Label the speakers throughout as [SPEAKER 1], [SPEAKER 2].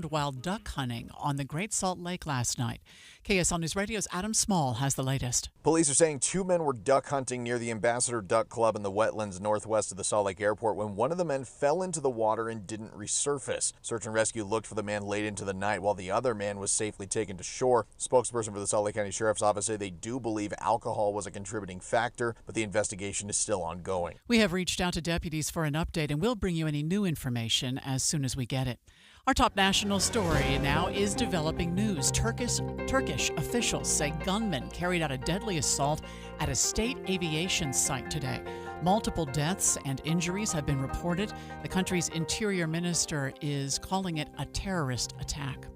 [SPEAKER 1] while duck hunting on the Great Salt Lake last night. KSL News Radio's Adam Small has the latest.
[SPEAKER 2] Police are saying two men were duck hunting near the Ambassador Duck Club in the wetlands northwest of the Salt Lake Airport when one of the men fell into the water and didn't resurface. Search and rescue looked for the man late into the night while the other man was safely taken to shore. Spokesperson for the Salt Lake County Sheriff's Office say they do believe alcohol was a contributing factor, but the investigation is still ongoing.
[SPEAKER 1] We have reached out to deputies for an update, and we'll bring you any new information as soon as we get it. Our top national story now is developing news. Turkish officials say gunmen carried out a deadly assault at a state aviation site today. Multiple deaths and injuries have been reported. The country's interior minister is calling it a terrorist attack.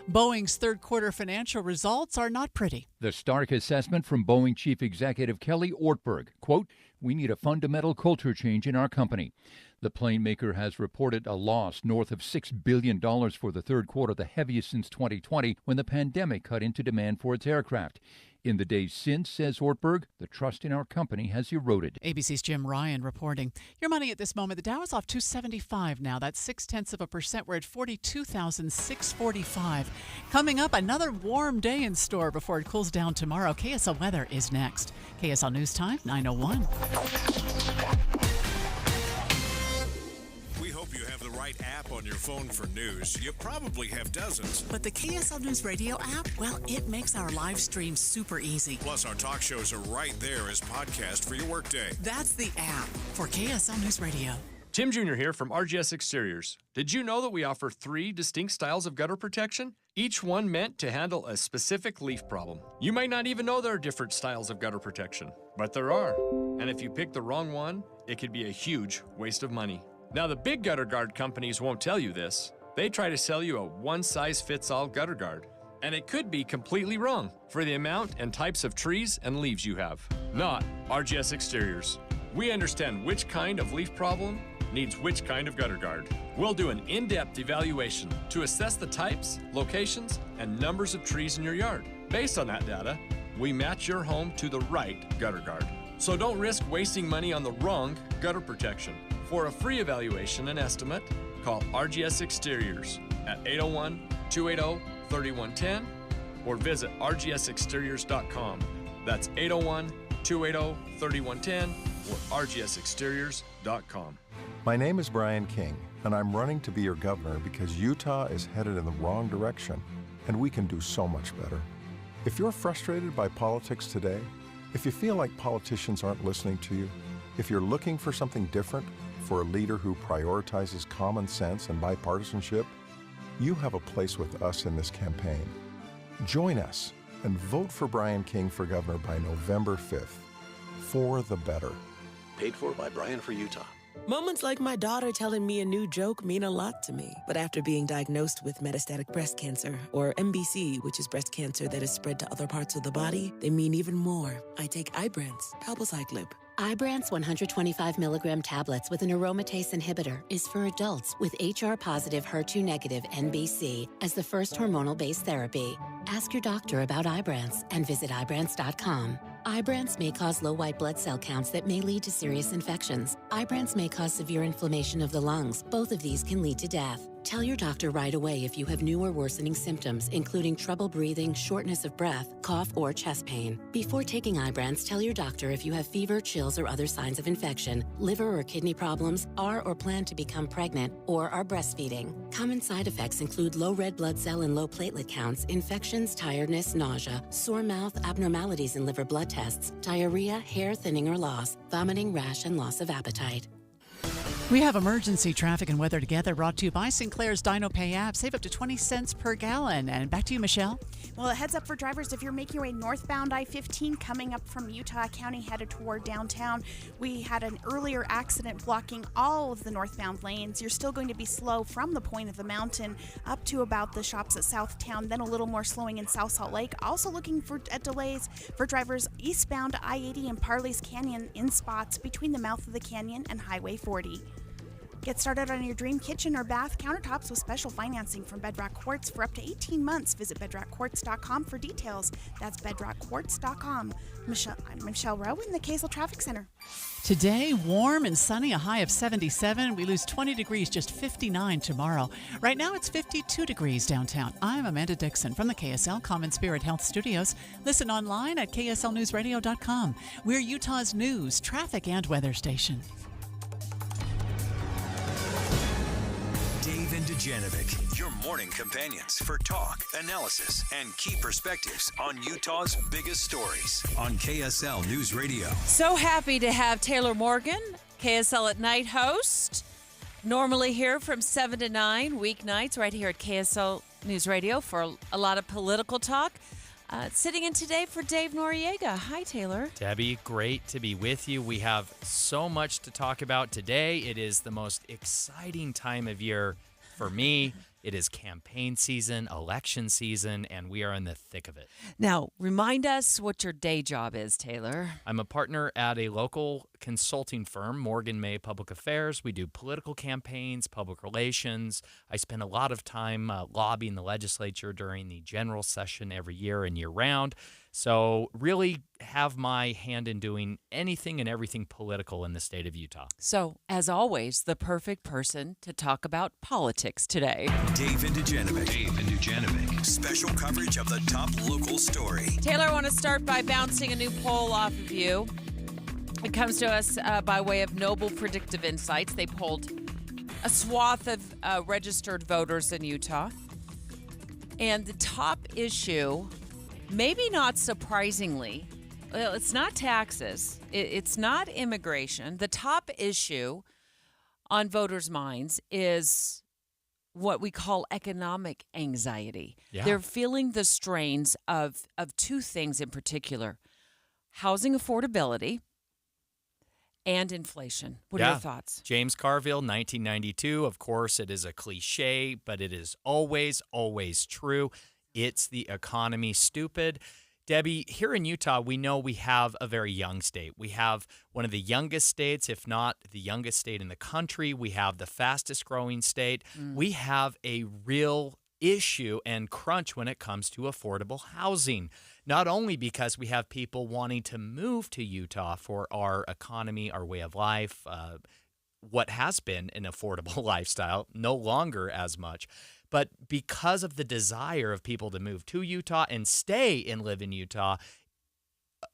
[SPEAKER 1] Boeing's third quarter financial results are not pretty.
[SPEAKER 3] The stark assessment from Boeing Chief Executive Kelly Ortberg, quote, "We need a fundamental culture change in our company." The plane maker has reported a loss north of $6 billion for the third quarter, the heaviest since 2020 when the pandemic cut into demand for its aircraft. In the days since, says Ortberg, the trust in our company has eroded.
[SPEAKER 1] ABC's Jim Ryan reporting. Your money at this moment, the Dow is off 275 now. That's 0.6%. We're at 42,645. Coming up, another warm day in store before it cools down tomorrow. KSL weather is next. KSL News Time, 9:01.
[SPEAKER 4] We hope you have the right app on your phone for news. You probably have dozens.
[SPEAKER 5] But the KSL News Radio app, well, it makes our live stream super easy.
[SPEAKER 4] Plus, our talk shows are right there as podcast for your workday.
[SPEAKER 5] That's the app for KSL News Radio.
[SPEAKER 6] Tim Jr. here from RGS Exteriors. Did you know that we offer 3 distinct styles of gutter protection? Each one meant to handle a specific leaf problem. You might not even know there are different styles of gutter protection, but there are. And if you pick the wrong one, it could be a huge waste of money. Now, the big gutter guard companies won't tell you this. They try to sell you a one-size-fits-all gutter guard. And it could be completely wrong for the amount and types of trees and leaves you have. Not RGS Exteriors. We understand which kind of leaf problem needs which kind of gutter guard. We'll do an in-depth evaluation to assess the types, locations, and numbers of trees in your yard. Based on that data, we match your home to the right gutter guard. So don't risk wasting money on the wrong gutter protection. For a free evaluation and estimate, call RGS Exteriors at 801-280-3110 or visit rgsexteriors.com. That's 801-280-3110 or rgsexteriors.com.
[SPEAKER 7] My name is Brian King, and I'm running to be your governor because Utah is headed in the wrong direction, and we can do so much better. If you're frustrated by politics today, if you feel like politicians aren't listening to you, if you're looking for something different, for a leader who prioritizes common sense and bipartisanship, you have a place with us in this campaign. Join us and vote for Brian King for governor by November 5th. For the better.
[SPEAKER 8] Paid for by Brian for Utah.
[SPEAKER 9] Moments like my daughter telling me a new joke mean a lot to me. But after being diagnosed with metastatic breast cancer, or MBC, which is breast cancer that is spread to other parts of the body, they mean even more. I take Ibrance, palbociclib.
[SPEAKER 10] Ibrance 125 milligram tablets with an aromatase inhibitor is for adults with HR-positive, HER2-negative NBC as the first hormonal-based therapy. Ask your doctor about Ibrance and visit Ibrance.com. Ibrance may cause low white blood cell counts that may lead to serious infections. Ibrance may cause severe inflammation of the lungs. Both of these can lead to death. Tell your doctor right away if you have new or worsening symptoms, including trouble breathing, shortness of breath, cough, or chest pain. Before taking Ibrance, tell your doctor if you have fever, chills, or other signs of infection, liver or kidney problems, are or plan to become pregnant, or are breastfeeding. Common side effects include low red blood cell and low platelet counts, infections, tiredness, nausea, sore mouth, abnormalities in liver blood tests, diarrhea, hair thinning or loss, vomiting, rash, and loss of appetite.
[SPEAKER 1] We have emergency traffic and weather together, brought to you by Sinclair's Dino Pay app. Save up to 20 cents per gallon. And back to you, Michelle.
[SPEAKER 11] Well, a heads up for drivers if you're making your way northbound I-15 coming up from Utah County headed toward downtown. We had an earlier accident blocking all of the northbound lanes. You're still going to be slow from the point of the mountain up to about the shops at Southtown, then a little more slowing in South Salt Lake. Also looking at delays for drivers eastbound I-80 and Parley's Canyon in spots between the mouth of the canyon and Highway 40. Get started on your dream kitchen or bath countertops with special financing from Bedrock Quartz for up to 18 months. Visit bedrockquartz.com for details. That's bedrockquartz.com. I'm Michelle Rowe in the Kaysville Traffic Center.
[SPEAKER 1] Today, warm and sunny, a high of 77. We lose 20 degrees, just 59 tomorrow. Right now, it's 52 degrees downtown. I'm Amanda Dixon from the KSL Common Spirit Health Studios. Listen online at kslnewsradio.com. We're Utah's news, traffic, and weather station.
[SPEAKER 12] Dave and Dujanovic, your morning companions for talk, analysis, and key perspectives on Utah's biggest stories on KSL News Radio.
[SPEAKER 13] So happy to have Taylor Morgan, KSL at Night host, normally here from 7 to 9, weeknights, right here at KSL News Radio for a lot of political talk. Sitting in today for Dave Noriega. Hi, Taylor.
[SPEAKER 14] Debbie, great to be with you. We have so much to talk about today. It is the most exciting time of year for me. It is campaign season, election season, and we are in the thick of it.
[SPEAKER 13] Now, remind us what your day job is, Taylor.
[SPEAKER 14] I'm a partner at a local consulting firm, Morgan May Public Affairs. We do political campaigns, public relations. I spend a lot of time lobbying the legislature during the general session every year and year-round. So really have my hand in doing anything and everything political in the state of Utah.
[SPEAKER 13] So, as always, the perfect person to talk about politics today.
[SPEAKER 12] Dave and Dujanovic. Special coverage of the top local story.
[SPEAKER 13] Taylor, I want to start by bouncing a new poll off of you. It comes to us by way of Noble Predictive Insights. They polled a swath of registered voters in Utah. And the top issue, maybe not surprisingly, well, it's not taxes. It's not immigration. The top issue on voters' minds is what we call economic anxiety.
[SPEAKER 14] Yeah.
[SPEAKER 13] They're feeling the strains of two things in particular: housing affordability and inflation. What are your thoughts?
[SPEAKER 14] James Carville, 1992. Of course, it is a cliche, but it is always, always true. It's the economy, stupid. Debbie, here in Utah, we know we have a very young state. We have one of the youngest states, if not the youngest state in the country. We have the fastest growing state. We have a real issue and crunch when it comes to affordable housing. Not only because we have people wanting to move to Utah for our economy, our way of life, what has been an affordable lifestyle, no longer as much, but because of the desire of people to move to Utah and stay and live in Utah,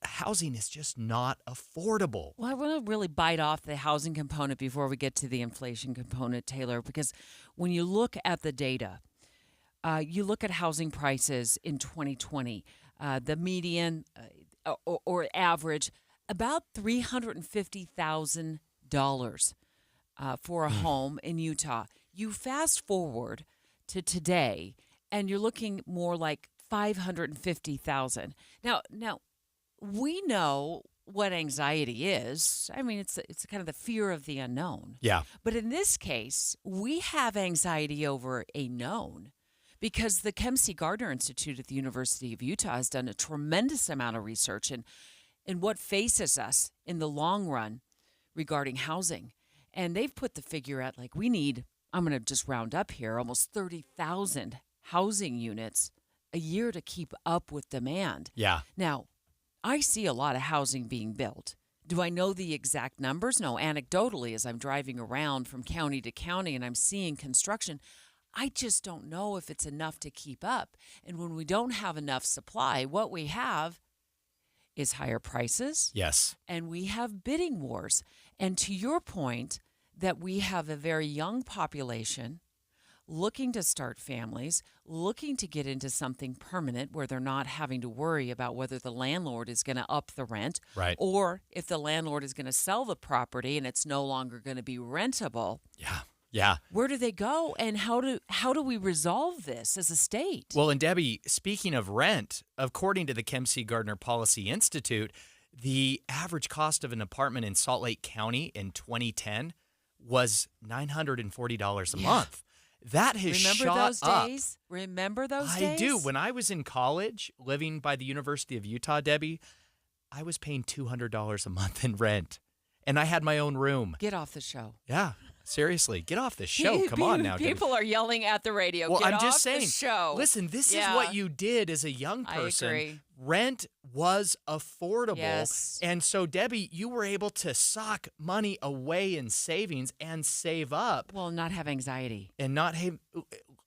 [SPEAKER 14] housing is just not affordable.
[SPEAKER 13] Well, I want to really bite off the housing component before we get to the inflation component, Taylor, because when you look at the data, you look at housing prices in 2020, the median or average, about $350,000 for a home in Utah. You fast forward to today, and you're looking more like $550,000. Now, we know what anxiety is. I mean, it's kind of the fear of the unknown.
[SPEAKER 14] Yeah.
[SPEAKER 13] But in this case, we have anxiety over a known, because the Kempsey Gardner Institute at the University of Utah has done a tremendous amount of research in what faces us in the long run regarding housing. And they've put the figure at, like, we need, I'm going to just round up here, almost 30,000 housing units a year to keep up with demand.
[SPEAKER 14] Yeah.
[SPEAKER 13] Now, I see a lot of housing being built. Do I know the exact numbers? No. Anecdotally, as I'm driving around from county to county and I'm seeing construction, I just don't know if it's enough to keep up. And when we don't have enough supply, what we have is higher prices.
[SPEAKER 14] Yes.
[SPEAKER 13] And we have bidding wars. And to your point, that we have a very young population looking to start families, looking to get into something permanent where they're not having to worry about whether the landlord is going to up the rent,
[SPEAKER 14] right,
[SPEAKER 13] or if the landlord is going to sell the property and it's no longer going to be rentable.
[SPEAKER 14] Yeah. Yeah.
[SPEAKER 13] Where do they go, and how do we resolve this as a state?
[SPEAKER 14] Well, and Debbie, speaking of rent, according to the Kempsey Gardner Policy Institute, the average cost of an apartment in Salt Lake County in 2010 was $940 a month. That has shot up.
[SPEAKER 13] Remember those days?
[SPEAKER 14] I do. When I was in college, living by the University of Utah, Debbie, I was paying $200 a month in rent, and I had my own room.
[SPEAKER 13] Get off the show.
[SPEAKER 14] Yeah. Seriously, get off the show. Come on now.
[SPEAKER 13] People are yelling at the radio.
[SPEAKER 14] Well,
[SPEAKER 13] Get
[SPEAKER 14] I'm just
[SPEAKER 13] off
[SPEAKER 14] saying.
[SPEAKER 13] the show.
[SPEAKER 14] Listen, this is what you did as a young person.
[SPEAKER 13] I agree.
[SPEAKER 14] Rent was affordable.
[SPEAKER 13] Yes.
[SPEAKER 14] And so, Debbie, you were able to sock money away in savings and save up.
[SPEAKER 13] Well, not have anxiety.
[SPEAKER 14] And not have.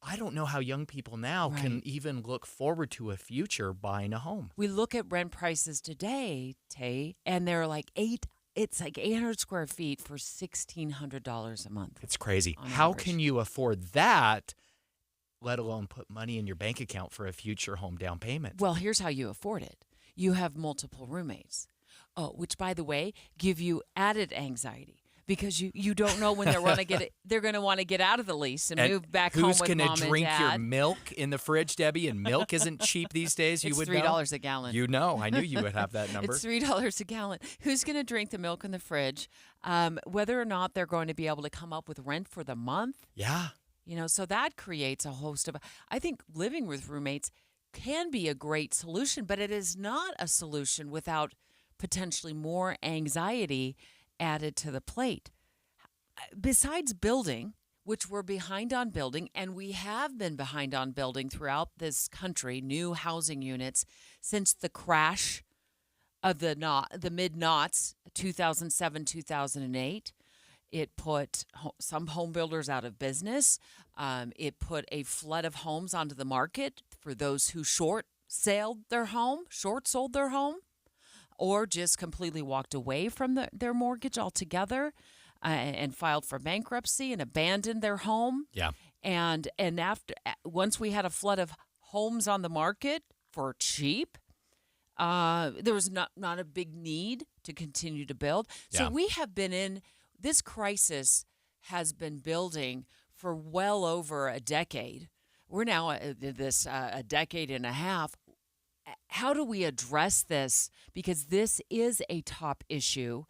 [SPEAKER 14] I don't know how young people now can even look forward to a future buying a home.
[SPEAKER 13] We look at rent prices today, Tay, and they're like it's like 800 square feet for $1,600 a month.
[SPEAKER 14] It's crazy.
[SPEAKER 13] On
[SPEAKER 14] How
[SPEAKER 13] average.
[SPEAKER 14] can you afford that, let alone put money in your bank account for a future home down payment?
[SPEAKER 13] Well, here's how you afford it. You have multiple roommates, which, by the way, give you added anxiety because you don't know when they're going to want to get out of the lease and move back home with mom and dad.
[SPEAKER 14] Who's going to drink your milk in the fridge, Debbie? And milk isn't cheap these days.
[SPEAKER 13] It's
[SPEAKER 14] would
[SPEAKER 13] $3
[SPEAKER 14] know.
[SPEAKER 13] a gallon.
[SPEAKER 14] You know, I knew you would have that number.
[SPEAKER 13] It's $3 a gallon. Who's going to drink the milk in the fridge? Whether or not they're going to be able to come up with rent for the month.
[SPEAKER 14] Yeah.
[SPEAKER 13] So that creates a host of. I think living with roommates can be a great solution, but it is not a solution without potentially more anxiety added to the plate. Besides building, which we're behind on building, and we have been behind on building throughout this country, new housing units since the crash of the mid-noughts, 2007, 2008. It put some home builders out of business. It put a flood of homes onto the market for those who short sold their home, or just completely walked away from their mortgage altogether. And filed for bankruptcy and abandoned their home.
[SPEAKER 14] Yeah.
[SPEAKER 13] And once we had a flood of homes on the market for cheap, there was not a big need to continue to build. So we have been in this crisis has been building for well over a decade. We're now at this a decade and a half. How do we address this? Because this is a top issue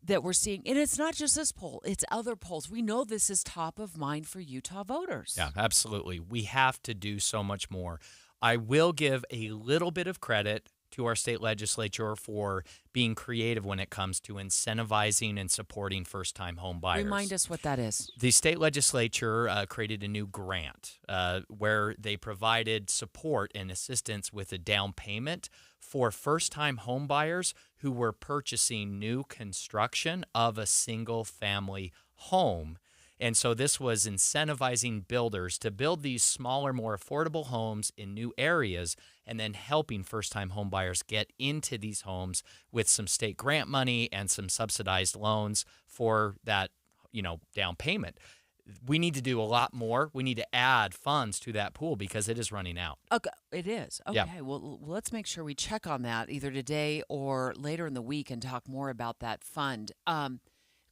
[SPEAKER 13] that we're seeing. And it's not just this poll, it's other polls. We know this is top of mind for Utah voters.
[SPEAKER 14] Yeah, absolutely. We have to do so much more. I will give a little bit of credit to our state legislature for being creative when it comes to incentivizing and supporting first-time home buyers.
[SPEAKER 13] Remind us what that is.
[SPEAKER 14] The state legislature created a new grant where they provided support and assistance with a down payment for first-time home buyers who were purchasing new construction of a single-family home. And so this was incentivizing builders to build these smaller, more affordable homes in new areas and then helping first-time home buyers get into these homes with some state grant money and some subsidized loans for that, down payment. We need to do a lot more. We need to add funds to that pool because it is running out.
[SPEAKER 13] Okay, it is. Okay,
[SPEAKER 14] Yeah.
[SPEAKER 13] well, let's make sure we check on that either today or later in the week and talk more about that fund.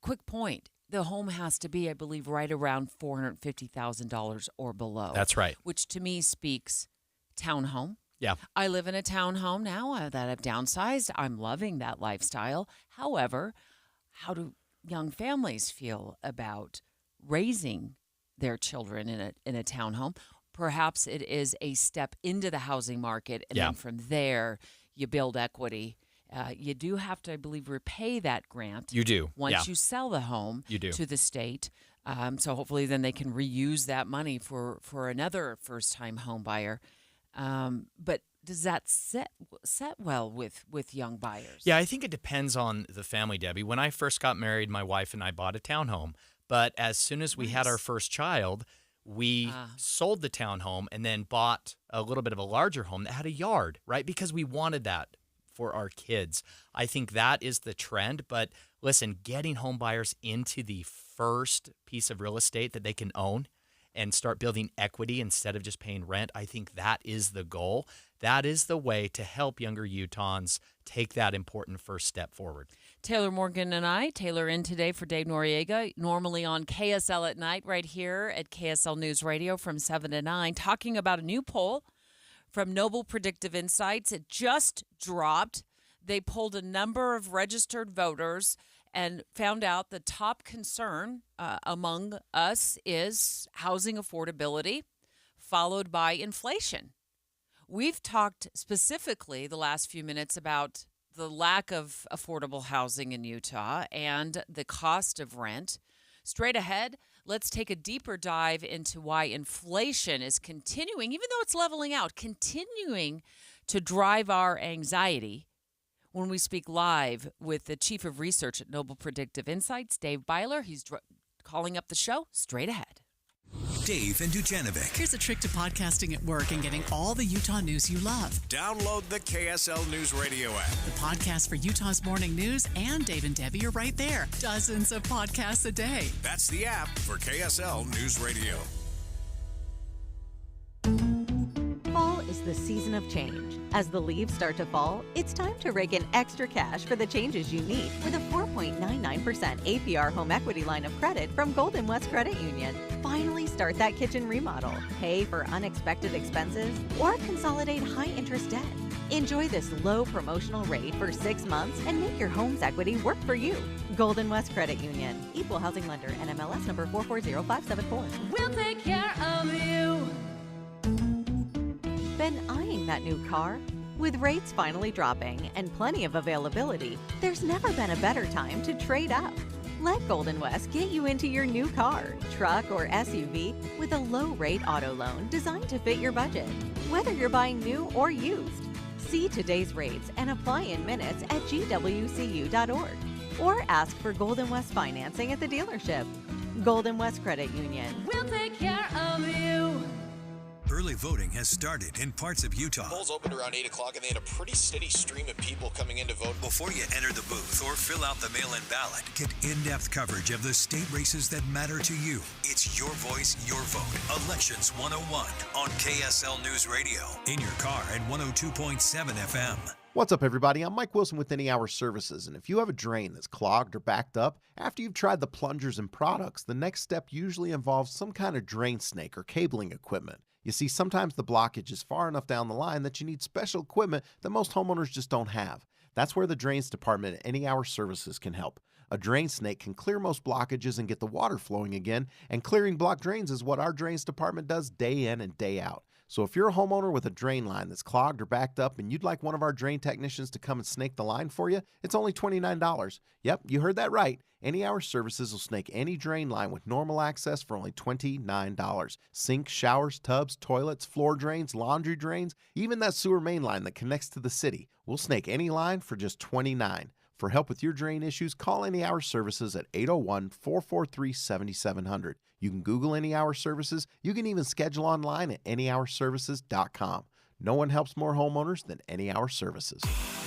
[SPEAKER 13] Quick point. The home has to be, I believe, right around $450,000 or below.
[SPEAKER 14] That's right.
[SPEAKER 13] Which to me speaks townhome.
[SPEAKER 14] Yeah.
[SPEAKER 13] I live in a townhome now that I've downsized. I'm loving that lifestyle. However, how do young families feel about raising their children in a townhome? Perhaps it is a step into the housing market, and then from there you build equity. You do have to, I believe, repay that grant.
[SPEAKER 14] You do.
[SPEAKER 13] Once you sell the home to the state. So hopefully then they can reuse that money for another first-time home buyer. But does that set well with young buyers?
[SPEAKER 14] Yeah, I think it depends on the family, Debbie. When I first got married, my wife and I bought a townhome. But as soon as we had our first child, we sold the townhome and then bought a little bit of a larger home that had a yard, right? Because we wanted that for our kids. I think that is the trend. But listen, getting home buyers into the first piece of real estate that they can own and start building equity instead of just paying rent, I think that is the goal. That is the way to help younger Utahns take that important first step forward.
[SPEAKER 13] Taylor Morgan and I, Taylor in today for Dave Noriega, normally on KSL at night right here at KSL News Radio from 7 to 9, talking about a new poll from Noble Predictive Insights. It just dropped. They polled a number of registered voters and found out the top concern among us is housing affordability, followed by inflation. We've talked specifically the last few minutes about the lack of affordable housing in Utah and the cost of rent. Straight ahead, let's take a deeper dive into why inflation is continuing, even though it's leveling out, continuing to drive our anxiety. When we speak live with the Chief of Research at Noble Predictive Insights, Dave Byler, he's calling up the show straight ahead.
[SPEAKER 12] Dave and Dujanovic.
[SPEAKER 5] Here's a trick to podcasting at work and getting all the Utah news you love.
[SPEAKER 4] Download the KSL News Radio app.
[SPEAKER 5] The podcast for Utah's morning news and Dave and Debbie are right there. Dozens of podcasts a day.
[SPEAKER 4] That's the app for KSL News Radio.
[SPEAKER 15] Fall is the season of change. As the leaves start to fall, it's time to rake in extra cash for the changes you need with a 4.99% APR home equity line of credit from Golden West Credit Union. Finally start that kitchen remodel, pay for unexpected expenses, or consolidate high-interest debt. Enjoy this low promotional rate for 6 months and make your home's equity work for you. Golden West Credit Union. Equal housing lender. NMLS number 440574.
[SPEAKER 16] We'll take care of you.
[SPEAKER 15] Been eyeing that new car? With rates finally dropping and plenty of availability, there's never been a better time to trade up. Let Golden West get you into your new car, truck, or SUV with a low-rate auto loan designed to fit your budget, whether you're buying new or used. See today's rates and apply in minutes at gwcu.org or ask for Golden West financing at the dealership. Golden West Credit Union.
[SPEAKER 16] We'll take care of you.
[SPEAKER 12] Early voting has started in parts of Utah.
[SPEAKER 2] Polls opened around 8 o'clock, and they had a pretty steady stream of people coming in to vote.
[SPEAKER 12] Before you enter the booth or fill out the mail-in ballot, get in-depth coverage of the state races that matter to you. It's your voice, your vote. Elections 101 on KSL News Radio. In your car at 102.7 FM.
[SPEAKER 17] What's up, everybody? I'm Mike Wilson with Any Hour Services, and if you have a drain that's clogged or backed up, after you've tried the plungers and products, the next step usually involves some kind of drain snake or cabling equipment. You see, sometimes the blockage is far enough down the line that you need special equipment that most homeowners just don't have. That's where the Drains Department at Any Hour Services can help. A drain snake can clear most blockages and get the water flowing again, and clearing blocked drains is what our Drains Department does day in and day out. So if you're a homeowner with a drain line that's clogged or backed up and you'd like one of our drain technicians to come and snake the line for you, it's only $29. Yep, you heard that right. Any Hour Services will snake any drain line with normal access for only $29. Sinks, showers, tubs, toilets, floor drains, laundry drains, even that sewer main line that connects to the city. We'll snake any line for just $29. For help with your drain issues, call Any Hour Services at 801-443-7700. You can Google Any Hour Services. You can even schedule online at anyhourservices.com. No one helps more homeowners than Any Hour Services.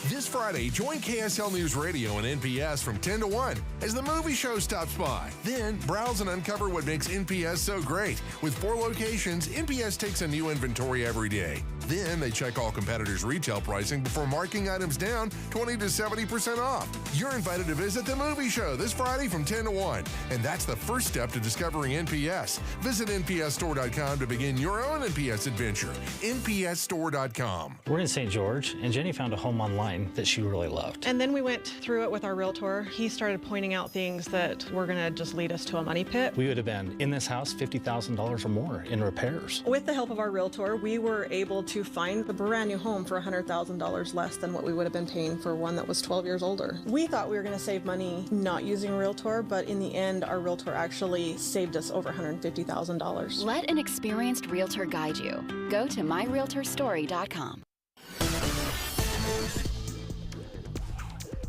[SPEAKER 18] This Friday, join KSL News Radio and NPS from 10 to 1 as the movie show stops by. Then, browse and uncover what makes NPS so great. With 4 locations, NPS takes a new inventory every day. Then, they check all competitors' retail pricing before marking items down 20 to 70% off. You're invited to visit the movie show this Friday from 10 to 1. And that's the first step to discovering NPS. Visit npsstore.com to begin your own NPS adventure. npsstore.com.
[SPEAKER 19] We're in St. George, and Jenny found a home online that she really loved.
[SPEAKER 20] And then we went through it with our realtor. He started pointing out things that were going to just lead us to a money pit.
[SPEAKER 19] We would have been in this house $50,000 or more in repairs.
[SPEAKER 20] With the help of our realtor, we were able to find a brand new home for $100,000 less than what we would have been paying for one that was 12 years older. We thought we were going to save money not using a realtor, but in the end, our realtor actually saved us over $150,000.
[SPEAKER 21] Let an experienced realtor guide you. Go to myrealtorstory.com.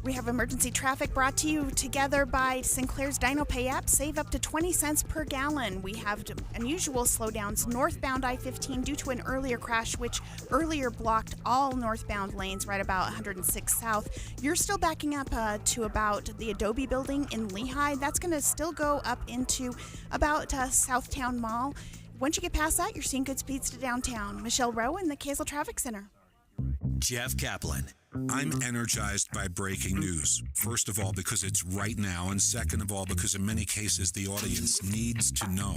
[SPEAKER 11] We have emergency traffic brought to you together by Sinclair's Dino Pay app. Save up to 20 cents per gallon. We have unusual slowdowns northbound I-15 due to an earlier crash, which earlier blocked all northbound lanes right about 106 South. You're still backing up to about the Adobe building in Lehigh. That's going to still go up into about Southtown Mall. Once you get past that, you're seeing good speeds to downtown. Michelle Rowe in the KSL Traffic Center.
[SPEAKER 12] Jeff Kaplan.
[SPEAKER 4] I'm energized by breaking news. First of all, because it's right now, and second of all, because in many cases the audience needs to know.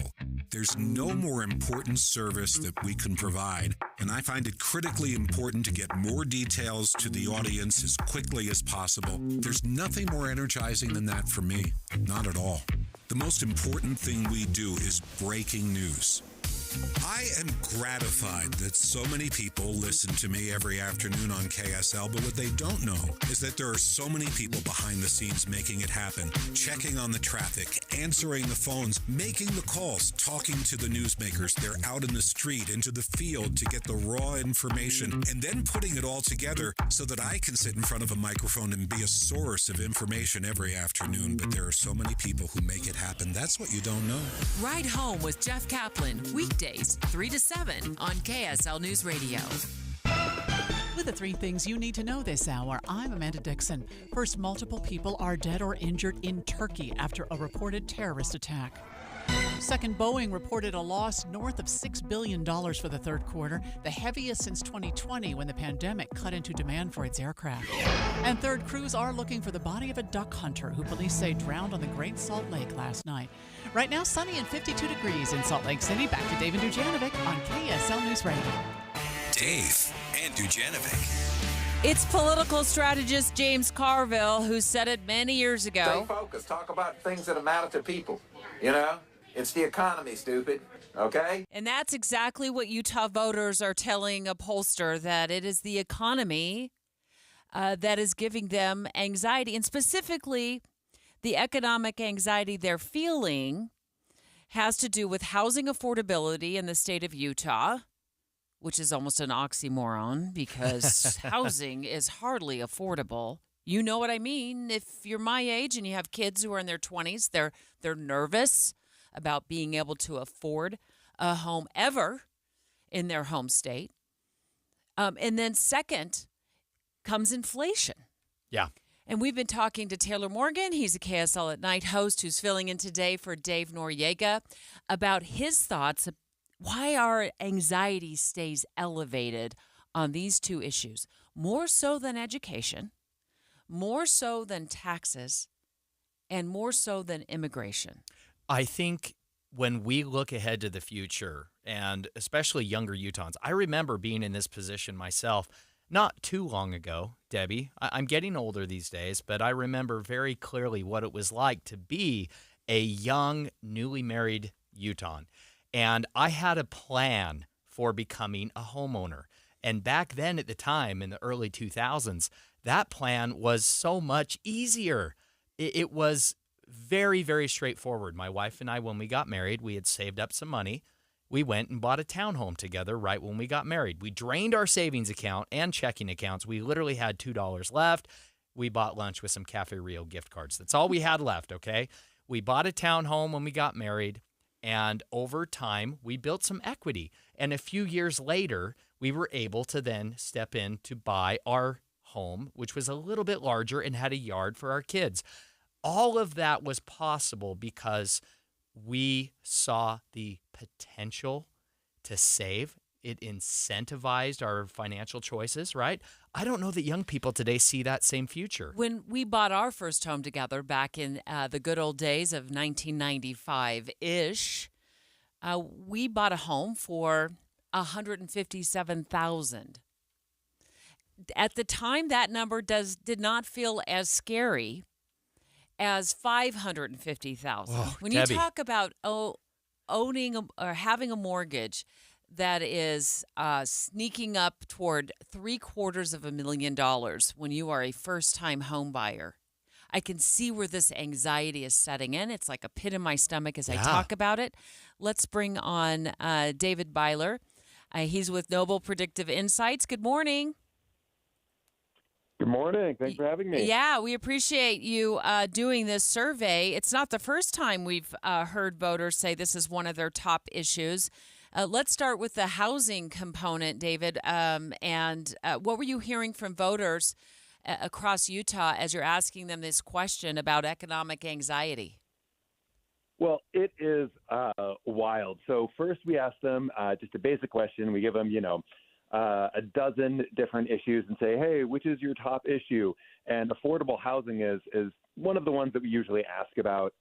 [SPEAKER 4] There's no more important service that we can provide, and I find it critically important to get more details to the audience as quickly as possible. There's nothing more energizing than that for me. Not at all. The most important thing we do is breaking news. I am gratified that so many people listen to me every afternoon on KSL, but what they don't know is that there are so many people behind the scenes making it happen, checking on the traffic, answering the phones, making the calls, talking to the newsmakers. They're out in the street, into the field to get the raw information, and then putting it all together so that I can sit in front of a microphone and be a source of information every afternoon. But there are so many people who make it happen. That's what you don't know.
[SPEAKER 5] Ride Home with Jeff Kaplan, weekdays 3 to 7 on KSL News Radio.
[SPEAKER 1] With the 3 things you need to know this hour, I'm Amanda Dixon. First, multiple people are dead or injured in Turkey after a reported terrorist attack. Second, Boeing reported a loss north of $6 billion for the third quarter, the heaviest since 2020 when the pandemic cut into demand for its aircraft. And third, crews are looking for the body of a duck hunter who police say drowned on the Great Salt Lake last night. Right now, sunny and 52 degrees in Salt Lake City. Back to Dave and Dujanovic on KSL News Radio.
[SPEAKER 12] Dave and Dujanovic.
[SPEAKER 13] It's political strategist James Carville who said it many years ago.
[SPEAKER 3] Stay focused. Talk about things that matter to people, you know? It's the economy, stupid, okay?
[SPEAKER 13] And that's exactly what Utah voters are telling a pollster, that it is the economy that is giving them anxiety. And specifically, the economic anxiety they're feeling has to do with housing affordability in the state of Utah, which is almost an oxymoron because housing is hardly affordable. You know what I mean. If you're my age and you have kids who are in their 20s, they're nervous about being able to afford a home ever in their home state. And then second comes inflation.
[SPEAKER 14] Yeah.
[SPEAKER 13] And we've been talking to Taylor Morgan. He's a KSL at Night host who's filling in today for Dave Noriega about his thoughts of why our anxiety stays elevated on these 2 issues, more so than education, more so than taxes, and more so than immigration.
[SPEAKER 14] I think when we look ahead to the future, and especially younger Utahns, I remember being in this position myself not too long ago, Debbie. I'm getting older these days, but I remember very clearly what it was like to be a young, newly married Utahn. And I had a plan for becoming a homeowner. And back then at the time, in the early 2000s, that plan was so much easier. It was very, very straightforward. My wife and I, when we got married, we had saved up some money. We went and bought a townhome together right when we got married. We drained our savings account and checking accounts. We literally had $2 left. We bought lunch with some Cafe Rio gift cards. That's all we had left, okay? We bought a townhome when we got married, and over time, we built some equity. And a few years later, we were able to then step in to buy our home, which was a little bit larger and had a yard for our kids. All of that was possible because we saw the potential to save. It incentivized our financial choices, right? I don't know that young people today see that same future.
[SPEAKER 13] When we bought our first home together back in the good old days of 1995-ish, we bought a home for $157,000. At the time, that number did not feel as scary as $550,000. When you
[SPEAKER 14] Debbie.
[SPEAKER 13] talk about owning or having a mortgage that is sneaking up toward $750,000 when you are a first-time home buyer, I can see where this anxiety is setting in. It's like a pit in my stomach as I talk about it. Let's bring on David Byler. He's with Noble Predictive Insights. Good morning.
[SPEAKER 22] Good morning. Thanks for having me.
[SPEAKER 13] Yeah, we appreciate you doing this survey. It's not the first time we've heard voters say this is one of their top issues. Let's start with the housing component, David. And what were you hearing from voters across Utah as you're asking them this question about economic anxiety?
[SPEAKER 22] Well, it is wild. So first we ask them just a basic question. We give them, a dozen different issues and say, hey, which is your top issue? And affordable housing is one of the ones that we usually ask about.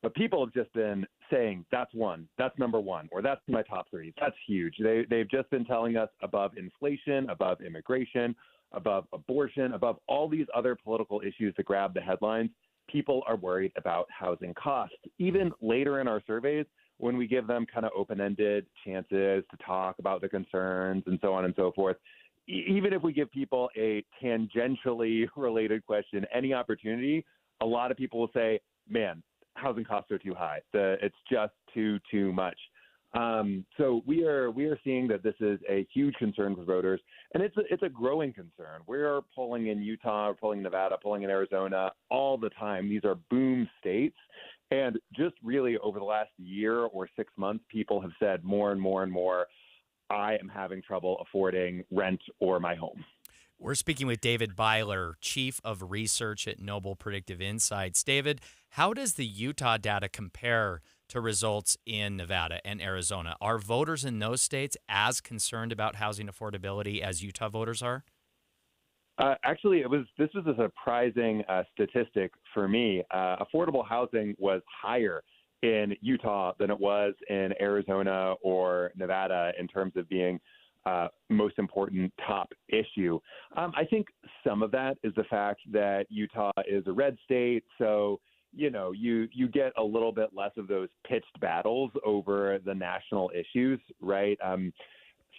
[SPEAKER 22] But people have just been saying, that's one, that's number one, or that's my top 3. That's huge. They've just been telling us above inflation, above immigration, above abortion, above all these other political issues that grab the headlines. People are worried about housing costs. Even later in our surveys, when we give them kind of open-ended chances to talk about their concerns and so on and so forth, even if we give people a tangentially related question, any opportunity, a lot of people will say, man, housing costs are too high. It's just too much. So we are seeing that this is a huge concern for voters, and it's a growing concern. We're polling in Utah, polling in Nevada, polling in Arizona all the time. These are boom states, and just really over the last year or 6 months, people have said more and more and more, I am having trouble affording rent or my home.
[SPEAKER 14] We're speaking with David Byler, Chief of Research at Noble Predictive Insights. David, how does the Utah data compare to results in Nevada and Arizona? Are voters in those states as concerned about housing affordability as Utah voters are?
[SPEAKER 22] Actually, this was a surprising statistic for me. Affordable housing was higher in Utah than it was in Arizona or Nevada in terms of being most important top issue. I think some of that is the fact that Utah is a red state, so you get a little bit less of those pitched battles over the national issues, right?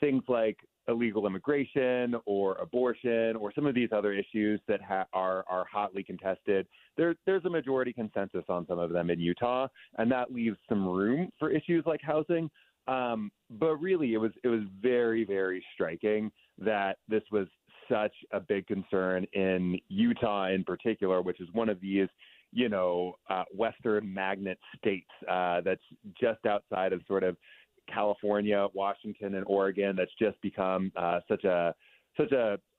[SPEAKER 22] Things like illegal immigration or abortion or some of these other issues that are hotly contested. There's a majority consensus on some of them in Utah, and that leaves some room for issues like housing. But really, it was very, very striking that this was such a big concern in Utah in particular, which is one of these, Western magnet states that's just outside of sort of California, Washington, and Oregon. That's just become such a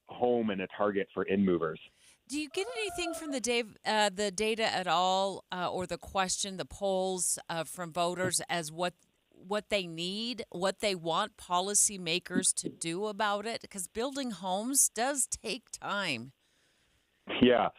[SPEAKER 22] home and a target for in-movers.
[SPEAKER 13] Do you get anything from the data at all, or the polls from voters as what they need, what they want policymakers to do about it? Because building homes does take time.
[SPEAKER 22] Yeah.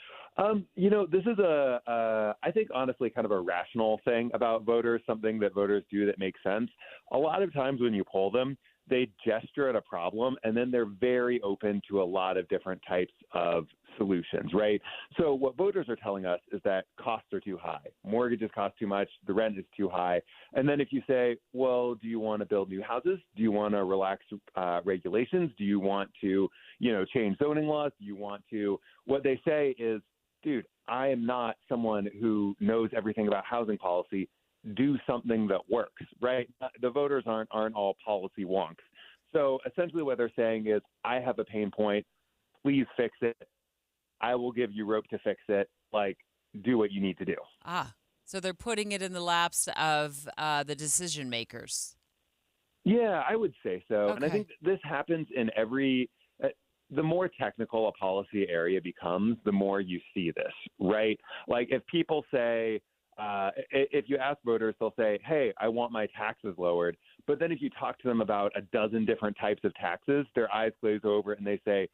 [SPEAKER 22] This is I think honestly kind of a rational thing about voters, something that voters do that makes sense. A lot of times when you poll them, they gesture at a problem and then they're very open to a lot of different types of solutions, right? So what voters are telling us is that costs are too high. Mortgages cost too much. The rent is too high. And then if you say, well, do you want to build new houses? Do you want to relax regulations? Do you want to, change zoning laws? Do you want to, what they say is, dude, I am not someone who knows everything about housing policy. Do something that works, right? The voters aren't all policy wonks. So essentially what they're saying is, I have a pain point. Please fix it. I will give you rope to fix it. Do what you need to do.
[SPEAKER 13] So they're putting it in the laps of the decision makers.
[SPEAKER 22] Yeah, I would say so.
[SPEAKER 13] Okay.
[SPEAKER 22] And I think this happens in every the more technical a policy area becomes, the more you see this, right? Like if people say, if you ask voters, they'll say, hey, I want my taxes lowered. But then if you talk to them about a dozen different types of taxes, their eyes glaze over and they say,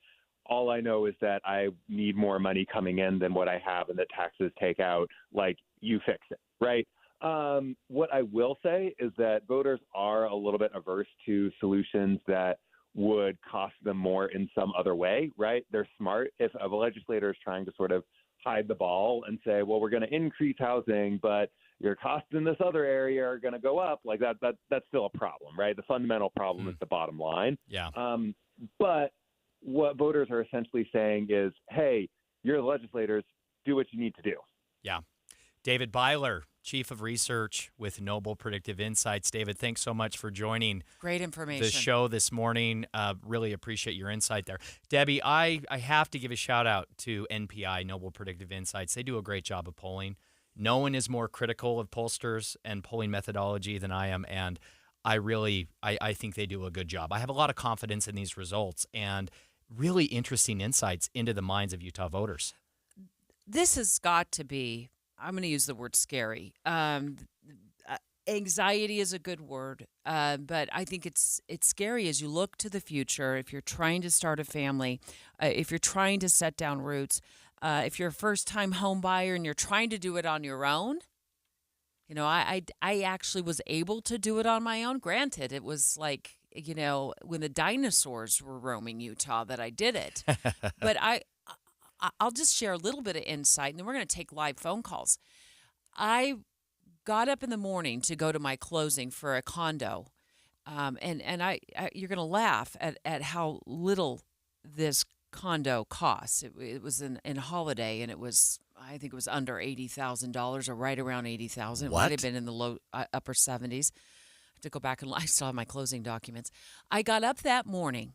[SPEAKER 22] all I know is that I need more money coming in than what I have and that taxes take out, you fix it, right? What I will say is that voters are a little bit averse to solutions that would cost them more in some other way, right? They're smart. If a legislator is trying to sort of hide the ball and say, well, we're going to increase housing, but your costs in this other area are going to go up, that's still a problem, right? The fundamental problem is the bottom line.
[SPEAKER 14] Yeah.
[SPEAKER 22] But what voters are essentially saying is, hey, you're the legislators, do what you need to do.
[SPEAKER 14] Yeah. David Byler, Chief of Research with Noble Predictive Insights. David, thanks so much for joining
[SPEAKER 13] Great information.
[SPEAKER 14] the show this morning. Really appreciate your insight there. Debbie, I have to give a shout out to NPI, Noble Predictive Insights. They do a great job of polling. No one is more critical of pollsters and polling methodology than I am, and I think they do a good job. I have a lot of confidence in these results and really interesting insights into the minds of Utah voters.
[SPEAKER 13] This has got to be, I'm going to use the word scary. Anxiety is a good word, but I think it's scary as you look to the future. If you're trying to start a family, if you're trying to set down roots, if you're a first-time home buyer and you're trying to do it on your own, I actually was able to do it on my own. Granted, it was when the dinosaurs were roaming Utah that I did it, but I'll just share a little bit of insight, and then we're going to take live phone calls. I got up in the morning to go to my closing for a condo. And I you're going to laugh at how little this condo costs. It was in Holiday, and I think it was under $80,000 or right around $80,000. It might have been in the low upper 70s. I have to go back and I still have my closing documents. I got up that morning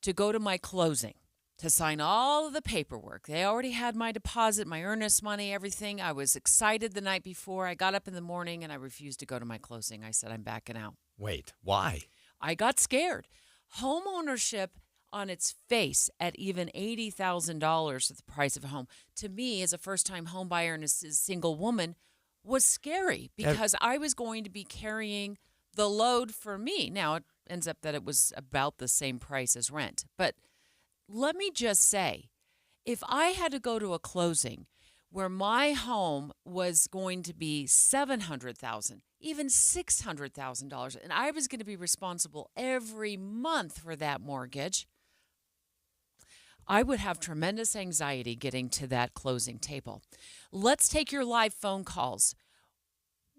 [SPEAKER 13] to go to my closing to sign all of the paperwork. They already had my deposit, my earnest money, everything. I was excited the night before. I got up in the morning and I refused to go to my closing. I said, I'm backing out.
[SPEAKER 14] Wait, why?
[SPEAKER 13] I got scared. Home ownership on its face at even $80,000 at the price of a home, to me as a first-time home buyer and a single woman, was scary because I was going to be carrying the load for me. Now, it ends up that it was about the same price as rent. But let me just say, if I had to go to a closing where my home was going to be $700,000, even $600,000, and I was going to be responsible every month for that mortgage, I would have tremendous anxiety getting to that closing table. Let's take your live phone calls.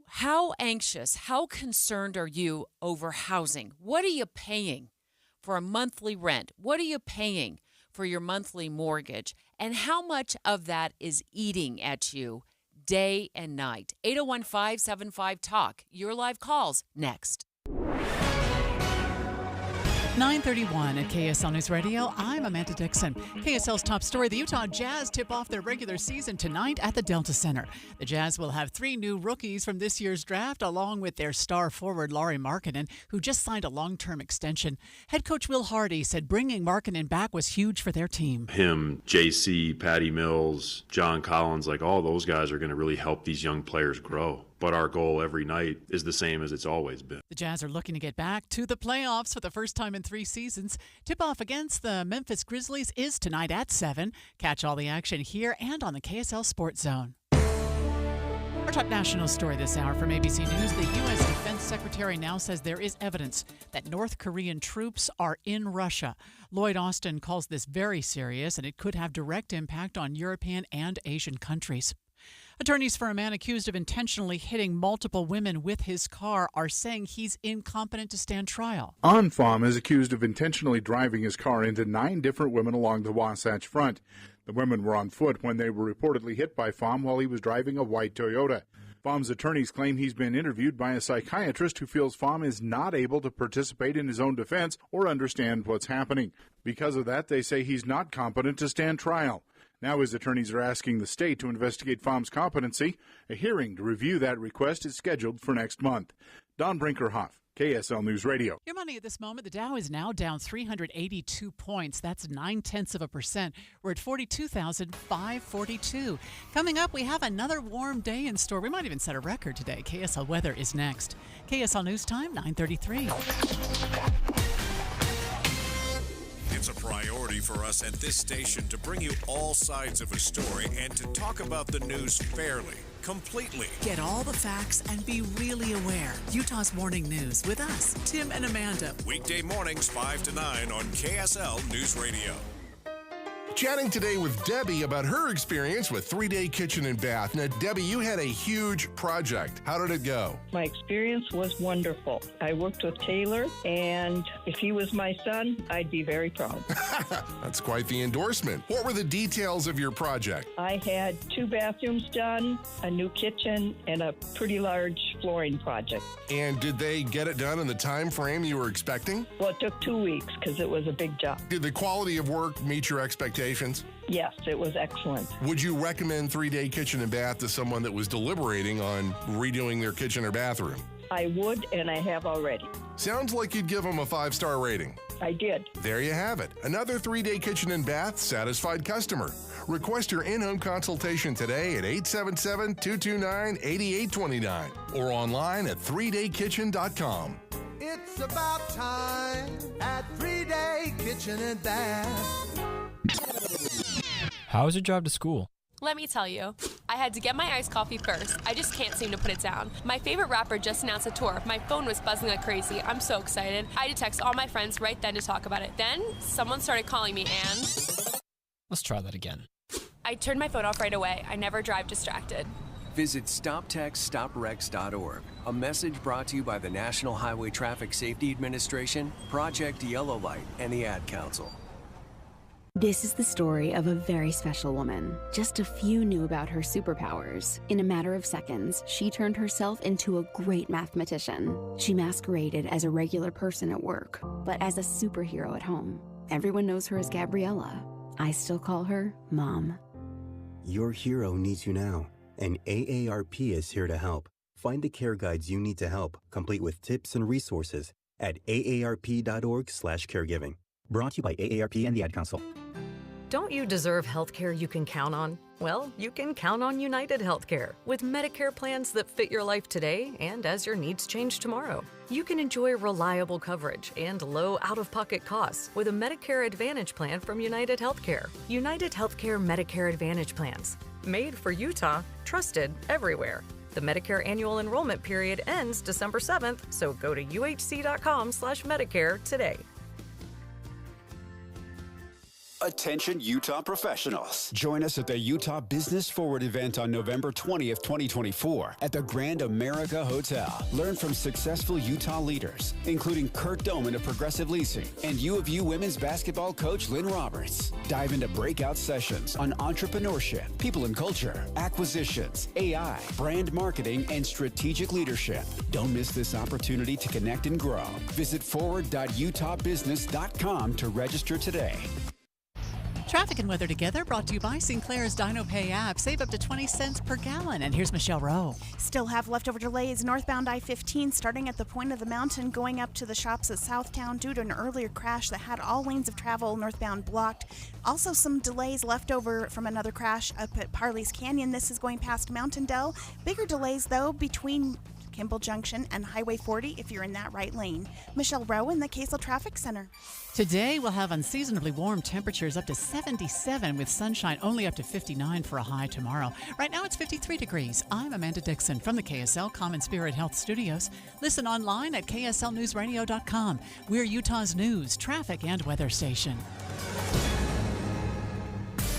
[SPEAKER 13] How anxious, how concerned are you over housing? What are you paying for a monthly rent? What are you paying for your monthly mortgage? And how much of that is eating at you day and night? 801-575-TALK. Your live calls next.
[SPEAKER 1] 9:31 at KSL News Radio. I'm Amanda Dixon. KSL's top story, the Utah Jazz tip off their regular season tonight at the Delta Center. The Jazz will have 3 new rookies from this year's draft, along with their star forward Lauri Markkanen, who just signed a long-term extension. Head coach Will Hardy said bringing Markkanen back was huge for their team.
[SPEAKER 6] Him, JC, Patty Mills, John Collins, all those guys are going to really help these young players grow. But our goal every night is the same as it's always been.
[SPEAKER 1] The Jazz are looking to get back to the playoffs for the first time in 3 seasons. Tip-off against the Memphis Grizzlies is tonight at 7. Catch all the action here and on the KSL Sports Zone. Our top national story this hour from ABC News. The U.S. Defense Secretary now says there is evidence that North Korean troops are in Russia. Lloyd Austin calls this very serious, and it could have direct impact on European and Asian countries. Attorneys for a man accused of intentionally hitting multiple women with his car are saying he's incompetent to stand trial.
[SPEAKER 7] An Pham is accused of intentionally driving his car into 9 different women along the Wasatch Front. The women were on foot when they were reportedly hit by Pham while he was driving a white Toyota. Pham's attorneys claim he's been interviewed by a psychiatrist who feels Pham is not able to participate in his own defense or understand what's happening. Because of that, they say he's not competent to stand trial. Now his attorneys are asking the state to investigate Pham's competency. A hearing to review that request is scheduled for next month. Don Brinkerhoff, KSL News Radio.
[SPEAKER 1] Your money at this moment, the Dow is now down 382 points. That's 0.9%. We're at 42,542. Coming up, we have another warm day in store. We might even set a record today. KSL weather is next. KSL News Time, 9:33.
[SPEAKER 23] It's a priority for us at this station to bring you all sides of a story and to talk about the news fairly, completely.
[SPEAKER 5] Get all the facts and be really aware. Utah's Morning News with us, Tim and Amanda.
[SPEAKER 23] Weekday mornings 5 to 9 on KSL News Radio.
[SPEAKER 18] Chatting today with Debbie about her experience with 3-Day Kitchen and Bath. Now, Debbie, you had a huge project. How did it go?
[SPEAKER 24] My experience was wonderful. I worked with Taylor, and if he was my son, I'd be very proud.
[SPEAKER 18] That's quite the endorsement. What were the details of your project?
[SPEAKER 24] I had 2 bathrooms done, a new kitchen, and a pretty large flooring project.
[SPEAKER 18] And did they get it done in the time frame you were expecting?
[SPEAKER 24] Well, it took 2 weeks because it was a big job.
[SPEAKER 18] Did the quality of work meet your expectations?
[SPEAKER 24] Yes, it was excellent.
[SPEAKER 18] Would you recommend 3-Day Kitchen and Bath to someone that was deliberating on redoing their kitchen or bathroom?
[SPEAKER 24] I would, and I have already.
[SPEAKER 18] Sounds like you'd give them a 5-star rating.
[SPEAKER 24] I did.
[SPEAKER 18] There you have it. Another 3-Day Kitchen and Bath satisfied customer. Request your in-home consultation today at 877-229-8829 or online at 3daykitchen.com.
[SPEAKER 25] It's about time at 3-Day Kitchen and Bath.
[SPEAKER 26] How was your drive to school?
[SPEAKER 27] Let me tell you, I had to get my iced coffee first. I just can't seem to put it down. My favorite rapper just announced a tour. My phone was buzzing like crazy. I'm so excited. I had to text all my friends right then to talk about it. Then, someone started calling me and...
[SPEAKER 26] Let's try that again.
[SPEAKER 27] I turned my phone off right away. I never drive distracted.
[SPEAKER 2] Visit StopTextsStopWrecks.org. A message brought to you by the National Highway Traffic Safety Administration, Project Yellow Light, and the Ad Council.
[SPEAKER 8] This is the story of a very special woman. Just a few knew about her superpowers. In a matter of seconds, she turned herself into a great mathematician. She masqueraded as a regular person at work, but as a superhero at home. Everyone knows her as Gabriella. I still call her Mom.
[SPEAKER 9] Your hero needs you now, and AARP is here to help. Find the care guides you need to help, complete with tips and resources at aarp.org/caregiving. Brought to you by AARP and the Ad Council.
[SPEAKER 10] Don't you deserve healthcare you can count on? Well, you can count on United Healthcare with Medicare plans that fit your life today and as your needs change tomorrow. You can enjoy reliable coverage and low out-of-pocket costs with a Medicare Advantage plan from United Healthcare. United Healthcare Medicare Advantage plans. Made for Utah, trusted everywhere. The Medicare annual enrollment period ends December 7th, so go to uhc.com/Medicare today.
[SPEAKER 15] Attention Utah professionals. Join us at the Utah Business Forward event on November 20th, 2024 at the Grand America Hotel. Learn from successful Utah leaders, including Kurt Doman of Progressive Leasing and U of U women's basketball coach Lynn Roberts. Dive into breakout sessions on entrepreneurship, people and culture, acquisitions, AI, brand marketing, and strategic leadership. Don't miss this opportunity to connect and grow. Visit forward.utahbusiness.com to register today.
[SPEAKER 1] Traffic and weather together brought to you by Sinclair's DinoPay app. Save up to 20 cents per gallon. And here's Michelle Rowe.
[SPEAKER 11] Still have leftover delays northbound I-15 starting at the point of the mountain going up to the shops at Southtown due to an earlier crash that had all lanes of travel northbound blocked. Also some delays left over from another crash up at Parley's Canyon. This is going past Mountain Dell. Bigger delays though between Kimball Junction and Highway 40 if you're in that right lane. Michelle Rowe in the Casel Traffic Center.
[SPEAKER 1] Today, we'll have unseasonably warm temperatures up to 77 with sunshine only up to 59 for a high tomorrow. Right now, it's 53 degrees. I'm Amanda Dixon from the KSL Common Spirit Health Studios. Listen online at kslnewsradio.com. We're Utah's news, traffic, and weather station.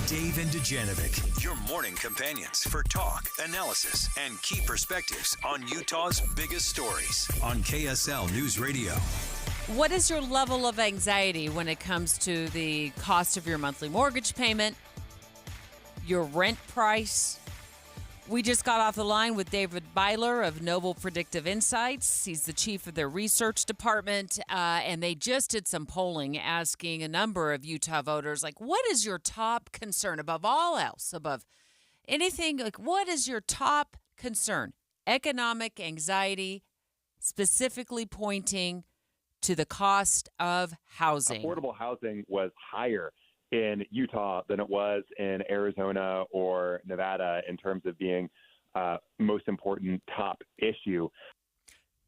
[SPEAKER 12] Dave and Dujanovic, your morning companions for talk, analysis, and key perspectives on Utah's biggest stories on KSL News Radio.
[SPEAKER 13] What is your level of anxiety when it comes to the cost of your monthly mortgage payment, your rent price? We just got off the line with David Byler of Noble Predictive Insights. He's the chief of their research department, and they just did some polling asking a number of Utah voters, like, what is your top concern above all else, above anything? Like, what is your top concern? Economic anxiety, specifically pointing to the cost of housing.
[SPEAKER 22] Affordable housing was higher in Utah than it was in Arizona or Nevada in terms of being most important top issue.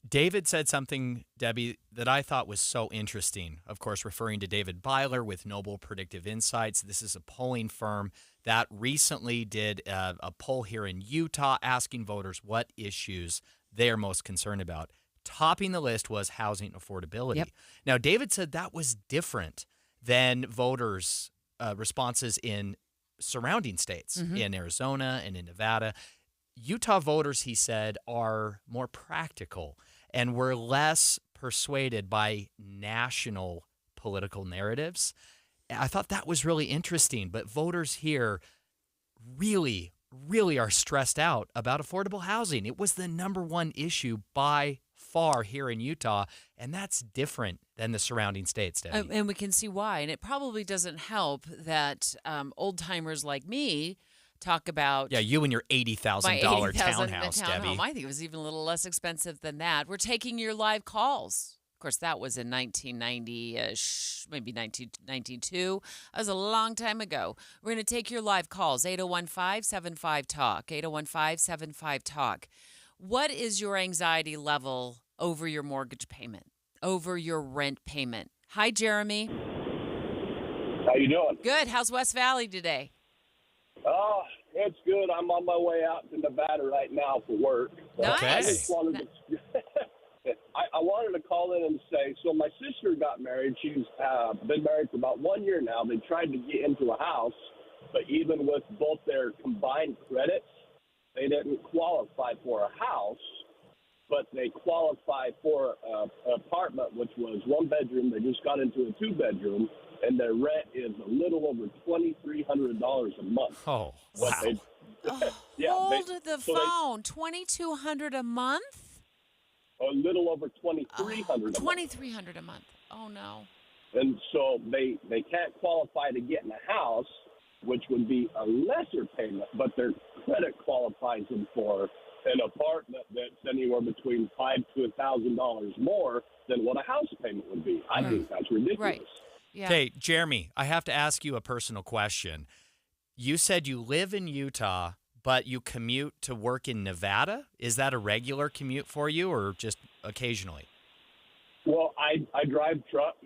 [SPEAKER 14] David said something, Debbie, that I thought was so interesting. Of course, referring to David Byler with Noble Predictive Insights. This is a polling firm that recently did a poll here in Utah asking voters what issues they're most concerned about. Topping the list was housing affordability. Yep. Now, David said that was different than voters' responses in surrounding states, in Arizona and in Nevada. Utah voters, he said, are more practical and were less persuaded by national political narratives. I thought that was really interesting, but voters here really are stressed out about affordable housing. It was the number one issue by far here in Utah, and that's different than the surrounding states, Debbie.
[SPEAKER 13] And we can see why. And it probably doesn't help that old-timers like me talk about...
[SPEAKER 14] Yeah, you and your $80,000 townhouse, Debbie.
[SPEAKER 13] I think it was even a little less expensive than that. We're taking your live calls. Of course, that was in 1990-ish, maybe 1992. That was a long time ago. We're going to take your live calls, 801-575-TALK, 801-575-TALK. What is your anxiety level over your mortgage payment, over your rent payment? Hi, Jeremy.
[SPEAKER 16] How you doing?
[SPEAKER 13] Good. How's West Valley today?
[SPEAKER 16] Oh, it's good. I'm on my way out to Nevada right now for work.
[SPEAKER 13] Nice.
[SPEAKER 16] I just wanted to, I wanted to call in and say, so my sister got married. She's been married for about 1 year now. They tried to get into a house, but even with both their combined credits, they didn't qualify for a house, but they qualified for an apartment, which was 1 bedroom. They just got into a 2-bedroom, and their rent is a little over $2,300 a month.
[SPEAKER 14] Oh,
[SPEAKER 16] wow.
[SPEAKER 13] Hold the phone. $2,200 a month?
[SPEAKER 16] A little over $2,300
[SPEAKER 13] $2,300 a month. Oh, no.
[SPEAKER 16] And so they can't qualify to get in a house, which would be a lesser payment, but their credit qualifies them for an apartment that's anywhere between $500 to $1,000 more than what a house payment would be. I think that's ridiculous.
[SPEAKER 13] Right. Yeah.
[SPEAKER 14] Okay, Jeremy, I have to ask you a personal question. You said you live in Utah, but you commute to work in Nevada. Is that a regular commute for you or just occasionally?
[SPEAKER 16] Well, I drive truck,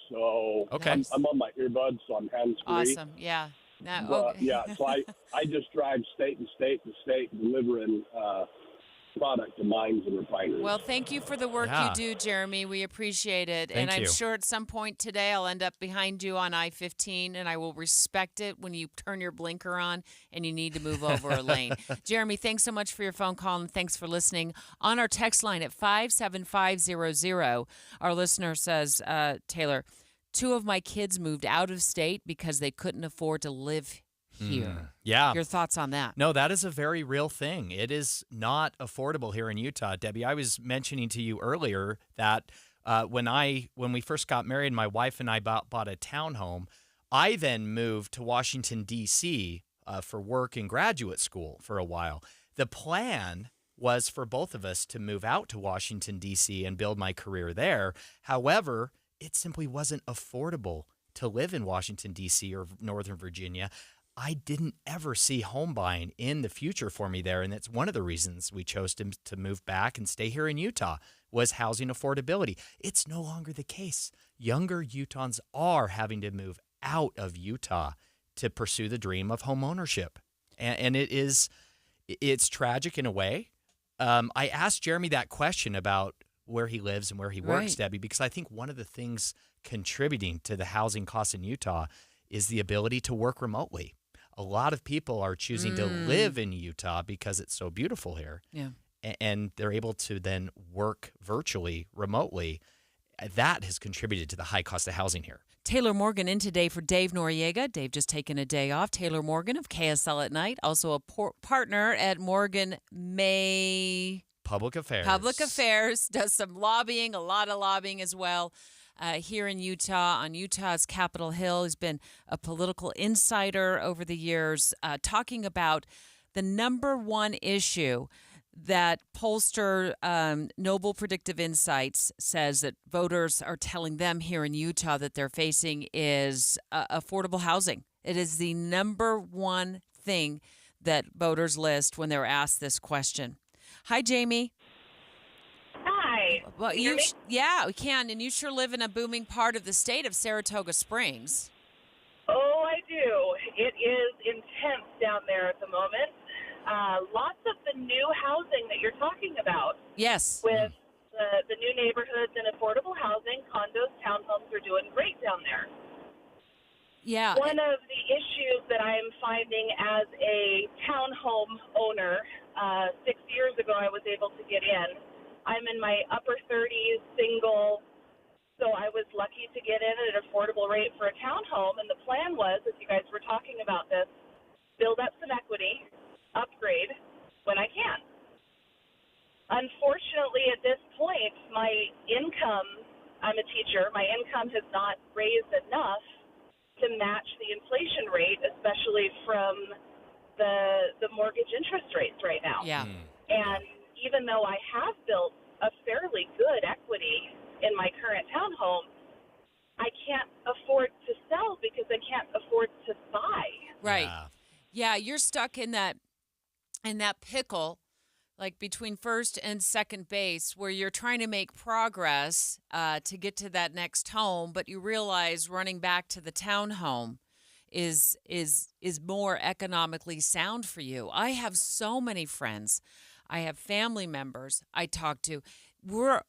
[SPEAKER 16] so
[SPEAKER 14] okay.
[SPEAKER 16] I'm on my earbuds, so I'm hands-free.
[SPEAKER 13] Awesome, yeah.
[SPEAKER 16] So I just drive state to state to state, delivering product to mines and refineries.
[SPEAKER 13] Well, thank you for the work you do, Jeremy. We appreciate it.
[SPEAKER 14] Thank
[SPEAKER 13] and I'm
[SPEAKER 14] you.
[SPEAKER 13] sure at some point today I'll end up behind you on I-15, and I will respect it when you turn your blinker on and you need to move over a lane. Jeremy, thanks so much for your phone call, and thanks for listening. On our text line at 57500, our listener says, Taylor, 2 of my kids moved out of state because they couldn't afford to live here.
[SPEAKER 14] Yeah.
[SPEAKER 13] Your thoughts on that?
[SPEAKER 14] No, that is a very real thing. It is not affordable here in Utah. Debbie, I was mentioning to you earlier that when we first got married, my wife and I bought a townhome. I then moved to Washington, D.C. For work and graduate school for a while. The plan was for both of us to move out to Washington, D.C. and build my career there. However, it simply wasn't affordable to live in Washington, D.C. or Northern Virginia. I didn't ever see home buying in the future for me there, and that's one of the reasons we chose to move back and stay here in Utah was housing affordability. It's no longer the case. Younger Utahns are having to move out of Utah to pursue the dream of home ownership, and it's tragic in a way. I asked Jeremy that question about where he lives and where he works,
[SPEAKER 13] Right.
[SPEAKER 14] Debbie, because I think one of the things contributing to the housing costs in Utah is the ability to work remotely. A lot of people are choosing to live in Utah because it's so beautiful here.
[SPEAKER 13] Yeah.
[SPEAKER 14] And they're able to then work virtually, remotely. That has contributed to the high cost of housing here.
[SPEAKER 13] Taylor Morgan in today for Dave Noriega. Dave just taken a day off. Taylor Morgan of KSL at Night, also a partner at Morgan May
[SPEAKER 14] Public
[SPEAKER 13] Affairs, does some lobbying, a lot of lobbying as well. Here in Utah, on Utah's Capitol Hill. He's been a political insider over the years, talking about the number one issue that pollster Noble Predictive Insights says that voters are telling them here in Utah that they're facing is affordable housing. It is the number one thing that voters list when they're asked this question. Hi, Jamie.
[SPEAKER 3] Hi.
[SPEAKER 13] Well,
[SPEAKER 3] Can you hear me?
[SPEAKER 13] yeah, we can, and you sure live in a booming part of the state of Saratoga Springs.
[SPEAKER 3] Oh, I do. It is intense down there at the moment. Lots of the new housing that you're talking about.
[SPEAKER 13] Yes.
[SPEAKER 3] With the new neighborhoods and affordable housing, condos, townhomes are doing great down there.
[SPEAKER 13] Yeah.
[SPEAKER 3] One of the issues that I'm finding as a townhome owner, 6 years ago I was able to get in. I'm in my upper 30s, single, so I was lucky to get in at an affordable rate for a townhome, and the plan was, as you guys were talking about this, build up some equity, upgrade when I can. Unfortunately, at this point, my income, I'm a teacher, my income has not raised enough to match the inflation rate, especially from the mortgage interest rates right now.
[SPEAKER 13] Yeah.
[SPEAKER 3] And even though I have built a fairly good equity in my current townhome, I can't afford to sell because I can't afford to buy.
[SPEAKER 13] Right. Yeah, you're stuck in that pickle, like between first and second base, where you're trying to make progress to get to that next home, but you realize running back to the townhome is more economically sound for you. I have so many friends. I have family members I talk to. We're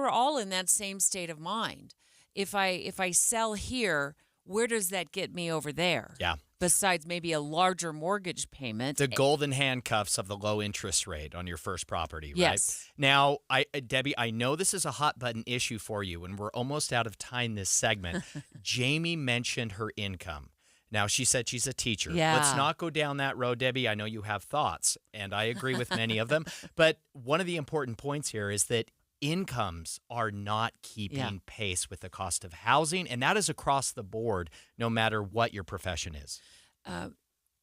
[SPEAKER 13] all in that same state of mind. If I sell here, where does that get me over there?
[SPEAKER 14] Yeah.
[SPEAKER 13] besides maybe a larger mortgage payment.
[SPEAKER 14] The golden handcuffs of the low interest rate on your first property, right?
[SPEAKER 13] Yes.
[SPEAKER 14] Now, Debbie, I know this is a hot button issue for you, and we're almost out of time this segment. Jamie mentioned her income. Now, she said she's a teacher.
[SPEAKER 13] Yeah.
[SPEAKER 14] Let's not go down that road, Debbie. I know you have thoughts, and I agree with many of them. But one of the important points here is that incomes are not keeping pace with the cost of housing, and that is across the board, no matter what your profession is.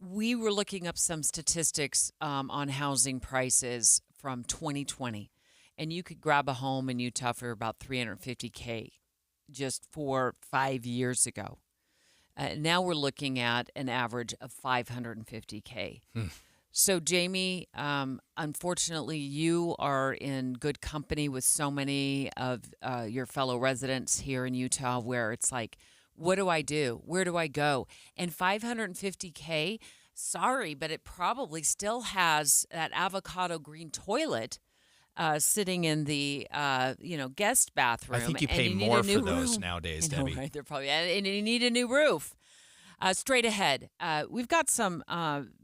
[SPEAKER 13] We were looking up some statistics on housing prices from 2020, and you could grab a home in Utah for about $350K just 5 years ago. Now we're looking at an average of $550K. So, Jamie, unfortunately, you are in good company with so many of your fellow residents here in Utah where it's like, what do I do? Where do I go? And $550K, sorry, but it probably still has that avocado green toilet sitting in the guest bathroom.
[SPEAKER 14] I think you pay more for those nowadays, Debbie.
[SPEAKER 13] Right? They're probably, and you need a new roof. Straight ahead, we've got some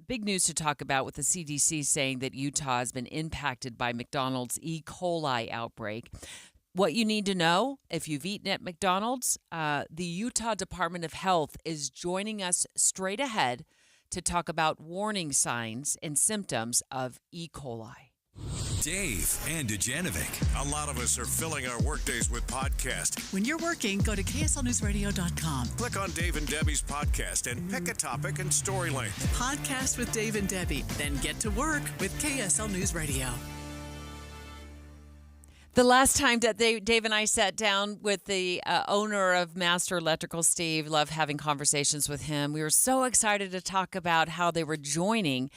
[SPEAKER 13] big news to talk about with the CDC saying that Utah has been impacted by McDonald's E. coli outbreak. What you need to know, if you've eaten at McDonald's, the Utah Department of Health is joining us straight ahead to talk about warning signs and symptoms of E. coli.
[SPEAKER 23] Dave and Dujanovic. A lot of us are filling our workdays with podcasts.
[SPEAKER 5] When you're working, go to KSLNewsRadio.com.
[SPEAKER 23] Click on Dave and Debbie's podcast and pick a topic and story length.
[SPEAKER 5] Podcast with Dave and Debbie. Then get to work with KSL News Radio.
[SPEAKER 13] The last time that Dave and I sat down with the owner of Master Electrical, Steve, love having conversations with him. We were so excited to talk about how they were joining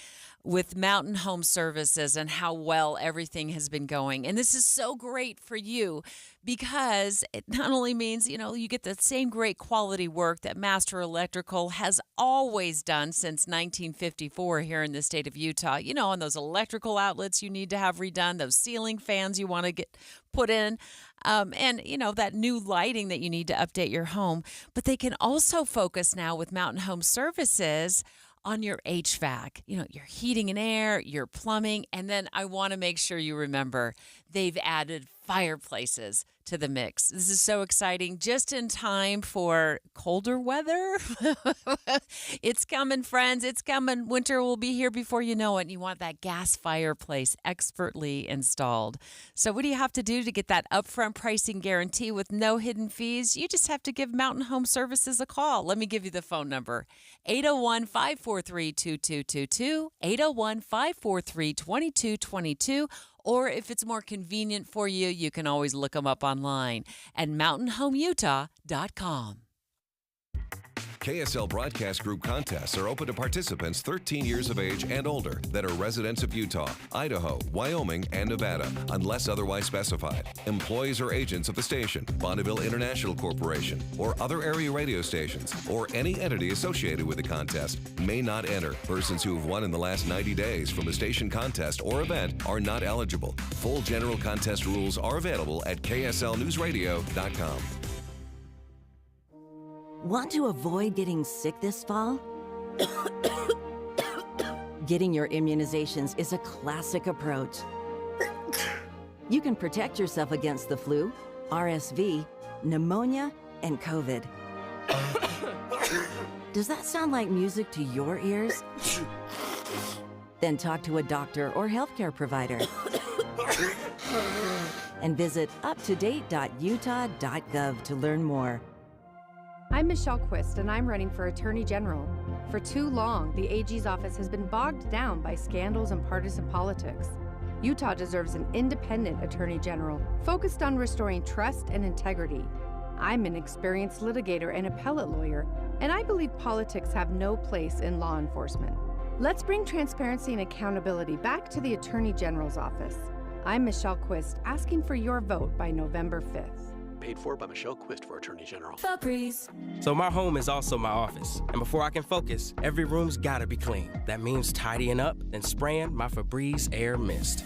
[SPEAKER 13] with Mountain Home Services and how well everything has been going. And this is so great for you because it not only means, you get the same great quality work that Master Electrical has always done since 1954 here in the state of Utah. On those electrical outlets you need to have redone, those ceiling fans you want to get put in, and, that new lighting that you need to update your home. But they can also focus now with Mountain Home Services on your HVAC, your heating and air, your plumbing. And then I want to make sure you remember they've added fireplaces to the mix. This is so exciting, just in time for colder weather. It's coming, friends. It's coming. Winter will be here before you know it. And you want that gas fireplace expertly installed. So what do you have to do to get that upfront pricing guarantee with no hidden fees? You just have to give Mountain Home Services a call. Let me give you the phone number, 801-543-2222, 801-543-2222. Or if it's more convenient for you, you can always look them up online at mountainhomeutah.com.
[SPEAKER 4] KSL Broadcast Group contests are open to participants 13 years of age and older that are residents of Utah, Idaho, Wyoming, and Nevada, unless otherwise specified. Employees or agents of the station, Bonneville International Corporation, or other area radio stations, or any entity associated with the contest may not enter. Persons who have won in the last 90 days from a station contest or event are not eligible. Full general contest rules are available at kslnewsradio.com.
[SPEAKER 6] Want to avoid getting sick this fall? Getting your immunizations is a classic approach. You can protect yourself against the flu, RSV, pneumonia, and COVID. Does that sound like music to your ears? Then talk to a doctor or healthcare provider. And visit uptodate.utah.gov to learn more.
[SPEAKER 17] I'm Michelle Quist, and I'm running for Attorney General. For too long, the AG's office has been bogged down by scandals and partisan politics. Utah deserves an independent Attorney General focused on restoring trust and integrity. I'm an experienced litigator and appellate lawyer, and I believe politics have no place in law enforcement. Let's bring transparency and accountability back to the Attorney General's office. I'm Michelle Quist, asking for your vote by November 5th.
[SPEAKER 19] Paid for by Michelle Quist for Attorney General.
[SPEAKER 20] Febreze. So my home is also my office. And before I can focus, every room's gotta be clean. That means tidying up, then spraying my Febreze Air Mist.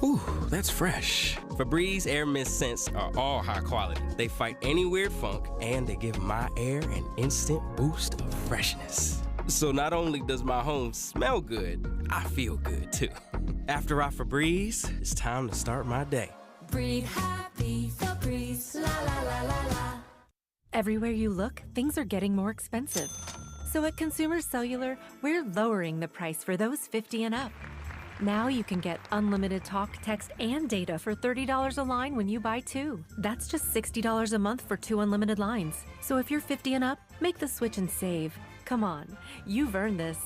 [SPEAKER 20] Ooh, that's fresh. Febreze Air Mist scents are all high quality. They fight any weird funk, and they give my air an instant boost of freshness. So not only does my home smell good, I feel good too. After I Febreze, it's time to start my day.
[SPEAKER 7] Breathe happy, Febreze, la la la la la.
[SPEAKER 18] Everywhere you look, things are getting more expensive. So at Consumer Cellular, we're lowering the price for those 50 and up. Now you can get unlimited talk, text, and data for $30 a line when you buy two. That's just $60 a month for 2 unlimited lines. So if you're 50 and up, make the switch and save. Come on, you've earned this.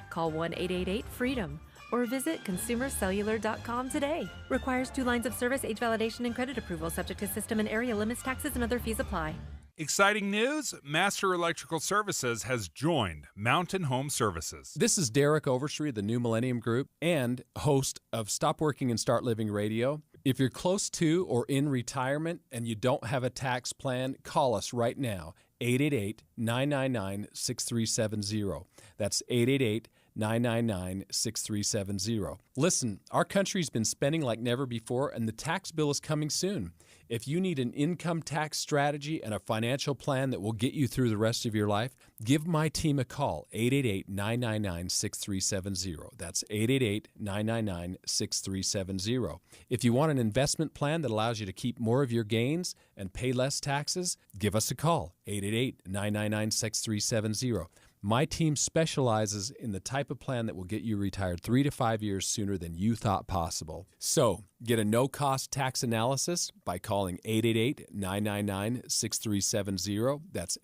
[SPEAKER 18] Call 1-888-FREEDOM or visit consumercellular.com today. Requires 2 lines of service, age validation, and credit approval, subject to system and area limits, taxes, and other fees apply.
[SPEAKER 21] Exciting news! Master Electrical Services has joined Mountain Home Services.
[SPEAKER 24] This is Derek Overstreet of the New Millennium Group and host of Stop Working and Start Living Radio. If you're close to or in retirement and you don't have a tax plan, call us right now, 888-999-6370. That's 888-999-6370. Listen, our country's been spending like never before, and the tax bill is coming soon. If you need an income tax strategy and a financial plan that will get you through the rest of your life, give my team a call, 888-999-6370. That's 888-999-6370. If you want an investment plan that allows you to keep more of your gains and pay less taxes, give us a call, 888-999-6370. My team specializes in the type of plan that will get you retired 3 to 5 years sooner than you thought possible. So, get a no-cost tax analysis by calling 888-999-6370. That's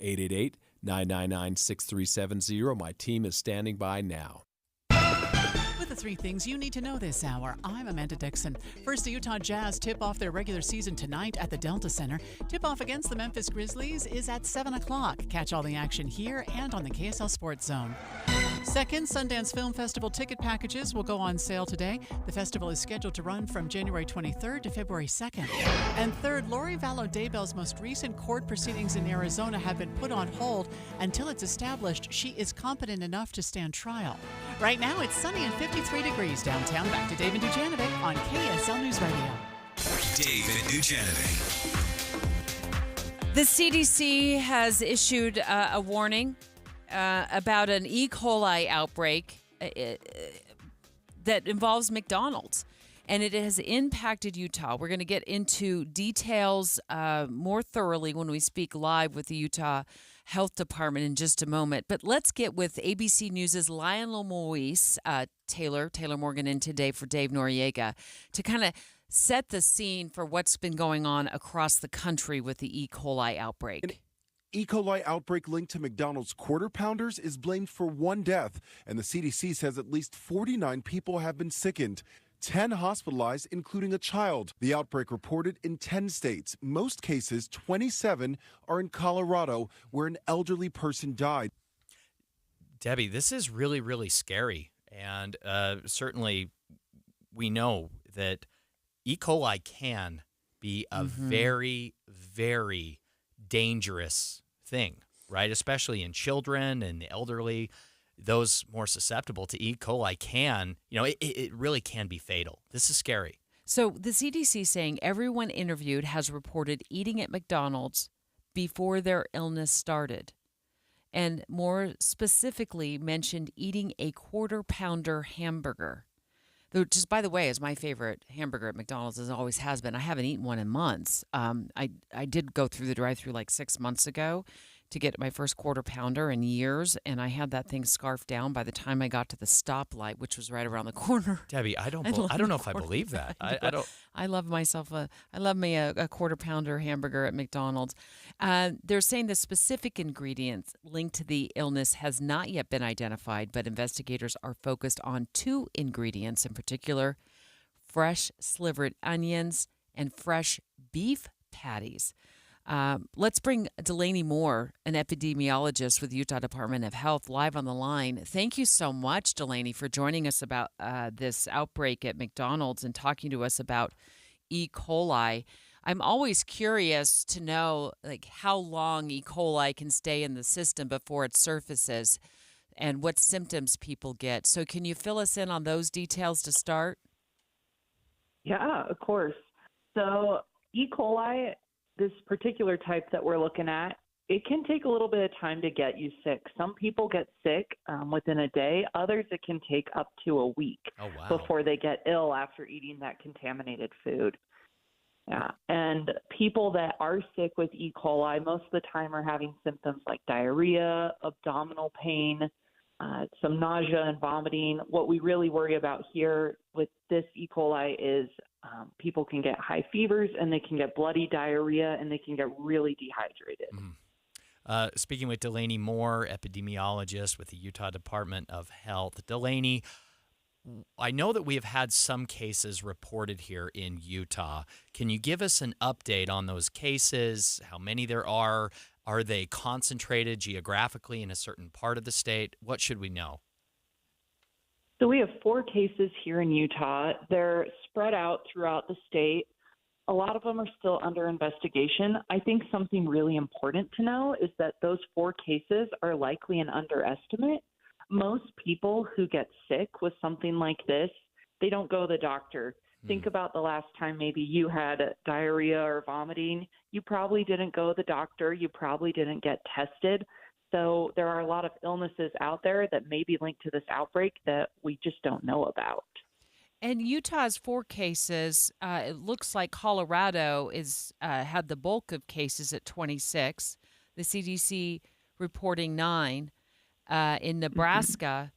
[SPEAKER 24] 888-999-6370. My team is standing by now.
[SPEAKER 1] With the 3 things you need to know this hour, I'm Amanda Dixon. First, the Utah Jazz tip off their regular season tonight at the Delta Center. Tip-off against the Memphis Grizzlies is at 7 o'clock. Catch all the action here and on the KSL Sports Zone. Second, Sundance Film Festival ticket packages will go on sale today. The festival is scheduled to run from January 23rd to February 2nd. And third, Lori Vallow Daybell's most recent court proceedings in Arizona have been put on hold until it's established she is competent enough to stand trial. Right now, it's sunny and 53 degrees downtown. Back to Dave and Dujanovic on KSL News Radio.
[SPEAKER 12] Dave and Dujanovic.
[SPEAKER 13] The CDC has issued a warning about an E. coli outbreak that involves McDonald's, and it has impacted Utah. We're going to get into details more thoroughly when we speak live with the Utah Health Department in just a moment. But let's get with ABC News' Lionel Moise, Taylor Morgan in today for Dave Noriega to kind of set the scene for what's been going on across the country with the E. coli outbreak.
[SPEAKER 25] E. coli outbreak linked to McDonald's Quarter Pounders is blamed for 1 death, and the CDC says at least 49 people have been sickened. 10 hospitalized, including a child. The outbreak reported in 10 states. Most cases, 27, are in Colorado, where an elderly person died.
[SPEAKER 14] Debbie, this is really, really scary. And certainly we know that E. coli can be a very, very dangerous thing, right? Especially in children and the elderly. Those more susceptible to E. coli can, it really can be fatal. This is scary.
[SPEAKER 13] So the CDC saying everyone interviewed has reported eating at McDonald's before their illness started, and more specifically mentioned eating a Quarter Pounder hamburger, which is, by the way, is my favorite hamburger at McDonald's, as always has been. I haven't eaten one in months. I did go through the drive-thru like 6 months ago to get my first Quarter Pounder in years, and I had that thing scarfed down by the time I got to the stoplight, which was right around the corner.
[SPEAKER 14] Debbie, I don't know if I believe that. I don't.
[SPEAKER 13] I love myself a Quarter Pounder hamburger at McDonald's. They're saying the specific ingredients linked to the illness has not yet been identified, but investigators are focused on 2 ingredients in particular: fresh slivered onions and fresh beef patties. Let's bring Delaney Moore, an epidemiologist with the Utah Department of Health, live on the line. Thank you so much, Delaney, for joining us about this outbreak at McDonald's and talking to us about E. coli. I'm always curious to know how long E. coli can stay in the system before it surfaces and what symptoms people get. So can you fill us in on those details to start?
[SPEAKER 26] Yeah, of course. So E. coli, this particular type that we're looking at, it can take a little bit of time to get you sick. Some people get sick within a day. Others, it can take up to a week before they get ill after eating that contaminated food. Yeah, and people that are sick with E. coli most of the time are having symptoms like diarrhea, abdominal pain, some nausea and vomiting. What we really worry about here with this E. coli is people can get high fevers and they can get bloody diarrhea and they can get really dehydrated.
[SPEAKER 14] Speaking with Delaney Moore, epidemiologist with the Utah Department of Health. Delaney, I know that we have had some cases reported here in Utah. Can you give us an update on those cases, how many there are? Are they concentrated geographically in a certain part of the state? What should we know?
[SPEAKER 26] So we have 4 cases here in Utah. They're spread out throughout the state. A lot of them are still under investigation. I think something really important to know is that those 4 cases are likely an underestimate. Most people who get sick with something like this, they don't go to the doctor. Think about the last time maybe you had diarrhea or vomiting. You probably didn't go to the doctor. You probably didn't get tested. So there are a lot of illnesses out there that may be linked to this outbreak that we just don't know about.
[SPEAKER 13] And Utah's 4 cases. It looks like Colorado is had the bulk of cases at 26. The CDC reporting 9 in Nebraska,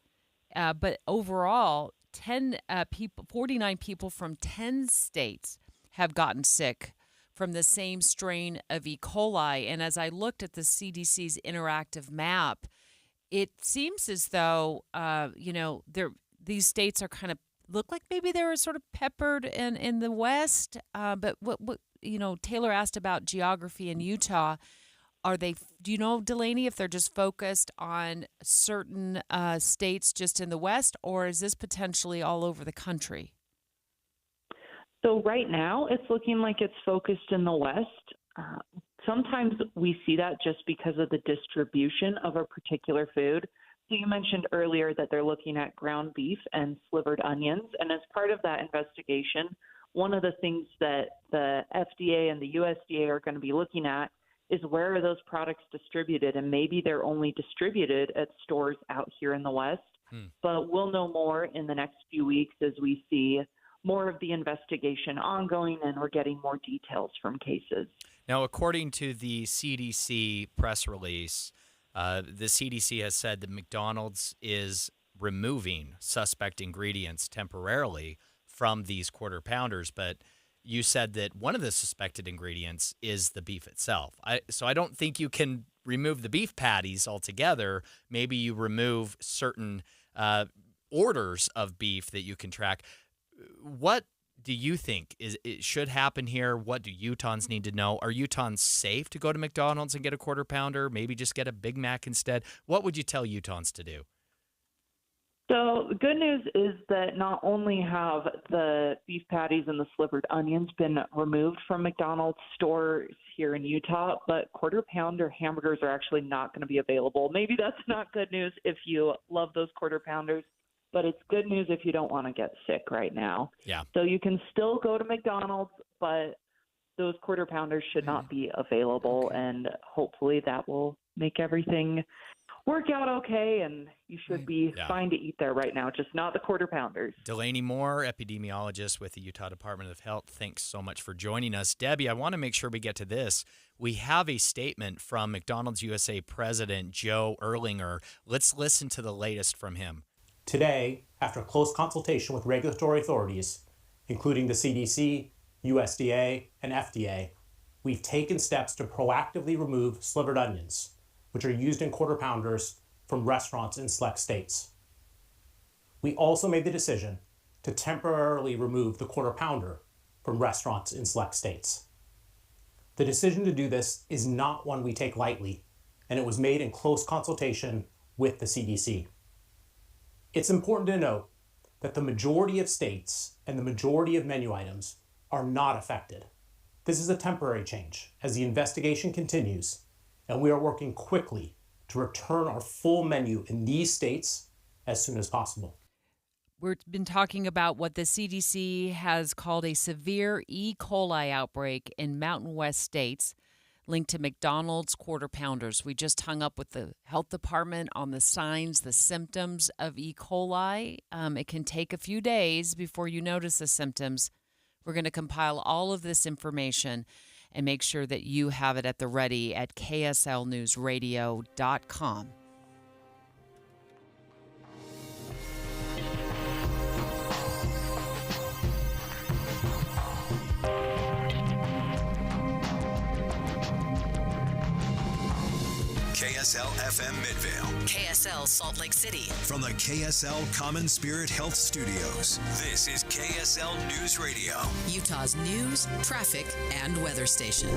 [SPEAKER 13] but overall, 49 people from 10 states have gotten sick from the same strain of E. coli. And as I looked at the CDC's interactive map, it seems as though these states are kind of look like maybe they were sort of peppered in the West. But what Taylor asked about geography in Utah. Are they? Do you know, Delaney, if they're just focused on certain states just in the West, or is this potentially all over the country?
[SPEAKER 26] So right now, it's looking like it's focused in the West. Sometimes we see that just because of the distribution of a particular food. So you mentioned earlier that they're looking at ground beef and slivered onions. And as part of that investigation, one of the things that the FDA and the USDA are going to be looking at is where are those products distributed? And maybe they're only distributed at stores out here in the West. But we'll know more in the next few weeks as we see more of the investigation ongoing and we're getting more details from cases.
[SPEAKER 14] Now, according to the CDC press release, the CDC has said that McDonald's is removing suspect ingredients temporarily from these quarter pounders, but you said that one of the suspected ingredients is the beef itself. So I don't think you can remove the beef patties altogether. Maybe you remove certain orders of beef that you can track. What do you think it should happen here? What do Utahns need to know? Are Utahns safe to go to McDonald's and get a quarter pounder? Maybe just get a Big Mac instead? What would you tell Utahns to do?
[SPEAKER 26] So the good news is that not only have the beef patties and the slivered onions been removed from McDonald's stores here in Utah, but quarter pounder hamburgers are actually not going to be available. Maybe that's not good news if you love those quarter pounders, but it's good news if you don't want to get sick right now.
[SPEAKER 14] Yeah.
[SPEAKER 26] So you can still go to McDonald's, but those quarter pounders should not be available, and hopefully that will make everything work out okay, and you should be fine to eat there right now, just not the quarter pounders.
[SPEAKER 14] Delaney Moore, epidemiologist with the Utah Department of Health, thanks so much for joining us. Debbie, I want to make sure we get to this. We have a statement from McDonald's USA President Joe Erlinger. Let's listen to the latest from him.
[SPEAKER 2] Today, after close consultation with regulatory authorities, including the CDC, USDA, and FDA, we've taken steps to proactively remove slivered onions, which are used in quarter pounders, from restaurants in select states. We also made the decision to temporarily remove the quarter pounder from restaurants in select states. The decision to do this is not one we take lightly, and it was made in close consultation with the CDC. It's important to note that the majority of states and the majority of menu items are not affected. This is a temporary change as the investigation continues, and we are working quickly to return our full menu in these states as soon as possible.
[SPEAKER 13] We've been talking about what the CDC has called a severe E. coli outbreak in Mountain West states. linked to McDonald's Quarter Pounders. We just hung up with the health department on the signs, the symptoms of E. coli. It can take a few days before you notice the symptoms. We're going to compile all of this information and make sure that you have it at the ready at kslnewsradio.com.
[SPEAKER 12] KSL FM Midvale.
[SPEAKER 5] KSL Salt Lake City.
[SPEAKER 12] From the KSL Common Spirit Health Studios, this is KSL News Radio.
[SPEAKER 5] Utah's news, traffic, and weather station.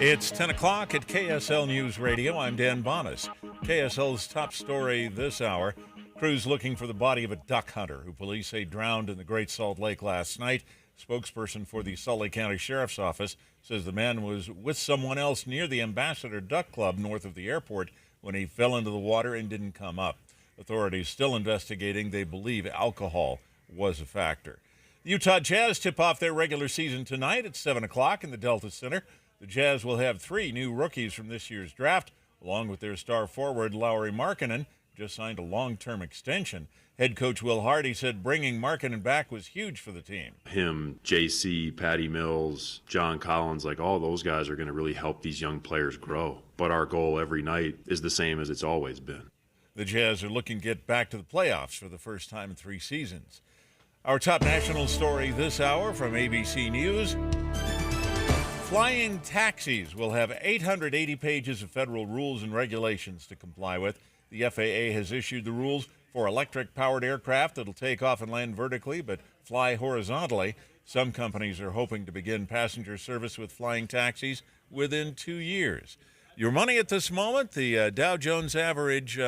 [SPEAKER 8] It's 10 o'clock at KSL News Radio. I'm Dan Bonas. KSL's top story this hour. Crews looking for the body of a duck hunter who police say drowned in the Great Salt Lake last night. Spokesperson for the Salt Lake County Sheriff's Office says the man was with someone else near the Ambassador Duck Club north of the airport when he fell into the water and didn't come up. Authorities still investigating. They believe alcohol was a factor. The Utah Jazz tip off their regular season tonight at 7 o'clock in the Delta Center. The Jazz will have 3 new rookies from this year's draft, along with their star forward Lauri Markkanen, just signed a long-term extension. Head coach Will Hardy said bringing Markkanen back was huge for the team.
[SPEAKER 9] Him, JC, Patty Mills, John Collins, like all those guys are going to really help these young players grow. But our goal every night is the same as it's always been.
[SPEAKER 8] The Jazz are looking to get back to the playoffs for the first time in 3 seasons. Our top national story this hour from ABC News. Flying taxis will have 880 pages of federal rules and regulations to comply with. The FAA has issued the rules for electric-powered aircraft that'll take off and land vertically but fly horizontally. Some companies are hoping to begin passenger service with flying taxis within 2 years. Your money at this moment, the Dow Jones average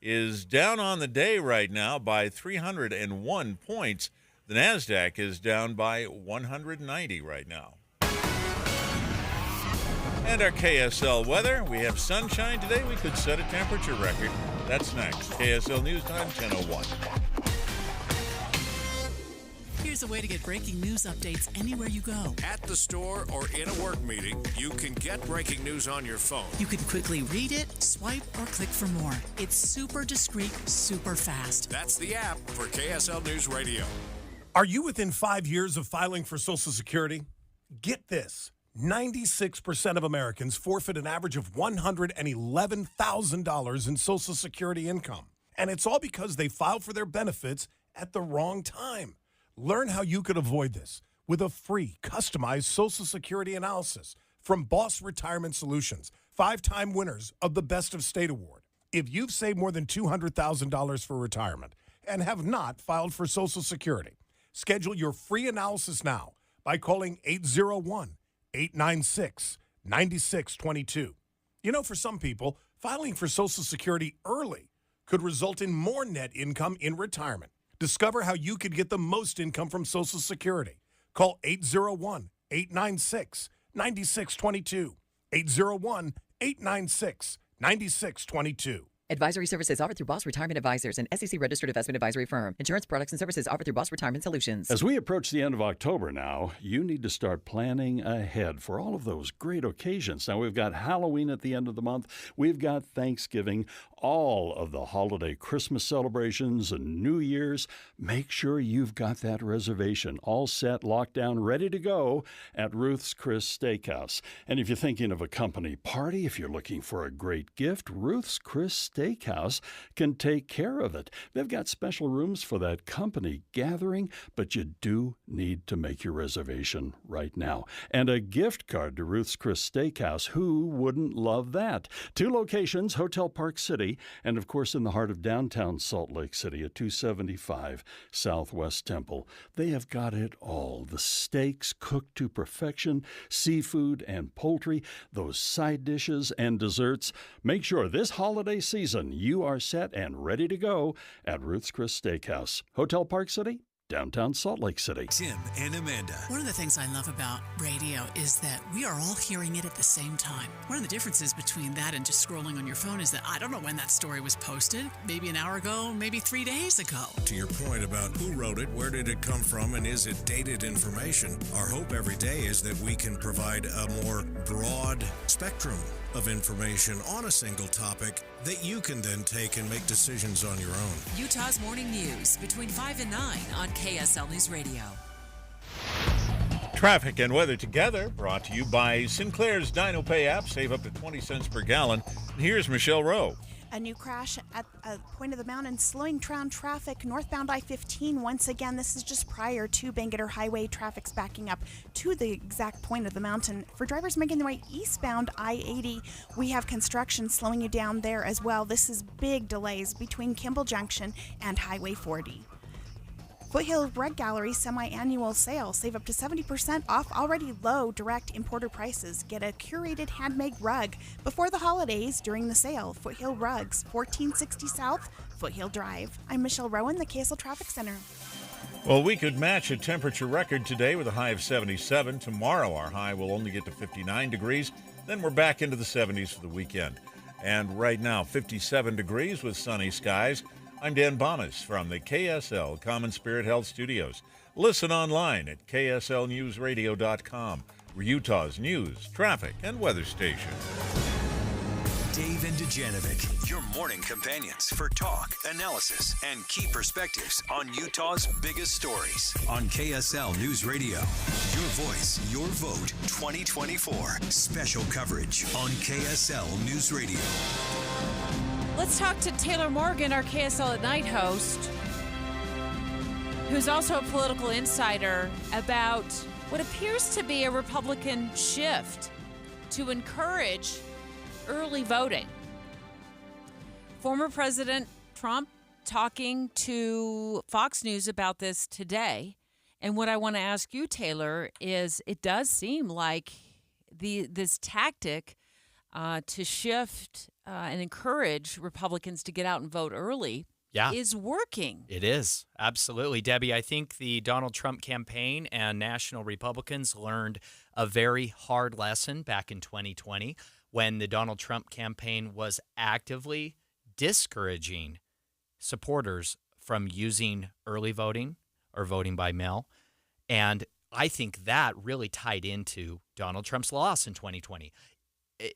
[SPEAKER 8] is down on the day right now by 301 points. The NASDAQ is down by 190 right now. And our KSL weather. We have sunshine today. We could set a temperature record. That's next. KSL News Time, 10:01.
[SPEAKER 5] Here's a way to get breaking news updates anywhere you go.
[SPEAKER 23] At the store or in a work meeting, you can get breaking news on your phone.
[SPEAKER 5] You can quickly read it, swipe, or click for more. It's super discreet, super fast.
[SPEAKER 23] That's the app for KSL News Radio.
[SPEAKER 10] Are you within 5 years of filing for Social Security? Get this. 96% of Americans forfeit an average of $111,000 in Social Security income. And it's all because they filed for their benefits at the wrong time. Learn how you could avoid this with a free, customized Social Security analysis from Boss Retirement Solutions, 5-time winners of the Best of State Award. If you've saved more than $200,000 for retirement and have not filed for Social Security, schedule your free analysis now by calling 801-896-9622. You know, for some people, filing for Social Security early could result in more net income in retirement. Discover how you could get the most income from Social Security. Call 801-896-9622. 801-896-9622.
[SPEAKER 11] Advisory services offered through Boss Retirement Advisors, an SEC-registered investment advisory firm. Insurance products and services offered through Boss Retirement Solutions.
[SPEAKER 15] As we approach the end of October now, you need to start planning ahead for all of those great occasions. Now, we've got Halloween at the end of the month. We've got Thanksgiving, all of the holiday Christmas celebrations and New Year's. Make sure you've got that reservation all set, locked down, ready to go at Ruth's Chris Steakhouse. And if you're thinking of a company party, if you're looking for a great gift, Ruth's Chris Steakhouse can take care of it. They've got special rooms for that company gathering, but you do need to make your reservation right now. And a gift card to Ruth's Chris Steakhouse. Who wouldn't love that? 2 locations, Hotel Park City, and of course in the heart of downtown Salt Lake City at 275 Southwest Temple. They have got it all. The steaks cooked to perfection, seafood and poultry, those side dishes and desserts. Make sure this holiday season you are set and ready to go at Ruth's Chris Steakhouse, Hotel Park City, downtown Salt Lake City.
[SPEAKER 12] Tim and Amanda.
[SPEAKER 5] One of the things I love about radio is that we are all hearing it at the same time. One of the differences between that and just scrolling on your phone is that I don't know when that story was posted. Maybe an hour ago, maybe 3 days ago.
[SPEAKER 23] To your point about who wrote it, where did it come from, and is it dated information, our hope every day is that we can provide a more broad spectrum of information on a single topic that you can then take and make decisions on your own.
[SPEAKER 5] Utah's Morning News between 5 and 9 on KSL News Radio.
[SPEAKER 8] Traffic and weather together, brought to you by Sinclair's Dino Pay app. Save up to 20 cents per gallon. And here's Michelle Rowe.
[SPEAKER 3] A new crash at a point of the mountain, slowing down traffic northbound I-15. Once again, this is just prior to Bangerter Highway. Traffic's backing up to the exact point of the mountain. For drivers making their way eastbound I-80, we have construction slowing you down there as well. This is big delays between Kimball Junction and Highway 40. Foothill Rug Gallery semi-annual sale. Save up to 70% off already low direct importer prices. Get a curated handmade rug before the holidays during the sale. Foothill Rugs, 1460 South, Foothill Drive. I'm Michelle Rowan, the KSL Traffic Center.
[SPEAKER 8] Well, we could match a temperature record today with a high of 77. Tomorrow, our high will only get to 59 degrees. Then we're back into the 70s for the weekend. And right now, 57 degrees with sunny skies. I'm Dan Bonas from the KSL Common Spirit Health Studios. Listen online at kslnewsradio.com, Utah's news, traffic, and weather station.
[SPEAKER 12] Dave and Dujanovic, your morning companions for talk, analysis, and key perspectives on Utah's biggest stories on KSL News Radio. Your voice, your vote, 2024. Special coverage on KSL News Radio.
[SPEAKER 13] Let's talk to Taylor Morgan, our KSL at Night host, who's also a political insider, about what appears to be a Republican shift to encourage early voting. Former President Trump talking to Fox News about this today. And what I want to ask you, Taylor, is it does seem like this tactic to shift and encourage Republicans to get out and vote early is working.
[SPEAKER 14] It is. Absolutely. Debbie, I think the Donald Trump campaign and national Republicans learned a very hard lesson back in 2020 when the Donald Trump campaign was actively discouraging supporters from using early voting or voting by mail. And I think that really tied into Donald Trump's loss in 2020.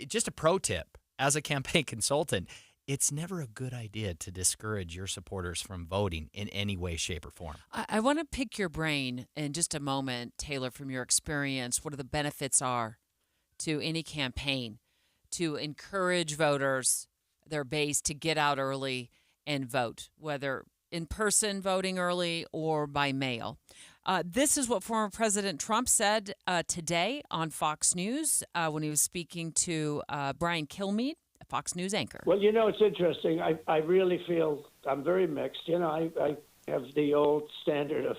[SPEAKER 14] Just a pro tip, as a campaign consultant, it's never a good idea to discourage your supporters from voting in any way, shape, or form.
[SPEAKER 13] I want to pick your brain in just a moment, Taylor, from your experience, what the benefits are to any campaign to encourage voters, their base, to get out early and vote, whether in person voting early or by mail. This is what former President Trump said today on Fox News when he was speaking to Brian Kilmeade, a Fox News anchor.
[SPEAKER 4] Well, it's interesting. I really feel I'm very mixed. I have the old standard of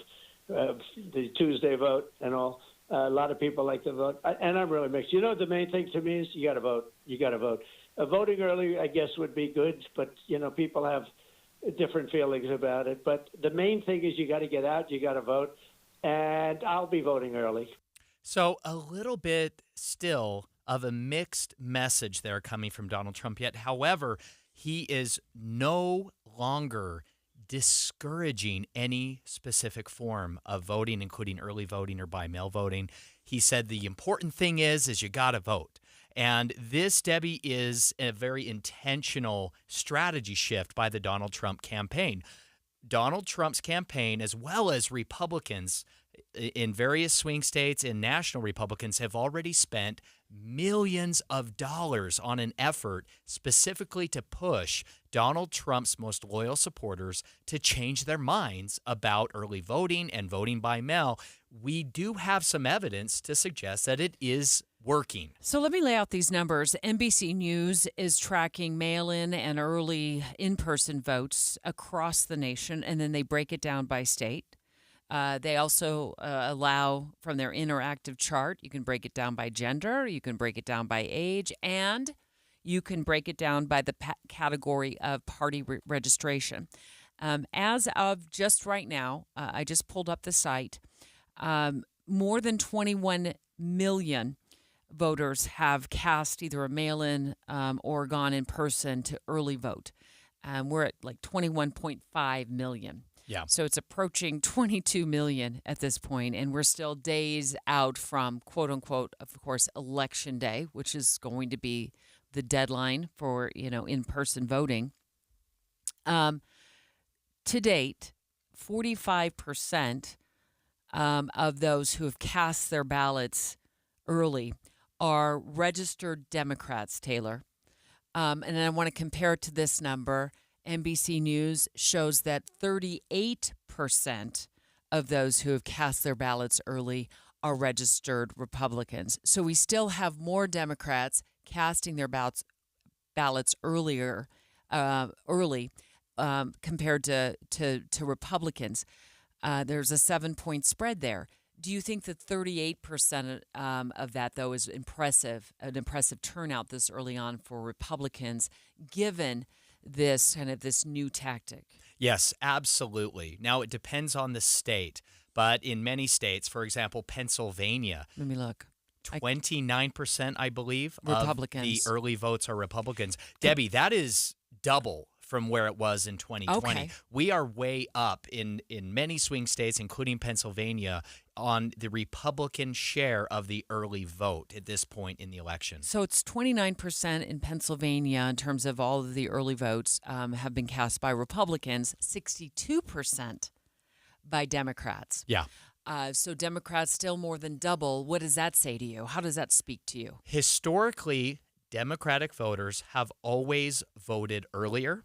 [SPEAKER 4] the Tuesday vote and all. A lot of people like to vote, and I'm really mixed. The main thing to me is you got to vote. You got to vote. Voting early, I guess, would be good, but, people have different feelings about it. But the main thing is you got to get out, you got to vote. And I'll be voting early.
[SPEAKER 14] So a little bit still of a mixed message there coming from Donald Trump yet. However, he is no longer discouraging any specific form of voting, including early voting or by mail voting. He said the important thing is you got to vote. And this, Debbie, is a very intentional strategy shift by the Donald Trump campaign. Donald Trump's campaign, as well as Republicans in various swing states and national Republicans, have already spent millions of dollars on an effort specifically to push Donald Trump's most loyal supporters to change their minds about early voting and voting by mail. We do have some evidence to suggest that it is working.
[SPEAKER 13] So let me lay out these numbers. NBC News is tracking mail-in and early in-person votes across the nation, and then they break it down by state. They also allow from their interactive chart, you can break it down by gender, you can break it down by age, and you can break it down by the category of party registration. As of just right now, I just pulled up the site, more than 21 million voters have cast either a mail-in or gone in person to early vote. We're at like 21.5 million.
[SPEAKER 14] Yeah.
[SPEAKER 13] So it's approaching 22 million at this point, and we're still days out from, quote unquote, of course, Election Day, which is going to be the deadline for, in-person voting. To date, 45% of those who have cast their ballots early are registered Democrats, Taylor. And I want to compare it to this number. NBC News shows that 38% of those who have cast their ballots early are registered Republicans. So we still have more Democrats casting their ballots early compared to Republicans. There's a 7-point spread there. Do you think that 38% of that, though, is an impressive turnout this early on for Republicans, given this new tactic?
[SPEAKER 14] Yes, absolutely. Now, it depends on the state, but in many states, for example, Pennsylvania.
[SPEAKER 13] Let me look.
[SPEAKER 14] 29%, I believe,
[SPEAKER 13] Republicans.
[SPEAKER 14] of the early votes are Republicans. Debbie, that is double from where it was in 2020.
[SPEAKER 13] Okay.
[SPEAKER 14] We are way up in many swing states, including Pennsylvania, on the Republican share of the early vote at this point in the election.
[SPEAKER 13] So it's 29% in Pennsylvania in terms of all of the early votes have been cast by Republicans, 62% by Democrats.
[SPEAKER 14] Yeah.
[SPEAKER 13] So Democrats still more than double. What does that say to you? How does that speak to you?
[SPEAKER 14] Historically, Democratic voters have always voted earlier,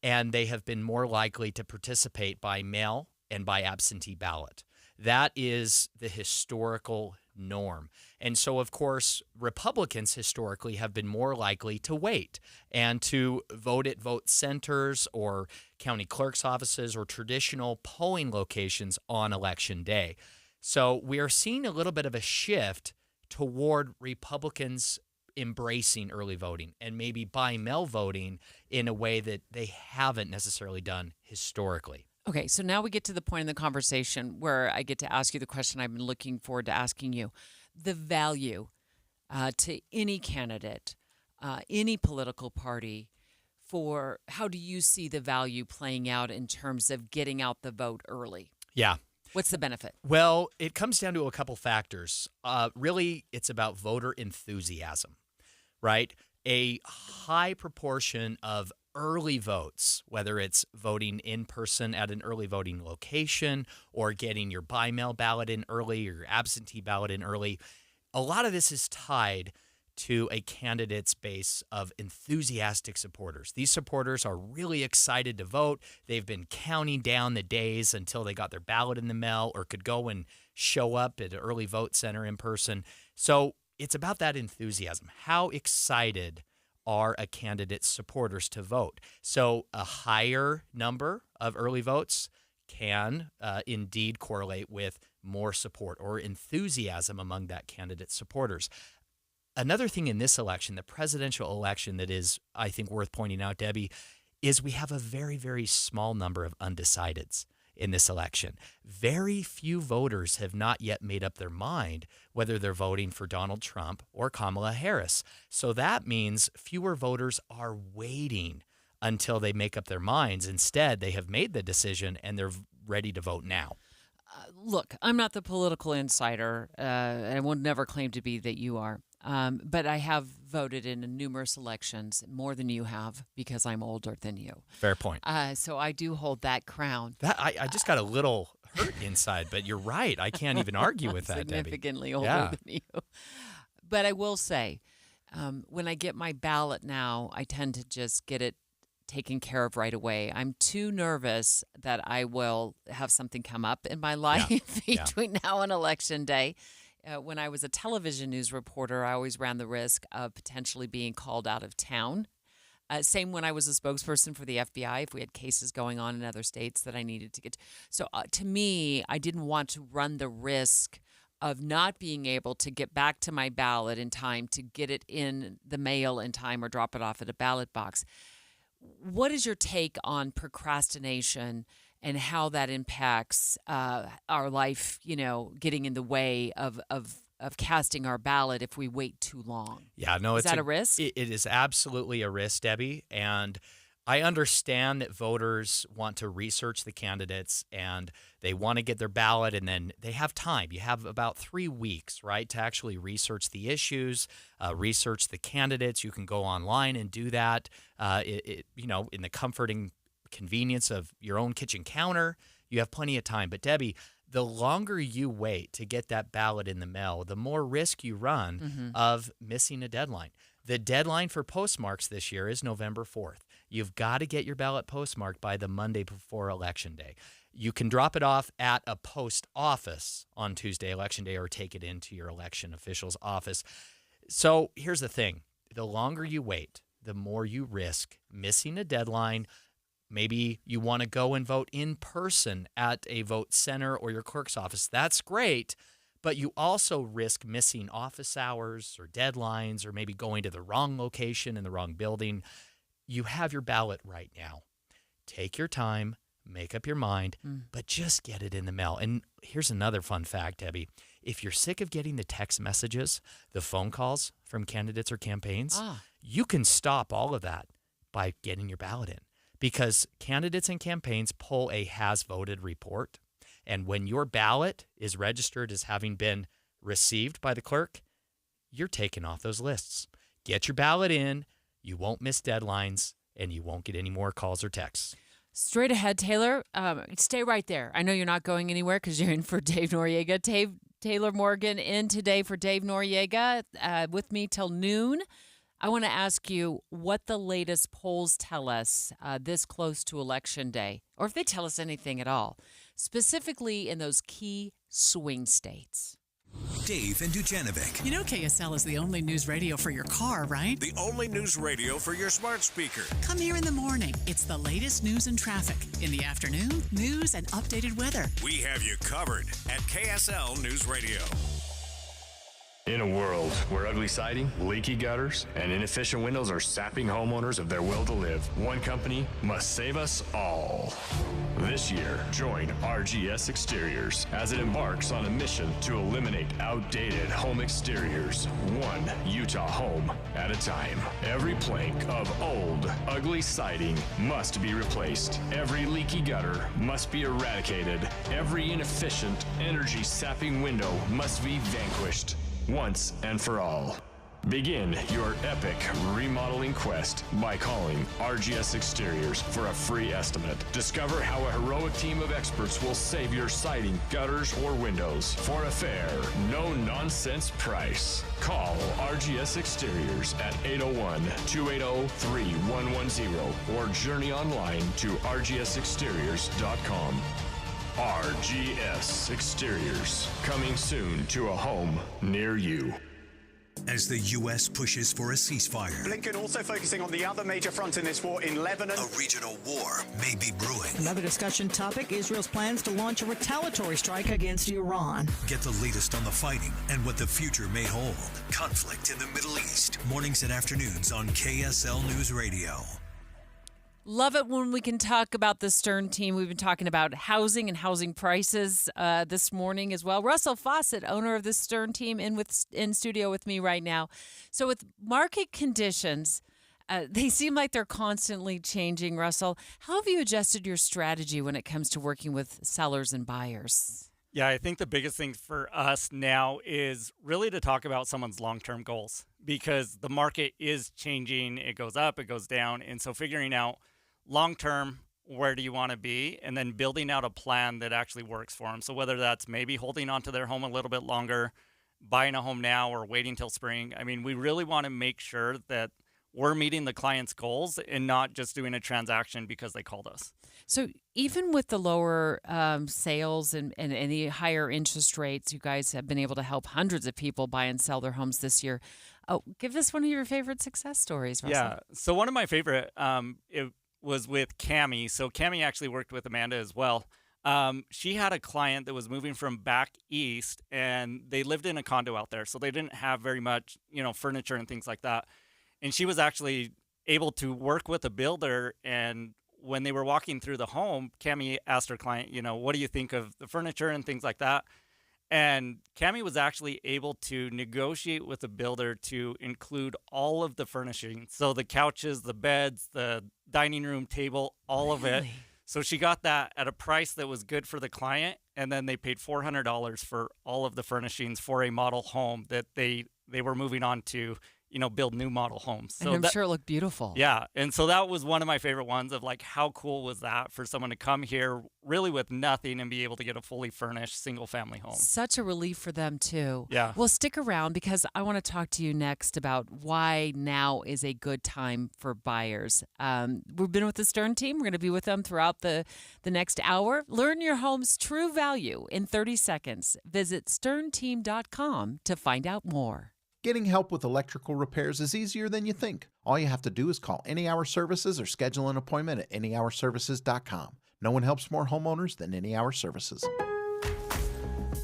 [SPEAKER 14] and they have been more likely to participate by mail and by absentee ballot. That is the historical norm. And so, of course, Republicans historically have been more likely to wait and to vote at vote centers or county clerk's offices or traditional polling locations on Election Day. So we are seeing a little bit of a shift toward Republicans embracing early voting and maybe by mail voting in a way that they haven't necessarily done historically.
[SPEAKER 13] Okay, so now we get to the point in the conversation where I get to ask you the question I've been looking forward to asking you. The value to any candidate, any political party, for how do you see the value playing out in terms of getting out the vote early?
[SPEAKER 14] Yeah.
[SPEAKER 13] What's the benefit?
[SPEAKER 14] Well, it comes down to a couple factors. Really, it's about voter enthusiasm, right? A high proportion of early votes, whether it's voting in person at an early voting location or getting your by-mail ballot in early or your absentee ballot in early, a lot of this is tied to a candidate's base of enthusiastic supporters. These supporters are really excited to vote. They've been counting down the days until they got their ballot in the mail or could go and show up at an early vote center in person. So it's about that enthusiasm. How excited are a candidate's supporters to vote? So a higher number of early votes can indeed correlate with more support or enthusiasm among that candidate's supporters. Another thing in this election, the presidential election, that is, I think, worth pointing out, Debbie, is we have a very, very small number of undecideds in this election. Very few voters have not yet made up their mind whether they're voting for Donald Trump or Kamala Harris. So that means fewer voters are waiting until they make up their minds. Instead, they have made the decision and they're ready to vote now.
[SPEAKER 13] Look, I'm not the political insider, and I will never claim to be that you are. But I have voted in numerous elections, more than you have, because I'm older than you.
[SPEAKER 14] Fair point.
[SPEAKER 13] So I do hold that crown.
[SPEAKER 14] I just got a little hurt inside, but you're right. I can't even argue with that,
[SPEAKER 13] Significantly
[SPEAKER 14] Debbie.
[SPEAKER 13] older than you. But I will say, when I get my ballot now, I tend to just get it taken care of right away. I'm too nervous that I will have something come up in my life between now and Election Day. When I was a television news reporter, I always ran the risk of potentially being called out of town. Same when I was a spokesperson for the FBI, if we had cases going on in other states that I needed to get to. So to me, I didn't want to run the risk of not being able to get back to my ballot in time to get it in the mail in time or drop it off at a ballot box. what is your take on procrastination and how that impacts our life, getting in the way of casting our ballot if we wait too long?
[SPEAKER 14] Yeah, no,
[SPEAKER 13] is that a risk?
[SPEAKER 14] It is absolutely a risk, Debbie. And I understand that voters want to research the candidates and they want to get their ballot, and then they have time. You have about 3 weeks, right, to actually research the issues, research the candidates. You can go online and do that, in the comfort and convenience of your own kitchen counter. You have plenty of time. But Debbie, the longer you wait to get that ballot in the mail, the more risk you run of missing a deadline. The deadline for postmarks this year is November 4th. You've got to get your ballot postmarked by the Monday before Election Day. You can drop it off at a post office on Tuesday, Election Day, or take it into your election official's office. So here's the thing. The longer you wait, the more you risk missing a deadline. Maybe you want to go and vote in person at a vote center or your clerk's office. That's great, but you also risk missing office hours or deadlines, or maybe going to the wrong location in the wrong building. You have your ballot right now. Take your time, make up your mind, but just get it in the mail. And here's another fun fact, Debbie. If you're sick of getting the text messages, the phone calls from candidates or campaigns, you can stop all of that by getting your ballot in. Because candidates and campaigns pull a has voted report. And when your ballot is registered as having been received by the clerk, you're taken off those lists. Get your ballot in, you won't miss deadlines, and you won't get any more calls or texts.
[SPEAKER 13] Straight ahead, Taylor. Stay right there. I know you're not going anywhere because you're in for Dave Noriega. Taylor Morgan in today for Dave Noriega with me till noon. I want to ask you what the latest polls tell us this close to Election Day, or if they tell us anything at all, specifically in those key swing states.
[SPEAKER 12] Dave and Dujanovic.
[SPEAKER 5] You know KSL is the only news radio for your car, right?
[SPEAKER 23] The only news radio for your smart speaker.
[SPEAKER 5] Come here in the morning. It's the latest news and traffic. In the afternoon, news and updated weather.
[SPEAKER 23] We have you covered at KSL News Radio.
[SPEAKER 6] In a world where ugly siding, leaky gutters, and inefficient windows are sapping homeowners of their will to live, one company must save us all. This year, join RGS Exteriors as it embarks on a mission to eliminate outdated home exteriors, one Utah home at a time. Every plank of old, ugly siding must be replaced. Every leaky gutter must be eradicated. Every inefficient, energy-sapping window must be vanquished. Once and for all. Begin your epic remodeling quest by calling RGS Exteriors for a free estimate. Discover how a heroic team of experts will save your siding, gutters, or windows for a fair, no-nonsense price. Call RGS Exteriors at 801-280-3110 or journey online to rgsexteriors.com. RGS Exteriors, coming soon to a home near you.
[SPEAKER 12] As the U.S. pushes for a ceasefire,
[SPEAKER 16] Blinken also focusing on the other major front in this war in Lebanon.
[SPEAKER 12] A regional war may be brewing.
[SPEAKER 17] Another discussion topic, Israel's plans to launch a retaliatory strike against Iran.
[SPEAKER 12] Get the latest on the fighting and what the future may hold. Conflict in the Middle East. Mornings and afternoons on KSL News Radio.
[SPEAKER 13] Love it when we can talk about the Stern team. We've been talking about housing and housing prices this morning as well. Russell Fawcett, owner of the Stern team, in studio with me right now. So with market conditions, they seem like they're constantly changing, Russell. How have you adjusted your strategy when it comes to working with sellers and buyers?
[SPEAKER 19] Yeah, I think the biggest thing for us now is really to talk about someone's long-term goals, because the market is changing. It goes up, it goes down. And so figuring out long-term, where do you want to be, and then building out a plan that actually works for them. So whether that's maybe holding onto their home a little bit longer, buying a home now, or waiting till spring. I mean, we really want to make sure that we're meeting the client's goals and not just doing a transaction because they called us.
[SPEAKER 13] So even with the lower sales and the higher interest rates, you guys have been able to help hundreds of people buy and sell their homes this year. Oh, give us one of your favorite success stories, Russell.
[SPEAKER 19] Yeah, so one of my favorite, it was with Cammie. So Cammie actually worked with Amanda as well. She had a client that was moving from back east, and they lived in a condo out there. So they didn't have very much, furniture and things like that. And she was actually able to work with a builder. And when they were walking through the home, Cammie asked her client, what do you think of the furniture and things like that? And Cammie was actually able to negotiate with the builder to include all of the furnishings. So the couches, the beds, the dining room table, all of it. So she got that at a price that was good for the client. And then they paid $400 for all of the furnishings for a model home that they were moving on to, build new model homes. So
[SPEAKER 13] and I'm sure it looked beautiful.
[SPEAKER 19] Yeah. And so that was one of my favorite ones of like, how cool was that for someone to come here really with nothing and be able to get a fully furnished single family home?
[SPEAKER 13] Such a relief for them too.
[SPEAKER 19] Yeah.
[SPEAKER 13] Well, stick around because I want to talk to you next about why now is a good time for buyers. We've been with the Stern team. We're going to be with them throughout the next hour. Learn your home's true value in 30 seconds. Visit sternteam.com to find out more.
[SPEAKER 7] Getting help with electrical repairs is easier than you think. All you have to do is call Any Hour Services or schedule an appointment at anyhourservices.com. No one helps more homeowners than Any Hour Services.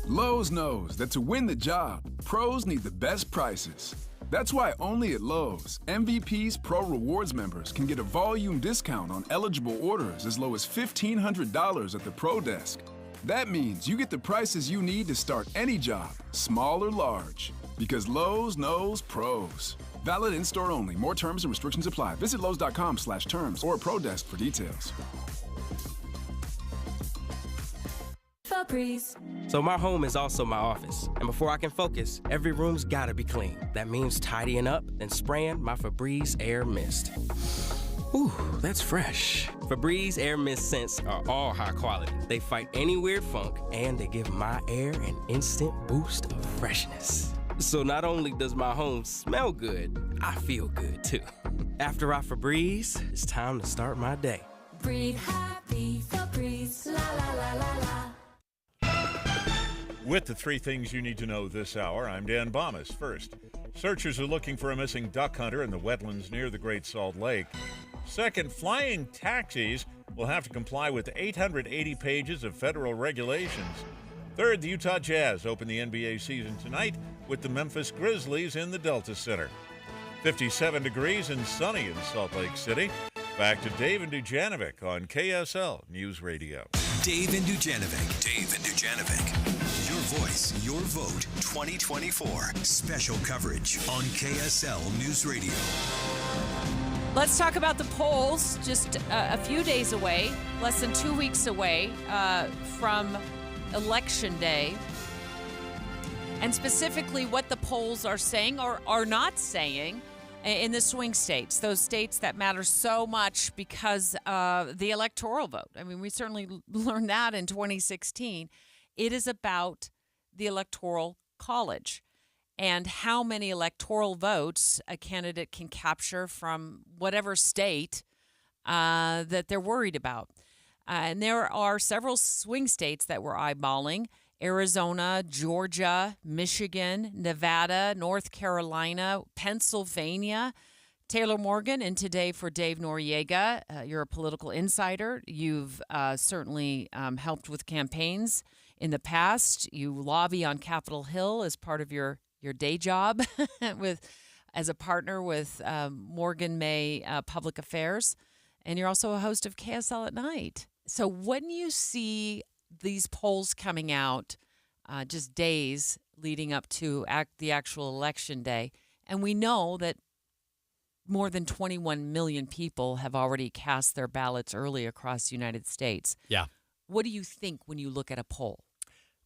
[SPEAKER 18] Lowe's knows that to win the job, pros need the best prices. That's why only at Lowe's, MVP's Pro Rewards members can get a volume discount on eligible orders as low as $1,500 at the Pro Desk. That means you get the prices you need to start any job, small or large. Because Lowe's knows pros. Valid in-store only. More terms and restrictions apply. Visit Lowe's.com/terms or Pro Desk for details.
[SPEAKER 20] Febreze. So my home is also my office. And before I can focus, every room's gotta be clean. That means tidying up, then spraying my Febreze Air Mist. Ooh, that's fresh. Febreze Air Mist scents are all high quality. They fight any weird funk, and they give my air an instant boost of freshness. So not only does my home smell good, I feel good too. After I Febreze, it's time to start my day. Breathe happy, Febreze, la la la la la.
[SPEAKER 8] With the three things you need to know this hour, I'm Dan Bomas. First, searchers are looking for a missing duck hunter in the wetlands near the Great Salt Lake. Second, flying taxis will have to comply with 880 pages of federal regulations. Third, the Utah Jazz open the NBA season tonight with the Memphis Grizzlies in the Delta Center. 57 degrees and sunny in Salt Lake City. Back to Dave and Dujanovic on KSL News Radio.
[SPEAKER 12] Dave and Dujanovic. Dave and Dujanovic. Your voice, your vote 2024. Special coverage on KSL News Radio.
[SPEAKER 13] Let's talk about the polls. Just a few days away, less than 2 weeks away from Election Day. And specifically what the polls are saying or are not saying in the swing states, those states that matter so much because of the electoral vote. I mean, we certainly learned that in 2016. It is about the Electoral College and how many electoral votes a candidate can capture from whatever state that they're worried about. And there are several swing states that we're eyeballing: Arizona, Georgia, Michigan, Nevada, North Carolina, Pennsylvania. Taylor Morgan in Today for Dave Noriega. You're a political insider. You've certainly helped with campaigns in the past. You lobby on Capitol Hill as part of your day job as a partner with Morgan May Public Affairs. And you're also a host of KSL at Night. So when you see these polls coming out just days leading up to the actual election day, and we know that more than 21 million people have already cast their ballots early across the United States.
[SPEAKER 14] Yeah.
[SPEAKER 13] What do you think when you look at a poll?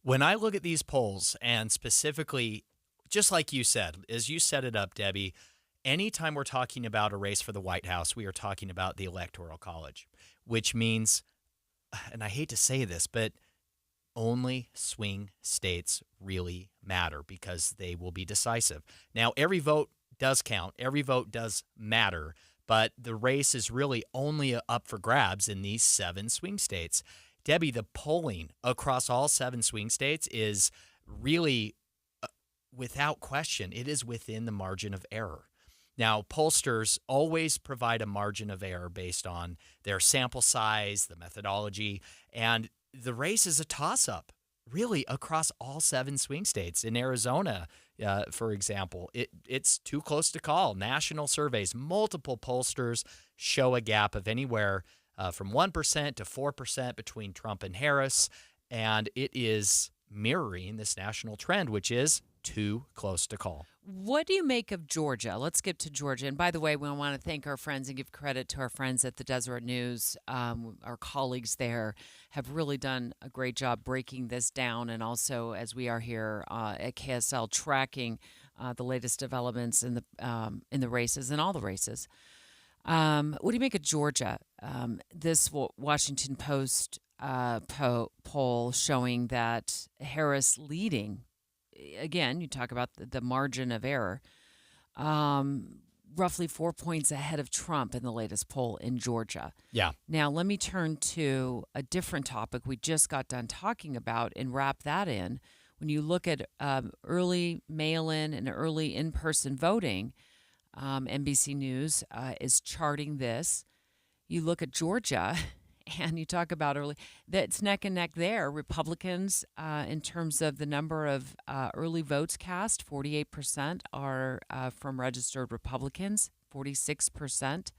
[SPEAKER 14] When I look at these polls, and specifically, just like you said, as you set it up, Debbie, anytime we're talking about a race for the White House, we are talking about the Electoral College, which means, and I hate to say this, but only swing states really matter because they will be decisive. Now, every vote does count. Every vote does matter, but the race is really only up for grabs in these 7 swing states. Debbie, the polling across all 7 swing states is really, without question, it is within the margin of error. Now, pollsters always provide a margin of error based on their sample size, the methodology, and the race is a toss-up, really across all 7 swing states. In Arizona, for example, it's too close to call. National surveys, multiple pollsters show a gap of anywhere from 1% to 4% between Trump and Harris, and it is mirroring this national trend, which is too close to call.
[SPEAKER 13] What do you make of Georgia? Let's get to Georgia. And by the way, we want to thank our friends and give credit to our friends at the Deseret News. Our colleagues there have really done a great job breaking this down, and also, as we are here at KSL, tracking the latest developments in the races and all the races. What do you make of Georgia? This Washington Post poll showing that Harris leading. Again, you talk about the margin of error, roughly 4 points ahead of Trump in the latest poll in Georgia.
[SPEAKER 14] Yeah.
[SPEAKER 13] Now, let me turn to a different topic we just got done talking about and wrap that in. When you look at early mail-in and early in-person voting, NBC News is charting this. You look at Georgia, and you talk about early, that's neck and neck there. Republicans, in terms of the number of early votes cast, 48% are from registered Republicans, 46%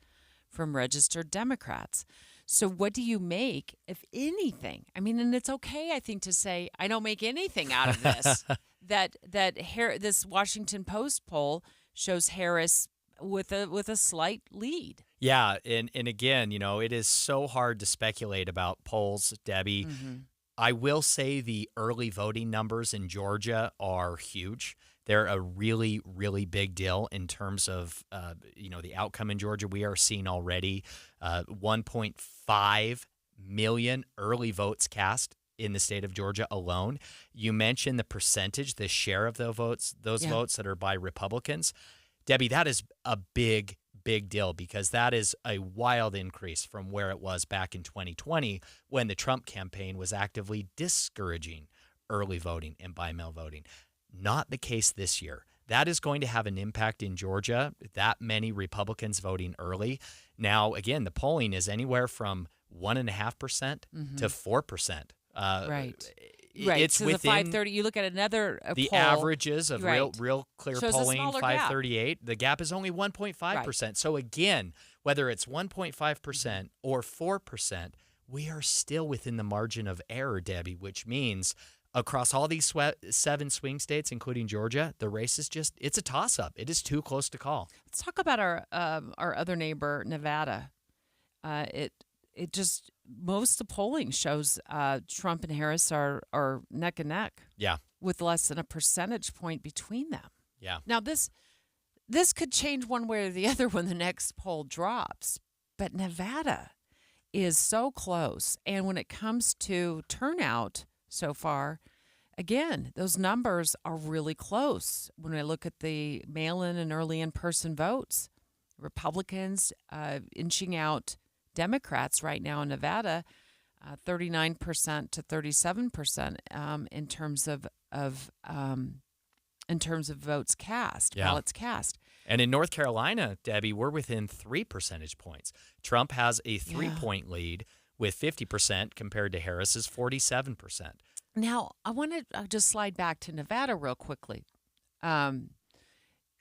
[SPEAKER 13] from registered Democrats. So what do you make, if anything? I mean, and it's okay, I think, to say, I don't make anything out of this. This Washington Post poll shows Harris with a slight lead.
[SPEAKER 14] Yeah, and again, it is so hard to speculate about polls, Debbie.
[SPEAKER 13] Mm-hmm.
[SPEAKER 14] I will say the early voting numbers in Georgia are huge. They're a really, really big deal in terms of, the outcome in Georgia. We are seeing already 1.5 million early votes cast in the state of Georgia alone. You mentioned the percentage, the share of those votes that are by Republicans. Debbie, that is a big deal because that is a wild increase from where it was back in 2020 when the Trump campaign was actively discouraging early voting and by-mail voting. Not the case this year. That is going to have an impact in Georgia, that many Republicans voting early. Now, again, the polling is anywhere from 1.5% to 4%.
[SPEAKER 13] Right.
[SPEAKER 14] It's
[SPEAKER 13] so
[SPEAKER 14] within
[SPEAKER 13] the 530. You look at another
[SPEAKER 14] the
[SPEAKER 13] poll,
[SPEAKER 14] averages of real clear
[SPEAKER 13] shows
[SPEAKER 14] polling,
[SPEAKER 13] a smaller
[SPEAKER 14] 538. Gap. The gap is only 1.5%.
[SPEAKER 13] Right.
[SPEAKER 14] So again, whether it's 1.5% or 4%, we are still within the margin of error, Debbie, which means across all these 7 swing states, including Georgia, the race is it's a toss-up. It is too close to call.
[SPEAKER 13] Let's talk about our other neighbor, Nevada. It just, most of the polling shows Trump and Harris are neck and neck.
[SPEAKER 14] Yeah.
[SPEAKER 13] With less than a percentage point between them.
[SPEAKER 14] Yeah.
[SPEAKER 13] Now this could change one way or the other when the next poll drops, but Nevada is so close, and when it comes to turnout so far, again, those numbers are really close. When I look at the mail-in and early in-person votes, Republicans inching out Democrats right now in Nevada, 39% to 37% in terms of votes cast, ballots cast.
[SPEAKER 14] And in North Carolina, Debbie, we're within 3 percentage points. Trump has a 3-point lead with 50% compared to Harris's 47%.
[SPEAKER 13] Now, I want to just slide back to Nevada real quickly. I'm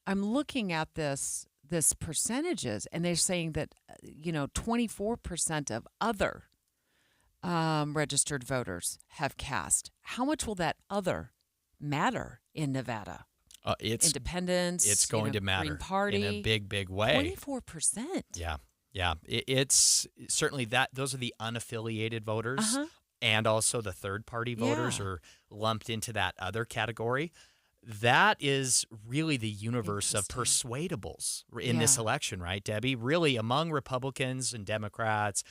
[SPEAKER 13] looking at this percentages, and they're saying that 24% of other registered voters have cast. How much will that other matter in Nevada? Independents.
[SPEAKER 14] It's going to matter
[SPEAKER 13] Green Party,
[SPEAKER 14] in a big way.
[SPEAKER 13] 24%.
[SPEAKER 14] Yeah. It's certainly that. Those are the unaffiliated voters, and also the third-party voters are lumped into that other category. That is really the universe of persuadables in this election, right, Debbie? Really, among Republicans and Democrats,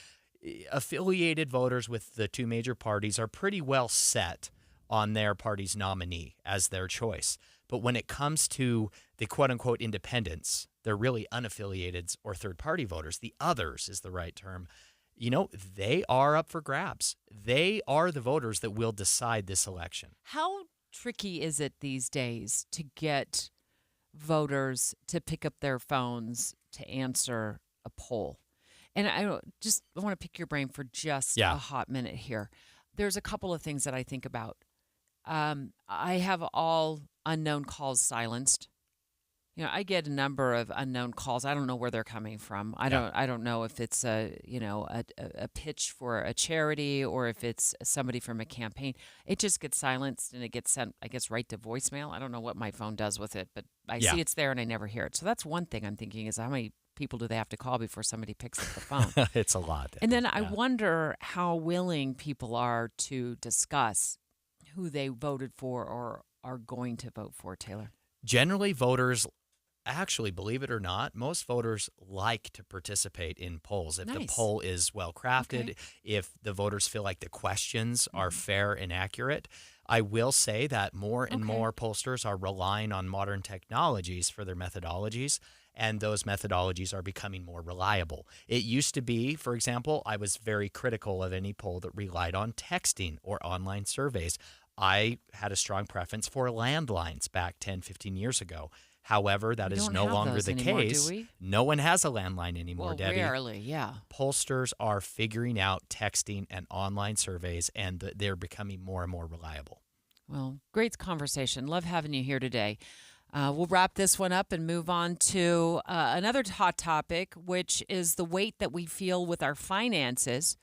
[SPEAKER 14] affiliated voters with the 2 major parties are pretty well set on their party's nominee as their choice. But when it comes to the quote-unquote independents, they're really unaffiliated or third-party voters. The others is the right term. They are up for grabs. They are the voters that will decide this election.
[SPEAKER 13] How tricky is it these days to get voters to pick up their phones to answer a poll? And I want to pick your brain for just a hot minute here. There's a couple of things that I think about. I have all unknown calls silenced. I get a number of unknown calls. I don't know where they're coming from. I don't know if it's a pitch for a charity or if it's somebody from a campaign. It just gets silenced and it gets sent, I guess, right to voicemail. I don't know what my phone does with it, but I see it's there and I never hear it. So that's one thing I'm thinking is how many people do they have to call before somebody picks up the phone?
[SPEAKER 14] It's a lot.
[SPEAKER 13] And then I wonder how willing people are to discuss who they voted for or are going to vote for, Taylor.
[SPEAKER 14] Generally, voters, actually, believe it or not, most voters like to participate in polls. If the poll is well crafted, if the voters feel like the questions are fair and accurate. I will say that more and more pollsters are relying on modern technologies for their methodologies, and those methodologies are becoming more reliable. It used to be, for example, I was very critical of any poll that relied on texting or online surveys. I had a strong preference for landlines back 10, 15 years ago. However, that is no longer the case.
[SPEAKER 13] Do we?
[SPEAKER 14] No one has a landline anymore, Debbie.
[SPEAKER 13] Rarely, yeah.
[SPEAKER 14] Pollsters are figuring out texting and online surveys, and they're becoming more and more reliable.
[SPEAKER 13] Well, great conversation. Love having you here today. We'll wrap this one up and move on to another hot topic, which is the weight that we feel with our finances.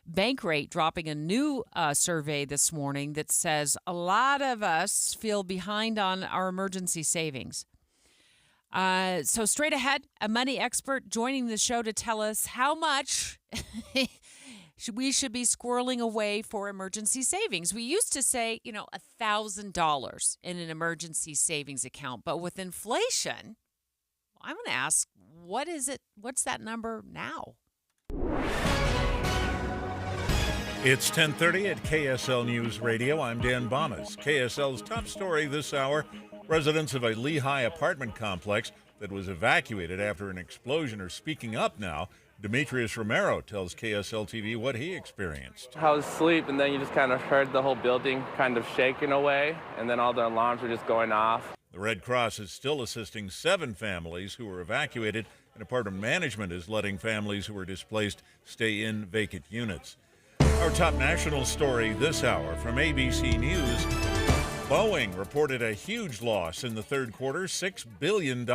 [SPEAKER 13] Bankrate dropping a new survey this morning that says a lot of us feel behind on our emergency savings. So straight ahead, a money expert joining the show to tell us how much we should be squirreling away for emergency savings. We used to say, $1,000 in an emergency savings account, but with inflation, I'm going to ask, what is it? What's that number now?
[SPEAKER 8] It's 10:30 at KSL News Radio. I'm Dan Bonas. KSL's top story this hour: residents of a Lehigh apartment complex that was evacuated after an explosion are speaking up now. Demetrius Romero tells KSL TV what he experienced.
[SPEAKER 1] I was asleep, and then you just kind of heard the whole building kind of shaking away, and then all the alarms were just going off.
[SPEAKER 8] The Red Cross is still assisting 7 families who were evacuated, and apartment management is letting families who were displaced stay in vacant units. Our top national story this hour from ABC News. Boeing reported a huge loss in the third quarter, $6 billion.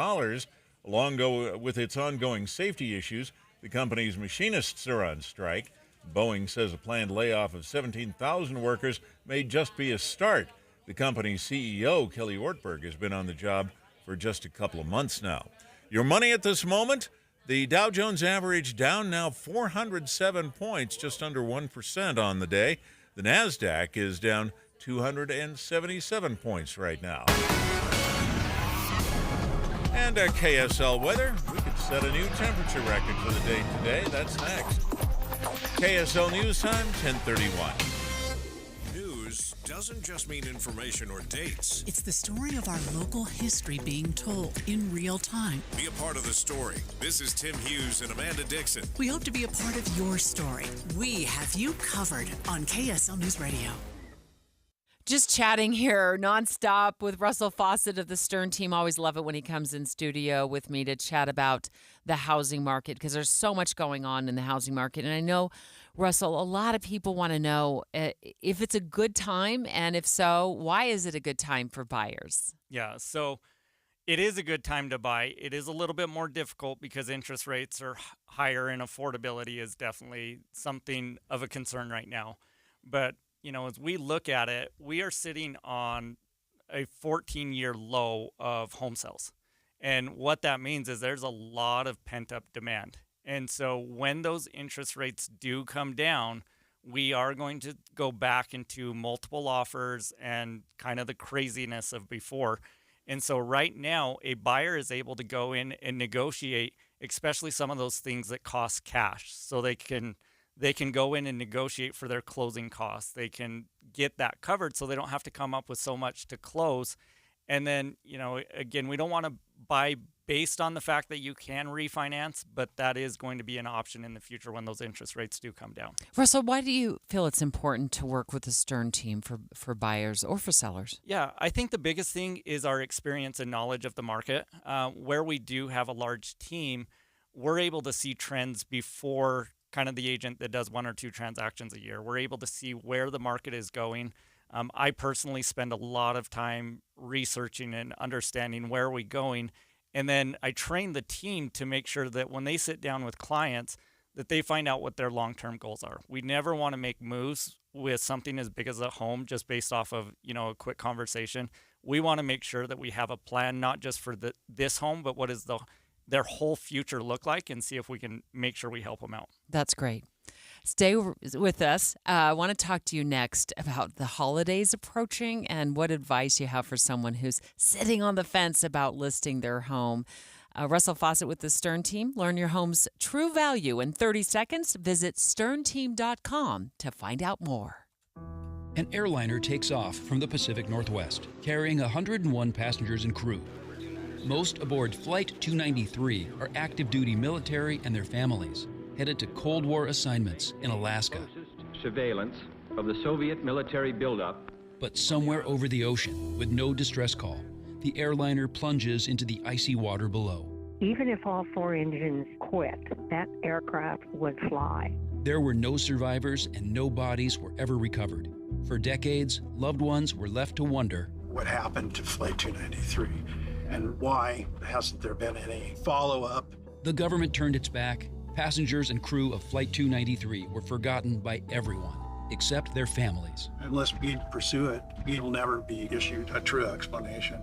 [SPEAKER 8] Along with its ongoing safety issues, the company's machinists are on strike. Boeing says a planned layoff of 17,000 workers may just be a start. The company's CEO, Kelly Ortberg, has been on the job for just a couple of months now. Your money at this moment? The Dow Jones average down now 407 points, just under 1% on the day. The NASDAQ is down 277 points right now. And KSL weather, we could set a new temperature record for the day today. That's next. KSL News Time, 10:31.
[SPEAKER 23] News doesn't just mean information or dates.
[SPEAKER 5] It's the story of our local history being told in real time.
[SPEAKER 23] Be a part of the story. This is Tim Hughes and Amanda Dixon.
[SPEAKER 5] We hope to be a part of your story. We have you covered on KSL News Radio.
[SPEAKER 13] Just chatting here nonstop with Russell Fawcett of the Stern team. Always love it when he comes in studio with me to chat about the housing market because there's so much going on in the housing market. And I know, Russell, a lot of people want to know if it's a good time, and if so, why is it a good time for buyers?
[SPEAKER 19] Yeah, so it is a good time to buy. It is a little bit more difficult because interest rates are higher and affordability is definitely something of a concern right now. But as we look at it, we are sitting on a 14-year low of home sales. And what that means is there's a lot of pent-up demand. And so when those interest rates do come down, we are going to go back into multiple offers and kind of the craziness of before. And so right now, a buyer is able to go in and negotiate, especially some of those things that cost cash. So they can go in and negotiate for their closing costs. They can get that covered so they don't have to come up with so much to close. And then, again, we don't want to buy based on the fact that you can refinance, but that is going to be an option in the future when those interest rates do come down.
[SPEAKER 13] Russell, why do you feel it's important to work with the Stern team for buyers or for sellers?
[SPEAKER 19] Yeah, I think the biggest thing is our experience and knowledge of the market. Where we do have a large team, we're able to see trends before kind of the agent that does 1 or 2 transactions a year. We're able to see where the market is going. I personally spend a lot of time researching and understanding where are we going. And then I train the team to make sure that when they sit down with clients, that they find out what their long-term goals are. We never want to make moves with something as big as a home just based off of, a quick conversation. We want to make sure that we have a plan, not just for this home, but what does their whole future look like, and see if we can make sure we help them out.
[SPEAKER 13] That's great. Stay with us. I want to talk to you next about the holidays approaching and what advice you have for someone who's sitting on the fence about listing their home. Russell Fawcett with the Stern Team. Learn your home's true value in 30 seconds. Visit sternteam.com to find out more.
[SPEAKER 2] An airliner takes off from the Pacific Northwest, carrying 101 passengers and crew. Most aboard Flight 293 are active-duty military and their families, headed to Cold War assignments in Alaska.
[SPEAKER 21] Surveillance of the Soviet military buildup.
[SPEAKER 2] But somewhere over the ocean, with no distress call, the airliner plunges into the icy water below.
[SPEAKER 22] Even if all 4 engines quit, that aircraft would fly.
[SPEAKER 2] There were no survivors and no bodies were ever recovered. For decades, loved ones were left to wonder
[SPEAKER 24] what happened to Flight 293 and why hasn't there been any follow-up.
[SPEAKER 2] The government turned its back. Passengers and crew of Flight 293 were forgotten by everyone, except their families.
[SPEAKER 24] Unless we pursue it, we will never be issued a true explanation.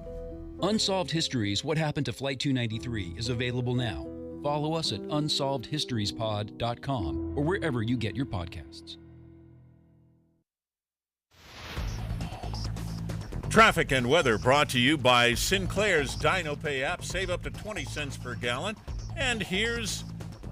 [SPEAKER 2] Unsolved Histories: What Happened to Flight 293 is available now. Follow us at unsolvedhistoriespod.com or wherever you get your podcasts.
[SPEAKER 8] Traffic and weather brought to you by Sinclair's DinoPay app. Save up to 20 cents per gallon. And here's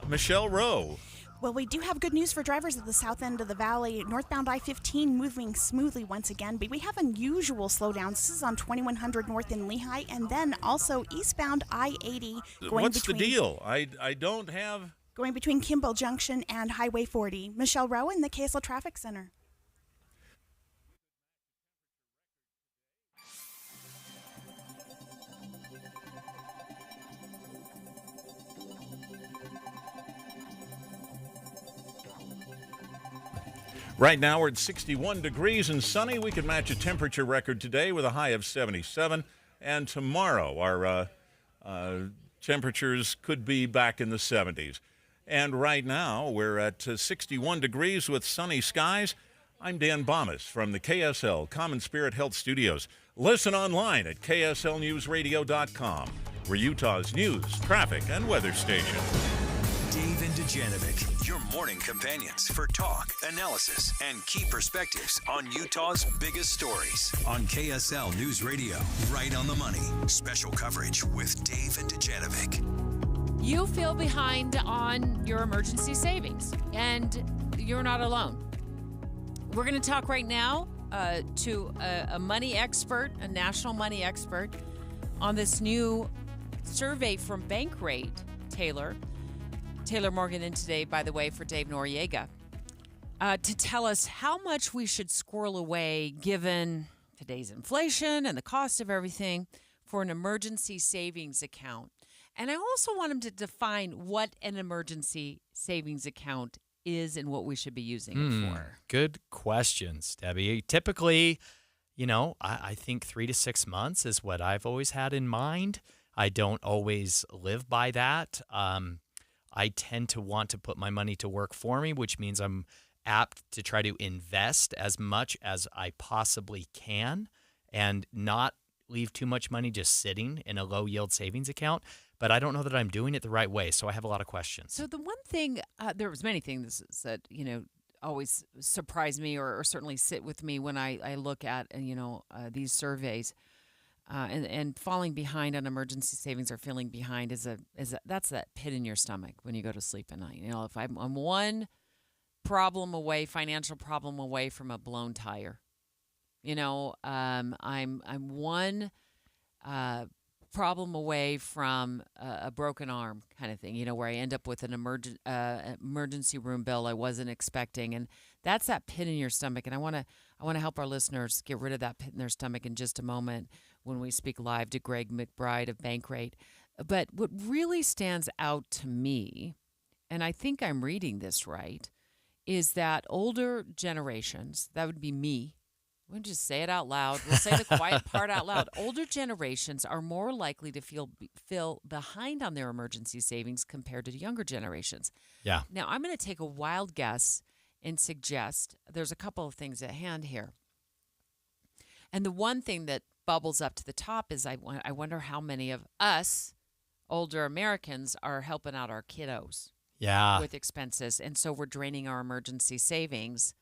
[SPEAKER 8] Michelle Rowe.
[SPEAKER 3] Well, we do have good news for drivers at the south end of the valley. Northbound I-15 moving smoothly once again, but we have unusual slowdowns. This is on 2100 North in Lehigh, and then also eastbound I-80 going
[SPEAKER 8] What's the deal? I don't have...
[SPEAKER 3] Going between Kimball Junction and Highway 40. Michelle Rowe in the KSL Traffic Center.
[SPEAKER 8] Right now we're at 61 degrees and sunny. We could match a temperature record today with a high of 77. And tomorrow our temperatures could be back in the 70s. And right now we're at 61 degrees with sunny skies. I'm Dan Bomas from the KSL Common Spirit Health Studios. Listen online at kslnewsradio.com. We're Utah's news, traffic, and weather station.
[SPEAKER 12] Dave and Dujanovic, your morning companions for talk, analysis, and key perspectives on Utah's biggest stories on KSL News Radio. Right on the money. Special coverage with Dave and Dujanovic.
[SPEAKER 13] You feel behind on your emergency savings, and you're not alone. We're going to talk right now to a money expert, a national money expert, on this new survey from Bankrate. Taylor Morgan in today, by the way, for Dave Noriega, to tell us how much we should squirrel away, given today's inflation and the cost of everything, for an emergency savings account. And I also want him to define what an emergency savings account is and what we should be using it for.
[SPEAKER 14] Good questions, Debbie. Typically, I think 3 to 6 months is what I've always had in mind. I don't always live by that. I tend to want to put my money to work for me, which means I'm apt to try to invest as much as I possibly can and not leave too much money just sitting in a low-yield savings account. But I don't know that I'm doing it the right way, so I have a lot of questions.
[SPEAKER 13] So the one thing, there was many things that, always surprise me or certainly sit with me when I look at, these surveys. And falling behind on emergency savings or feeling behind that's that pit in your stomach when you go to sleep at night. If I'm one financial problem away from a blown tire, I'm one problem away from a broken arm kind of thing, where I end up with an emergency room bill I wasn't expecting. And that's that pit in your stomach. And I want to help our listeners get rid of that pit in their stomach in just a moment when we speak live to Greg McBride of Bankrate. But what really stands out to me, and I think I'm reading this right, is that older generations, that would be me, We'll just say it out loud. We'll say the quiet part out loud. Older generations are more likely to feel behind on their emergency savings compared to younger generations.
[SPEAKER 14] Yeah.
[SPEAKER 13] Now, I'm going to take a wild guess and suggest there's a couple of things at hand here. And the one thing that bubbles up to the top is I wonder how many of us older Americans are helping out our kiddos with expenses. And so we're draining our emergency savings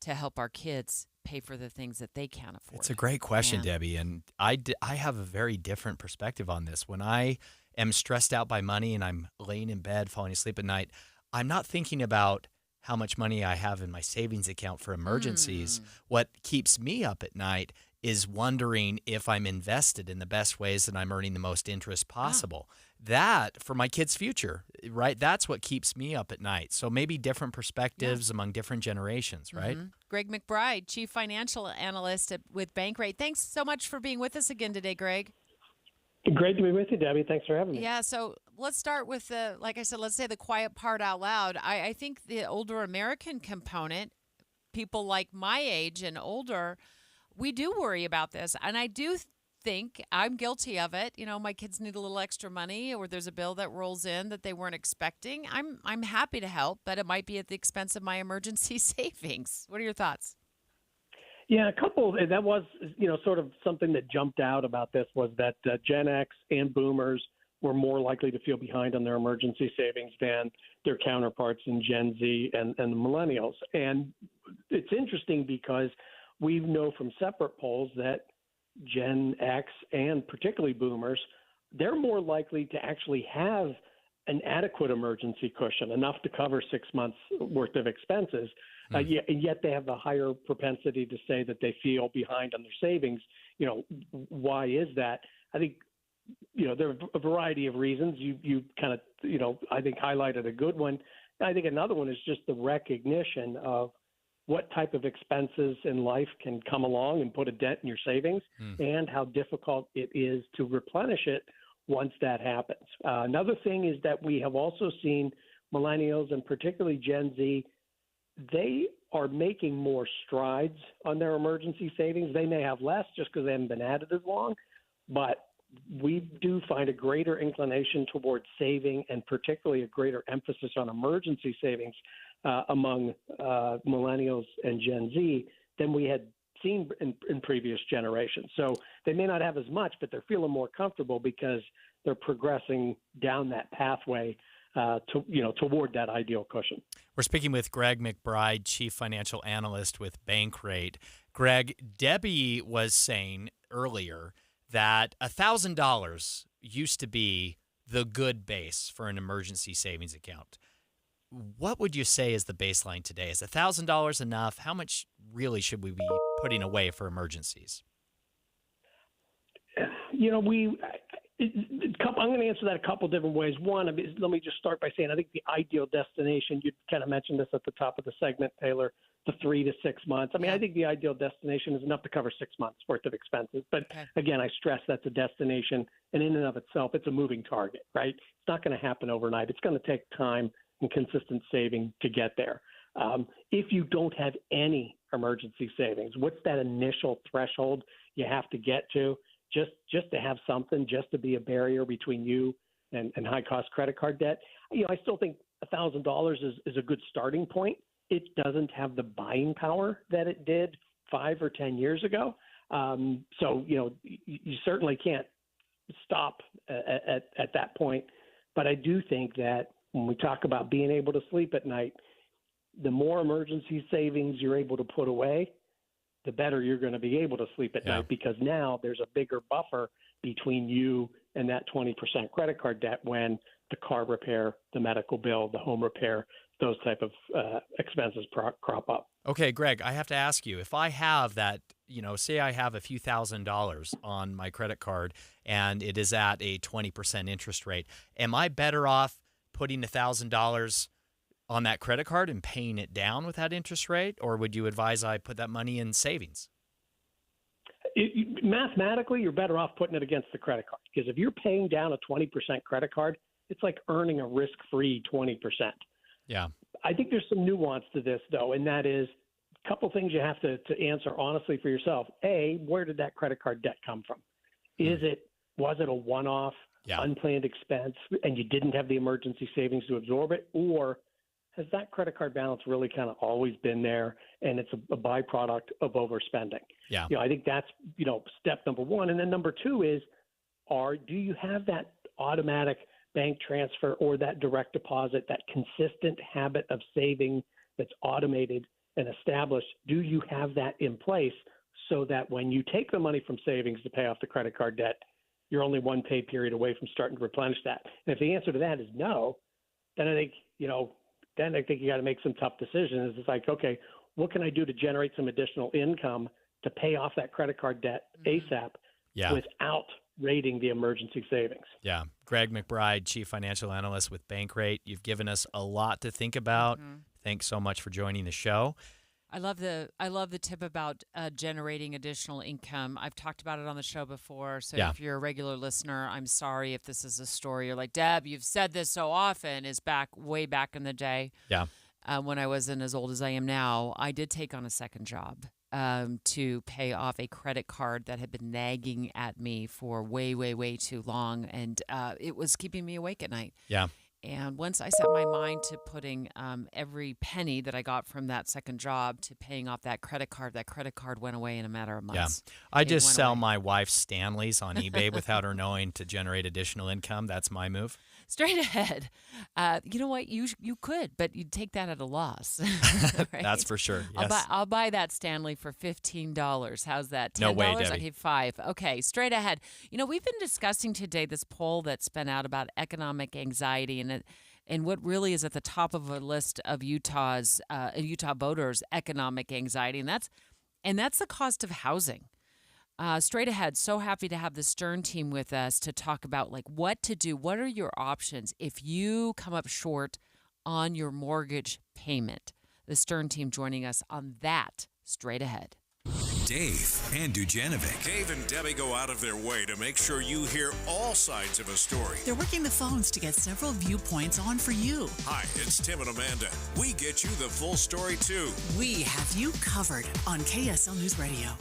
[SPEAKER 13] to help our kids pay for the things that they can't afford.
[SPEAKER 14] It's a great question, Debbie. And I have a very different perspective on this. When I am stressed out by money and I'm laying in bed, falling asleep at night, I'm not thinking about how much money I have in my savings account for emergencies. What keeps me up at night is wondering if I'm invested in the best ways that I'm earning the most interest possible. That, for my kids' future, right? That's what keeps me up at night. So maybe different perspectives among different generations, right?
[SPEAKER 13] Greg McBride, Chief Financial Analyst with Bankrate. Thanks so much for being with us again today, Greg.
[SPEAKER 9] Great to be with you, Debbie. Thanks for having me.
[SPEAKER 13] Yeah, so let's start with like I said, let's say the quiet part out loud. I think the older American component, people like my age and older, we do worry about this. And I do think I'm guilty of it. You know, my kids need a little extra money or there's a bill that rolls in that they weren't expecting. I'm happy to help, but it might be at the expense of my emergency savings. What are your thoughts?
[SPEAKER 9] Yeah, that was, sort of something that jumped out about this was that Gen X and Boomers were more likely to feel behind on their emergency savings than their counterparts in Gen Z and the Millennials. And it's interesting because we know from separate polls that Gen X and particularly Boomers, they're more likely to actually have an adequate emergency cushion, enough to cover 6 months worth of expenses. Yet they have a higher propensity to say that they feel behind on their savings. Why is that? I think, there are a variety of reasons. You kind of, I think highlighted a good one. I think another one is just the recognition of what type of expenses in life can come along and put a dent in your savings and how difficult it is to replenish it once that happens. Another thing is that we have also seen millennials and particularly Gen Z, they are making more strides on their emergency savings. They may have less just because they haven't been at it as long, but we do find a greater inclination towards saving and particularly a greater emphasis on emergency savings among millennials and Gen Z than we had seen in previous generations. So they may not have as much, but they're feeling more comfortable because they're progressing down that pathway toward that ideal cushion.
[SPEAKER 14] We're speaking with Greg McBride, Chief Financial Analyst with Bankrate. Greg, Debbie was saying earlier that $1,000 used to be the good base for an emergency savings account. What would you say is the baseline today? Is $1,000 enough? How much really should we be putting away for emergencies?
[SPEAKER 9] I'm going to answer that a couple different ways. One, let me just start by saying I think the ideal destination, you kind of mentioned this at the top of the segment, Taylor, the 3 to 6 months. I think the ideal destination is enough to cover 6 months worth of expenses. But again, I stress that's a destination, and in and of itself, it's a moving target, right? It's not going to happen overnight. It's going to take time and consistent saving to get there. If you don't have any emergency savings, what's that initial threshold you have to get to? Just to have something, just to be a barrier between you and high-cost credit card debt. I still think $1,000 is a good starting point. It doesn't have the buying power that it did 5 or 10 years ago. So you certainly can't stop at that point. But I do think that when we talk about being able to sleep at night, the more emergency savings you're able to put away, the better you're going to be able to sleep at night, because now there's a bigger buffer between you and that 20% credit card debt when the car repair, the medical bill, the home repair, those type of expenses crop up.
[SPEAKER 14] Okay, Greg, I have to ask you, if I have that, say I have a few $1,000s on my credit card and it is at a 20% interest rate, am I better off putting $1,000 on that credit card and paying it down with that interest rate, or would you advise I put that money in savings?
[SPEAKER 9] Mathematically, you're better off putting it against the credit card, because if you're paying down a 20% credit card, it's like earning a risk-free 20%.
[SPEAKER 14] Yeah.
[SPEAKER 9] I think there's some nuance to this, though, and that is couple things you have to answer honestly for yourself. A, where did that credit card debt come from? Was it a one-off, unplanned expense, and you didn't have the emergency savings to absorb it? Or has that credit card balance really kind of always been there, and it's a byproduct of overspending?
[SPEAKER 14] Yeah.
[SPEAKER 9] I think that's, step number one. And then number two is, do you have that automatic bank transfer or that direct deposit, that consistent habit of saving that's automated and established? Do you have that in place so that when you take the money from savings to pay off the credit card debt, you're only one pay period away from starting to replenish that? And if the answer to that is no, then I think, you got to make some tough decisions. It's like, okay, what can I do to generate some additional income to pay off that credit card debt ASAP without rating the emergency savings?
[SPEAKER 14] Yeah. Greg McBride, Chief Financial Analyst with Bankrate. You've given us a lot to think about. Thanks so much for joining the show.
[SPEAKER 13] I love the tip about generating additional income. I've talked about it on the show before. So if you're a regular listener, I'm sorry if this is a story you're like, Deb, you've said this so often. Is way back in the day.
[SPEAKER 14] Yeah.
[SPEAKER 13] When I wasn't as old as I am now, I did take on a second job to pay off a credit card that had been nagging at me for way, way, way too long, and it was keeping me awake at night.
[SPEAKER 14] Yeah.
[SPEAKER 13] And once I set my mind to putting every penny that I got from that second job to paying off that credit card went away in a matter of months.
[SPEAKER 14] Yeah. I just sell my wife Stanleys on eBay without her knowing to generate additional income. That's my move.
[SPEAKER 13] Straight ahead. You know what? You could, but you'd take that at a loss. Right?
[SPEAKER 14] That's for sure. Yes.
[SPEAKER 13] I'll buy that Stanley for $15. How's that? $10?
[SPEAKER 14] No way, Debbie.
[SPEAKER 13] Okay, $5. Okay, straight ahead. We've been discussing today this poll that's been out about economic anxiety and what really is at the top of a list of Utah voters' economic anxiety, and that's the cost of housing. Straight ahead, so happy to have the Stern team with us to talk about what to do. What are your options if you come up short on your mortgage payment? The Stern team joining us on that straight ahead.
[SPEAKER 12] Dave and Dujanovic.
[SPEAKER 23] Dave and Debbie go out of their way to make sure you hear all sides of a story.
[SPEAKER 5] They're working the phones to get several viewpoints on for you.
[SPEAKER 23] Hi, it's Tim and Amanda. We get you the full story, too.
[SPEAKER 5] We have you covered on KSL News Radio.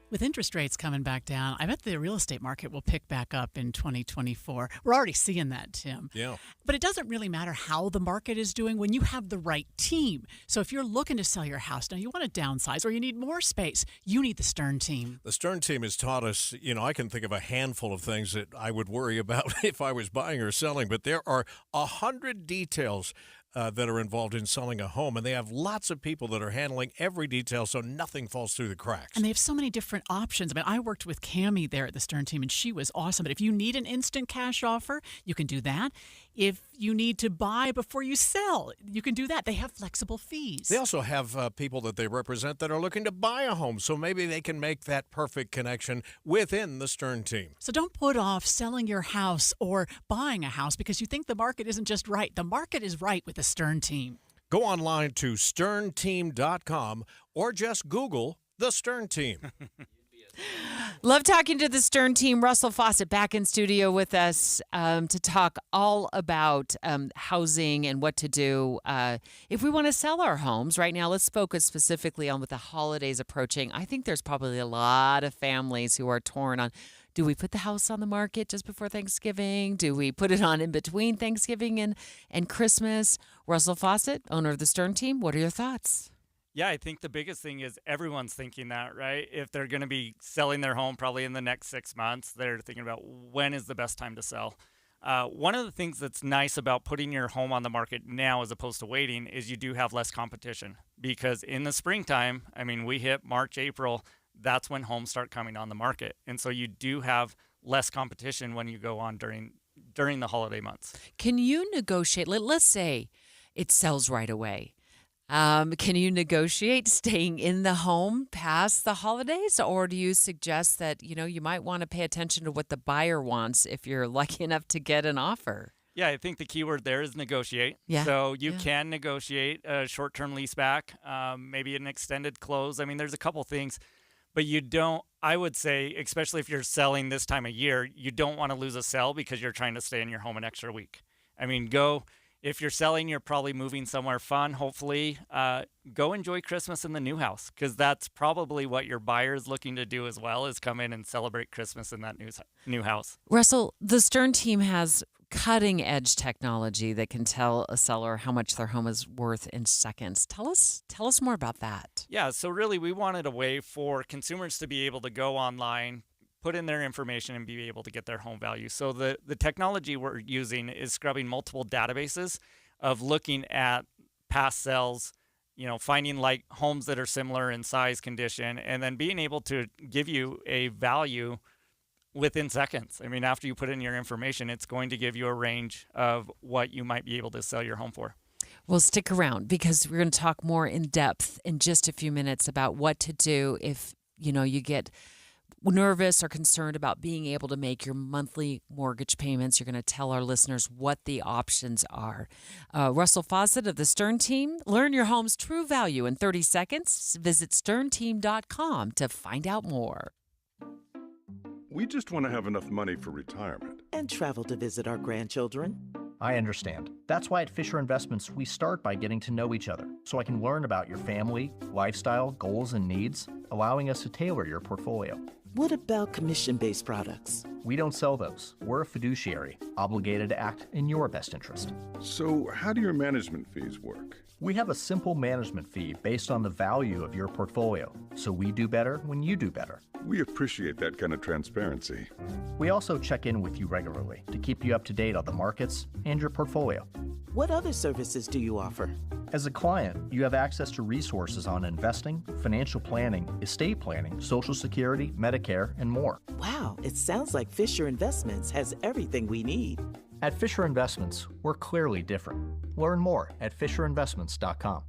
[SPEAKER 5] With interest rates coming back down, I bet the real estate market will pick back up in 2024. We're already seeing that, Tim.
[SPEAKER 23] Yeah.
[SPEAKER 5] But it doesn't really matter how the market is doing when you have the right team. So if you're looking to sell your house, now you want to downsize or you need more space, you need the Stern team.
[SPEAKER 23] The Stern team has taught us, I can think of a handful of things that I would worry about if I was buying or selling, but there are 100 details that are involved in selling a home, and they have lots of people that are handling every detail so nothing falls through the cracks.
[SPEAKER 5] And they have so many different options. I worked with Cammie there at the Stern team, and she was awesome. But if you need an instant cash offer, you can do that. If you need to buy before you sell, you can do that. They have flexible fees.
[SPEAKER 23] They also have people that they represent that are looking to buy a home, so maybe they can make that perfect connection within the Stern team.
[SPEAKER 5] So don't put off selling your house or buying a house because you think the market isn't just right. The market is right with the Stern team.
[SPEAKER 23] Go online to sternteam.com or just Google the Stern team.
[SPEAKER 13] Love talking to the Stern team. Russell Fawcett back in studio with us to talk all about housing and what to do if we want to sell our homes. Right now, let's focus specifically on with the holidays approaching. I think there's probably a lot of families who are torn on, do we put the house on the market just before Thanksgiving? Do we put it on in between Thanksgiving and Christmas? Russell Fawcett, owner of the Stern team, what are your thoughts?
[SPEAKER 19] Yeah, I think the biggest thing is everyone's thinking that, right? If they're going to be selling their home probably in the next 6 months, they're thinking about when is the best time to sell. One of the things that's nice about putting your home on the market now as opposed to waiting is you do have less competition. Because in the springtime, we hit March, April, that's when homes start coming on the market. And so you do have less competition when you go on during the holiday months.
[SPEAKER 13] Can you negotiate? Let's say it sells right away. Can you negotiate staying in the home past the holidays, or do you suggest that, you might want to pay attention to what the buyer wants if you're lucky enough to get an offer?
[SPEAKER 19] Yeah, I think the key word there is negotiate.
[SPEAKER 13] Yeah.
[SPEAKER 19] So you can negotiate a short-term lease back, maybe an extended close. There's a couple things, but you don't, I would say, especially if you're selling this time of year, you don't want to lose a sell because you're trying to stay in your home an extra week. if you're selling, you're probably moving somewhere fun. Hopefully, go enjoy Christmas in the new house, because that's probably what your buyer is looking to do as well, is come in and celebrate Christmas in that new house.
[SPEAKER 13] Russell, the Stern team has cutting edge technology that can tell a seller how much their home is worth in seconds. Tell us more about that.
[SPEAKER 19] Yeah, so really we wanted a way for consumers to be able to go online, put in their information, and be able to get their home value. So the technology we're using is scrubbing multiple databases of looking at past sales, finding like homes that are similar in size, condition, and then being able to give you a value within seconds. I mean, after you put in your information, it's going to give you a range of what you might be able to sell your home for.
[SPEAKER 13] Well, stick around, because we're going to talk more in depth in just a few minutes about what to do if, you get nervous or concerned about being able to make your monthly mortgage payments. You're going to tell our listeners what the options are. Russell Fawcett of the Stern team. Learn your home's true value in 30 seconds. Visit sternteam.com to find out more.
[SPEAKER 4] We just want to have enough money for retirement.
[SPEAKER 10] And travel to visit our grandchildren.
[SPEAKER 11] I understand. That's why at Fisher Investments, we start by getting to know each other, so I can learn about your family, lifestyle, goals, and needs, allowing us to tailor your portfolio.
[SPEAKER 10] What about commission-based products?
[SPEAKER 11] We don't sell those. We're a fiduciary, obligated to act in your best interest.
[SPEAKER 4] So how do your management fees work?
[SPEAKER 11] We have a simple management fee based on the value of your portfolio, so we do better when you do better.
[SPEAKER 4] We appreciate that kind of transparency.
[SPEAKER 11] We also check in with you regularly to keep you up to date on the markets and your portfolio.
[SPEAKER 10] What other services do you offer?
[SPEAKER 11] As a client, you have access to resources on investing, financial planning, estate planning, Social Security, Medicare, and more.
[SPEAKER 10] Wow, it sounds like Fisher Investments has everything we need.
[SPEAKER 11] At Fisher Investments, we're clearly different. Learn more at FisherInvestments.com.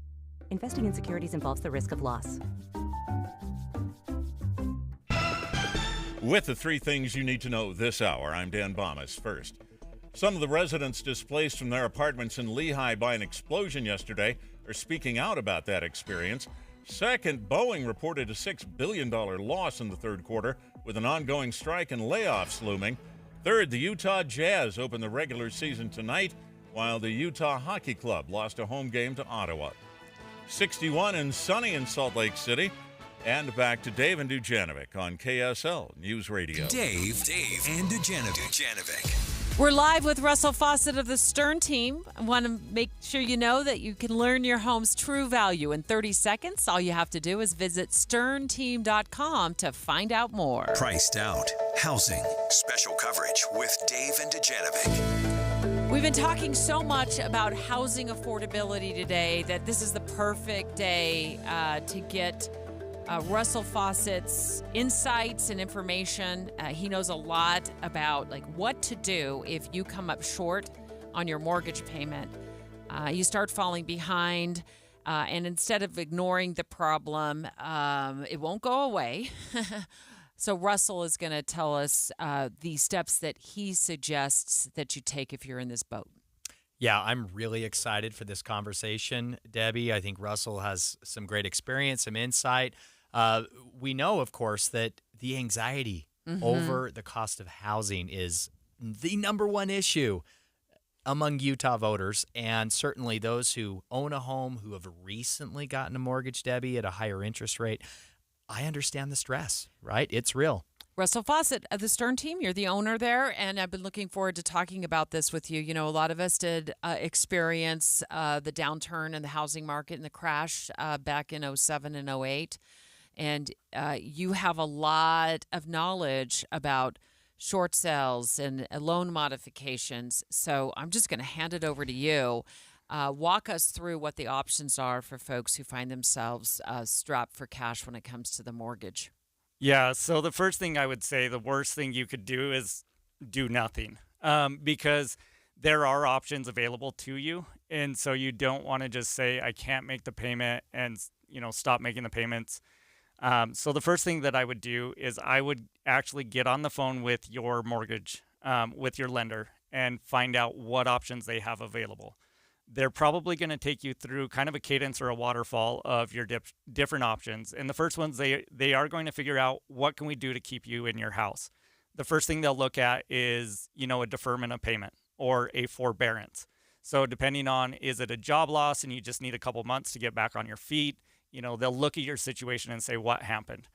[SPEAKER 15] Investing in securities involves the risk of loss.
[SPEAKER 8] With the three things you need to know this hour, I'm Dan Bomas. First, some of the residents displaced from their apartments in Lehigh by an explosion yesterday are speaking out about that experience. Second, Boeing reported a $6 billion loss in the third quarter with an ongoing strike and layoffs looming. Third, the Utah Jazz open the regular season tonight, while the Utah Hockey Club lost a home game to Ottawa. 61 and sunny in Salt Lake City. And back to Dave and Dujanovic on KSL News Radio.
[SPEAKER 12] Dave and Dujanovic.
[SPEAKER 13] We're live with Russell Fawcett of the Stern team. I want to make sure you know that you can learn your home's true value in 30 seconds. All you have to do is visit sternteam.com to find out more.
[SPEAKER 12] Priced Out Housing. Special coverage with Dave and Dujanovic.
[SPEAKER 13] We've been talking so much about housing affordability today that this is the perfect day to get Russell Fawcett's insights and information. He knows a lot about what to do if you come up short on your mortgage payment. You start falling behind, and instead of ignoring the problem, it won't go away. So Russell is going to tell us the steps that he suggests that you take if you're in this boat.
[SPEAKER 14] Yeah, I'm really excited for this conversation, Debbie. I think Russell has some great experience, some insight. We know, of course, that the anxiety over the cost of housing is the number one issue among Utah voters, and certainly those who own a home, who have recently gotten a mortgage, Debbie, at a higher interest rate. I understand the stress, right? It's real.
[SPEAKER 13] Russell Fawcett of the Stern team, you're the owner there, and I've been looking forward to talking about this with you. You know, a lot of us did experience the downturn in the housing market and the crash back in 07 and 08. And you have a lot of knowledge about short sales and loan modifications. So I'm just going to hand it over to you. Walk us through what the options are for folks who find themselves strapped for cash when it comes to the mortgage.
[SPEAKER 19] Yeah, so the first thing I would say, the worst thing you could do is do nothing, because there are options available to you. And so you don't want to just say, I can't make the payment and, stop making the payments. So the first thing that I would do is I would actually get on the phone with your mortgage, with your lender, and find out what options they have available. They're probably going to take you through kind of a cadence or a waterfall of your different options. And the first ones, they are going to figure out what can we do to keep you in your house. The first thing they'll look at is, a deferment of payment or a forbearance. So depending on, is it a job loss and you just need a couple months to get back on your feet, they'll look at your situation and say, what happened?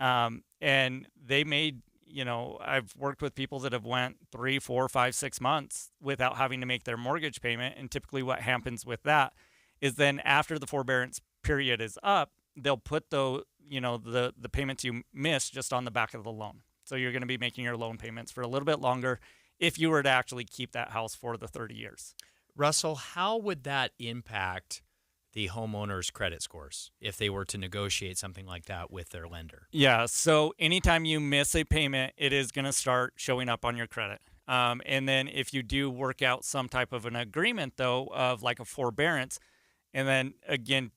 [SPEAKER 19] And they made, I've worked with people that have went 3, 4, 5, 6 months without having to make their mortgage payment. And typically what happens with that is then after the forbearance period is up, they'll put the payments you missed just on the back of the loan. So you're going to be making your loan payments for a little bit longer if you were to actually keep that house for the 30 years.
[SPEAKER 14] Russell, how would that impact the homeowner's credit scores if they were to negotiate something like that with their lender?
[SPEAKER 19] Yeah, so anytime you miss a payment, it is going to start showing up on your credit. And then if you do work out some type of an agreement, though, of like a forbearance, and then again,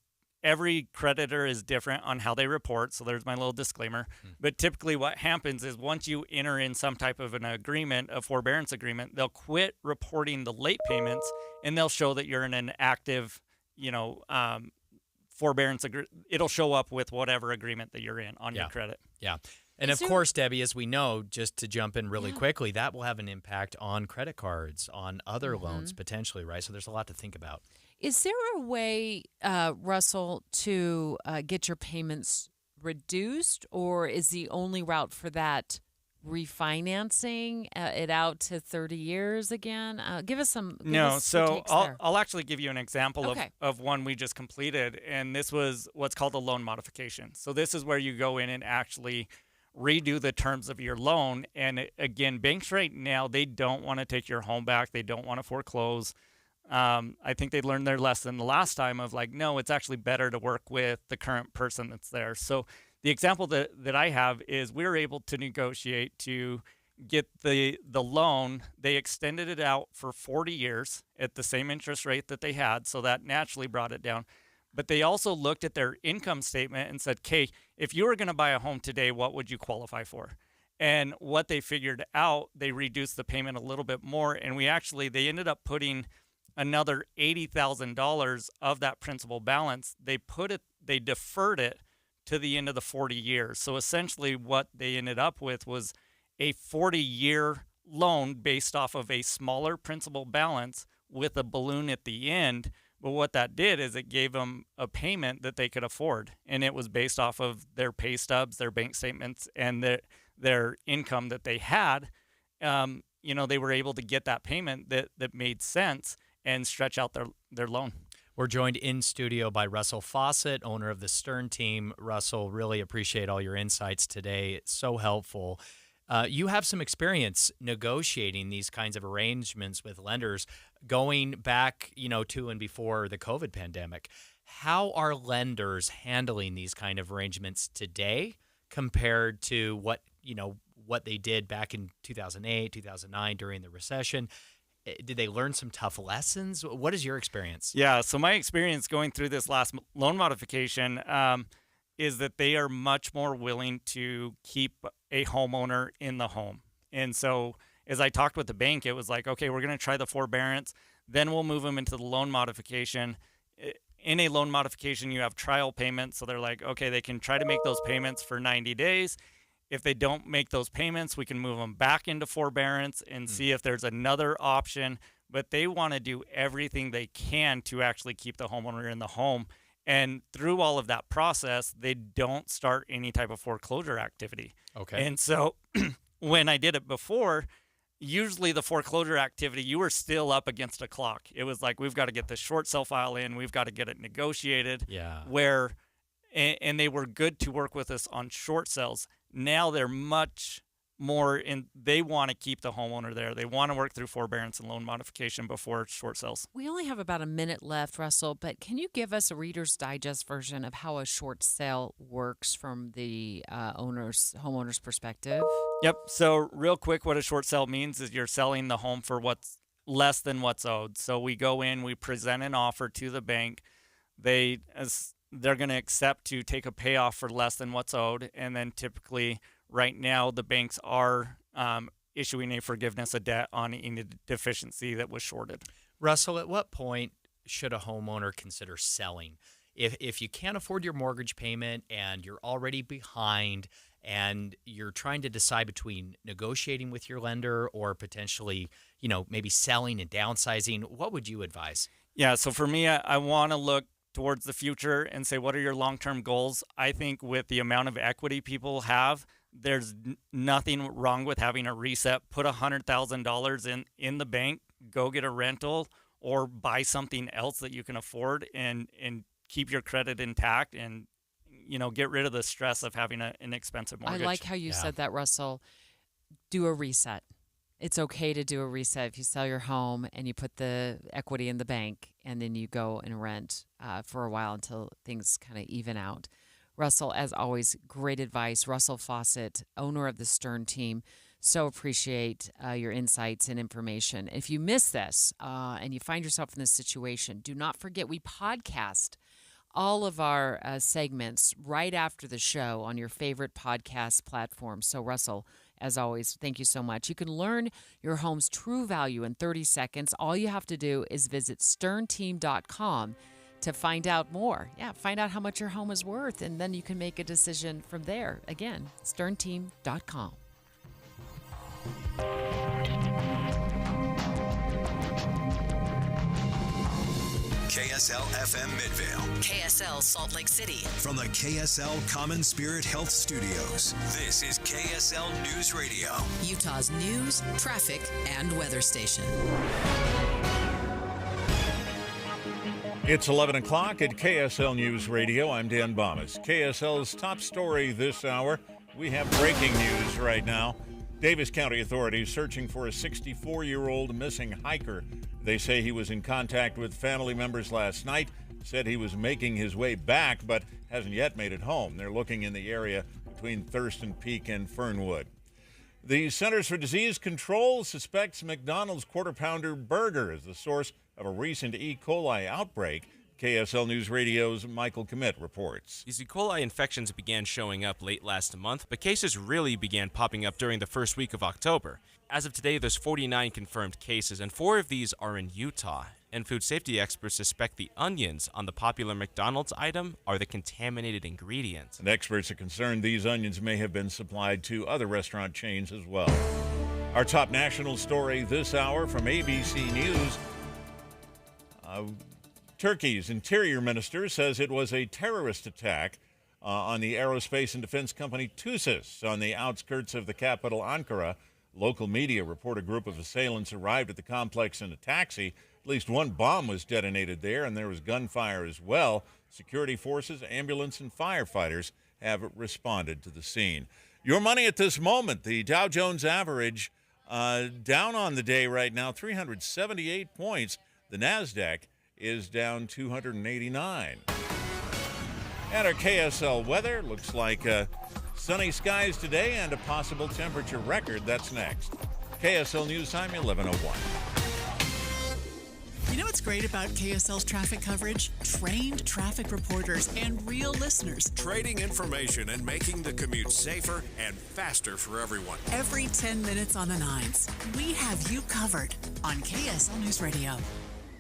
[SPEAKER 19] every creditor is different on how they report. So there's my little disclaimer. But typically what happens is once you enter in some type of an agreement, a forbearance agreement, they'll quit reporting the late payments and they'll show that you're in an active, forbearance. It'll show up with whatever agreement that you're in on your credit.
[SPEAKER 14] Yeah. And of course, Debbie, as we know, just to jump in really quickly, that will have an impact on credit cards, on other loans potentially, right? So there's a lot to think about.
[SPEAKER 13] Is there a way, Russell, to get your payments reduced, or is the only route for that refinancing it out to 30 years again? Give us some.
[SPEAKER 19] So I'll actually give you an example of one we just completed, and this was what's called a loan modification. So this is where you go in and actually redo the terms of your loan. And again, banks right now, they don't want to take your home back. They don't want to foreclose. I think they learned their lesson the last time of like, no, it's actually better to work with the current person that's there. So the example that I have is we were able to negotiate to get the loan. They extended it out for 40 years at the same interest rate that they had. So that naturally brought it down. But they also looked at their income statement and said, okay, if you were going to buy a home today, what would you qualify for? And what they figured out, they reduced the payment a little bit more. And they ended up putting another $80,000 of that principal balance. They deferred it to the end of the 40 years. So essentially what they ended up with was a 40-year loan based off of a smaller principal balance with a balloon at the end. But what that did is it gave them a payment that they could afford. And it was based off of their pay stubs, their bank statements, and their income that they had. They were able to get that payment that made sense and stretch out their loan.
[SPEAKER 14] We're joined in studio by Russell Fawcett, owner of the Stern team. Russell, really appreciate all your insights today. It's so helpful. You have some experience negotiating these kinds of arrangements with lenders going back, to and before the COVID pandemic. How are lenders handling these kind of arrangements today compared to what they did back in 2008, 2009 during the recession? Did they learn some tough lessons? What is your experience?
[SPEAKER 19] Yeah, so my experience going through this last loan modification is that they are much more willing to keep a homeowner in the home. And so as I talked with the bank, it was like, okay, we're going to try the forbearance, then we'll move them into the loan modification. In a loan modification, you have trial payments. So they're like, okay, they can try to make those payments for 90 days. If they don't make those payments, we can move them back into forbearance and see if there's another option. But they want to do everything they can to actually keep the homeowner in the home. And through all of that process, they don't start any type of foreclosure activity.
[SPEAKER 14] Okay.
[SPEAKER 19] And so when I did it before, usually the foreclosure activity, you were still up against a clock. It was like, we've got to get the short sale file in. We've got to get it negotiated.
[SPEAKER 14] Yeah.
[SPEAKER 19] And they were good to work with us on short sales. Now they're much more they want to keep the homeowner there. They want to work through forbearance and loan modification before short sales.
[SPEAKER 13] We only have about a minute left, Russell, but can you give us a Reader's Digest version of how a short sale works from the homeowner's perspective?
[SPEAKER 19] Yep. So real quick, what a short sale means is you're selling the home for what's less than what's owed. So we go in, we present an offer to the bank. They're going to accept to take a payoff for less than what's owed. And then typically right now the banks are issuing a forgiveness of debt on any deficiency that was shorted.
[SPEAKER 14] Russell, at what point should a homeowner consider selling? If you can't afford your mortgage payment and you're already behind and you're trying to decide between negotiating with your lender or potentially, maybe selling and downsizing, what would you advise?
[SPEAKER 19] Yeah, so for me, I want to look towards the future and say, what are your long-term goals? I think with the amount of equity people have, there's nothing wrong with having a reset. Put $100,000 in the bank, go get a rental, or buy something else that you can afford, and keep your credit intact, and get rid of the stress of having an expensive mortgage.
[SPEAKER 13] I like how you said that, Russell. Do a reset. It's okay to do a reset if you sell your home and you put the equity in the bank and then you go and rent for a while until things kind of even out. Russell, as always, great advice. Russell Fawcett, owner of the Stern team. So appreciate your insights and information. If you miss this and you find yourself in this situation, do not forget we podcast all of our segments right after the show on your favorite podcast platform. So, Russell, as always, thank you so much. You can learn your home's true value in 30 seconds. All you have to do is visit sternteam.com to find out more. Yeah, find out how much your home is worth, and then you can make a decision from there. Again, sternteam.com.
[SPEAKER 12] KSL FM Midvale.
[SPEAKER 6] KSL Salt Lake City.
[SPEAKER 12] From the KSL Common Spirit Health Studios, this is KSL News Radio.
[SPEAKER 6] Utah's news, traffic, and weather station.
[SPEAKER 8] It's 11 o'clock at KSL News Radio. I'm Dan Bomas. KSL's top story this hour. We have breaking news right now. Davis County authorities searching for a 64-year-old missing hiker. They say he was in contact with family members last night, said he was making his way back, but hasn't yet made it home. They're looking in the area between Thurston Peak and Fernwood. The Centers for Disease Control suspects McDonald's Quarter Pounder burger is the source of a recent E. coli outbreak. KSL News Radio's Michael Commit reports.
[SPEAKER 7] These E. coli infections began showing up late last month, but cases really began popping up during the first week of October. As of today, there's 49 confirmed cases, and 4 of these are in Utah. And food safety experts suspect the onions on the popular McDonald's item are the contaminated ingredients.
[SPEAKER 8] And experts are concerned these onions may have been supplied to other restaurant chains as well. Our top national story this hour from ABC News. Turkey's interior minister says it was a terrorist attack on the aerospace and defense company TUSIS on the outskirts of the capital, Ankara. Local media report a group of assailants arrived at the complex in a taxi. At least one bomb was detonated there, and there was gunfire as well. Security forces, ambulance, and firefighters have responded to the scene. Your money at this moment, the Dow Jones average down on the day right now, 378 points. The NASDAQ is down 289. And our KSL weather looks like sunny skies today and a possible temperature record. That's next. KSL News Time, 11:01.
[SPEAKER 5] You know what's great about KSL's traffic coverage? Trained traffic reporters and real listeners.
[SPEAKER 23] Trading information and making the commute safer and faster for everyone.
[SPEAKER 5] Every 10 minutes on the 9s, we have you covered on KSL News Radio.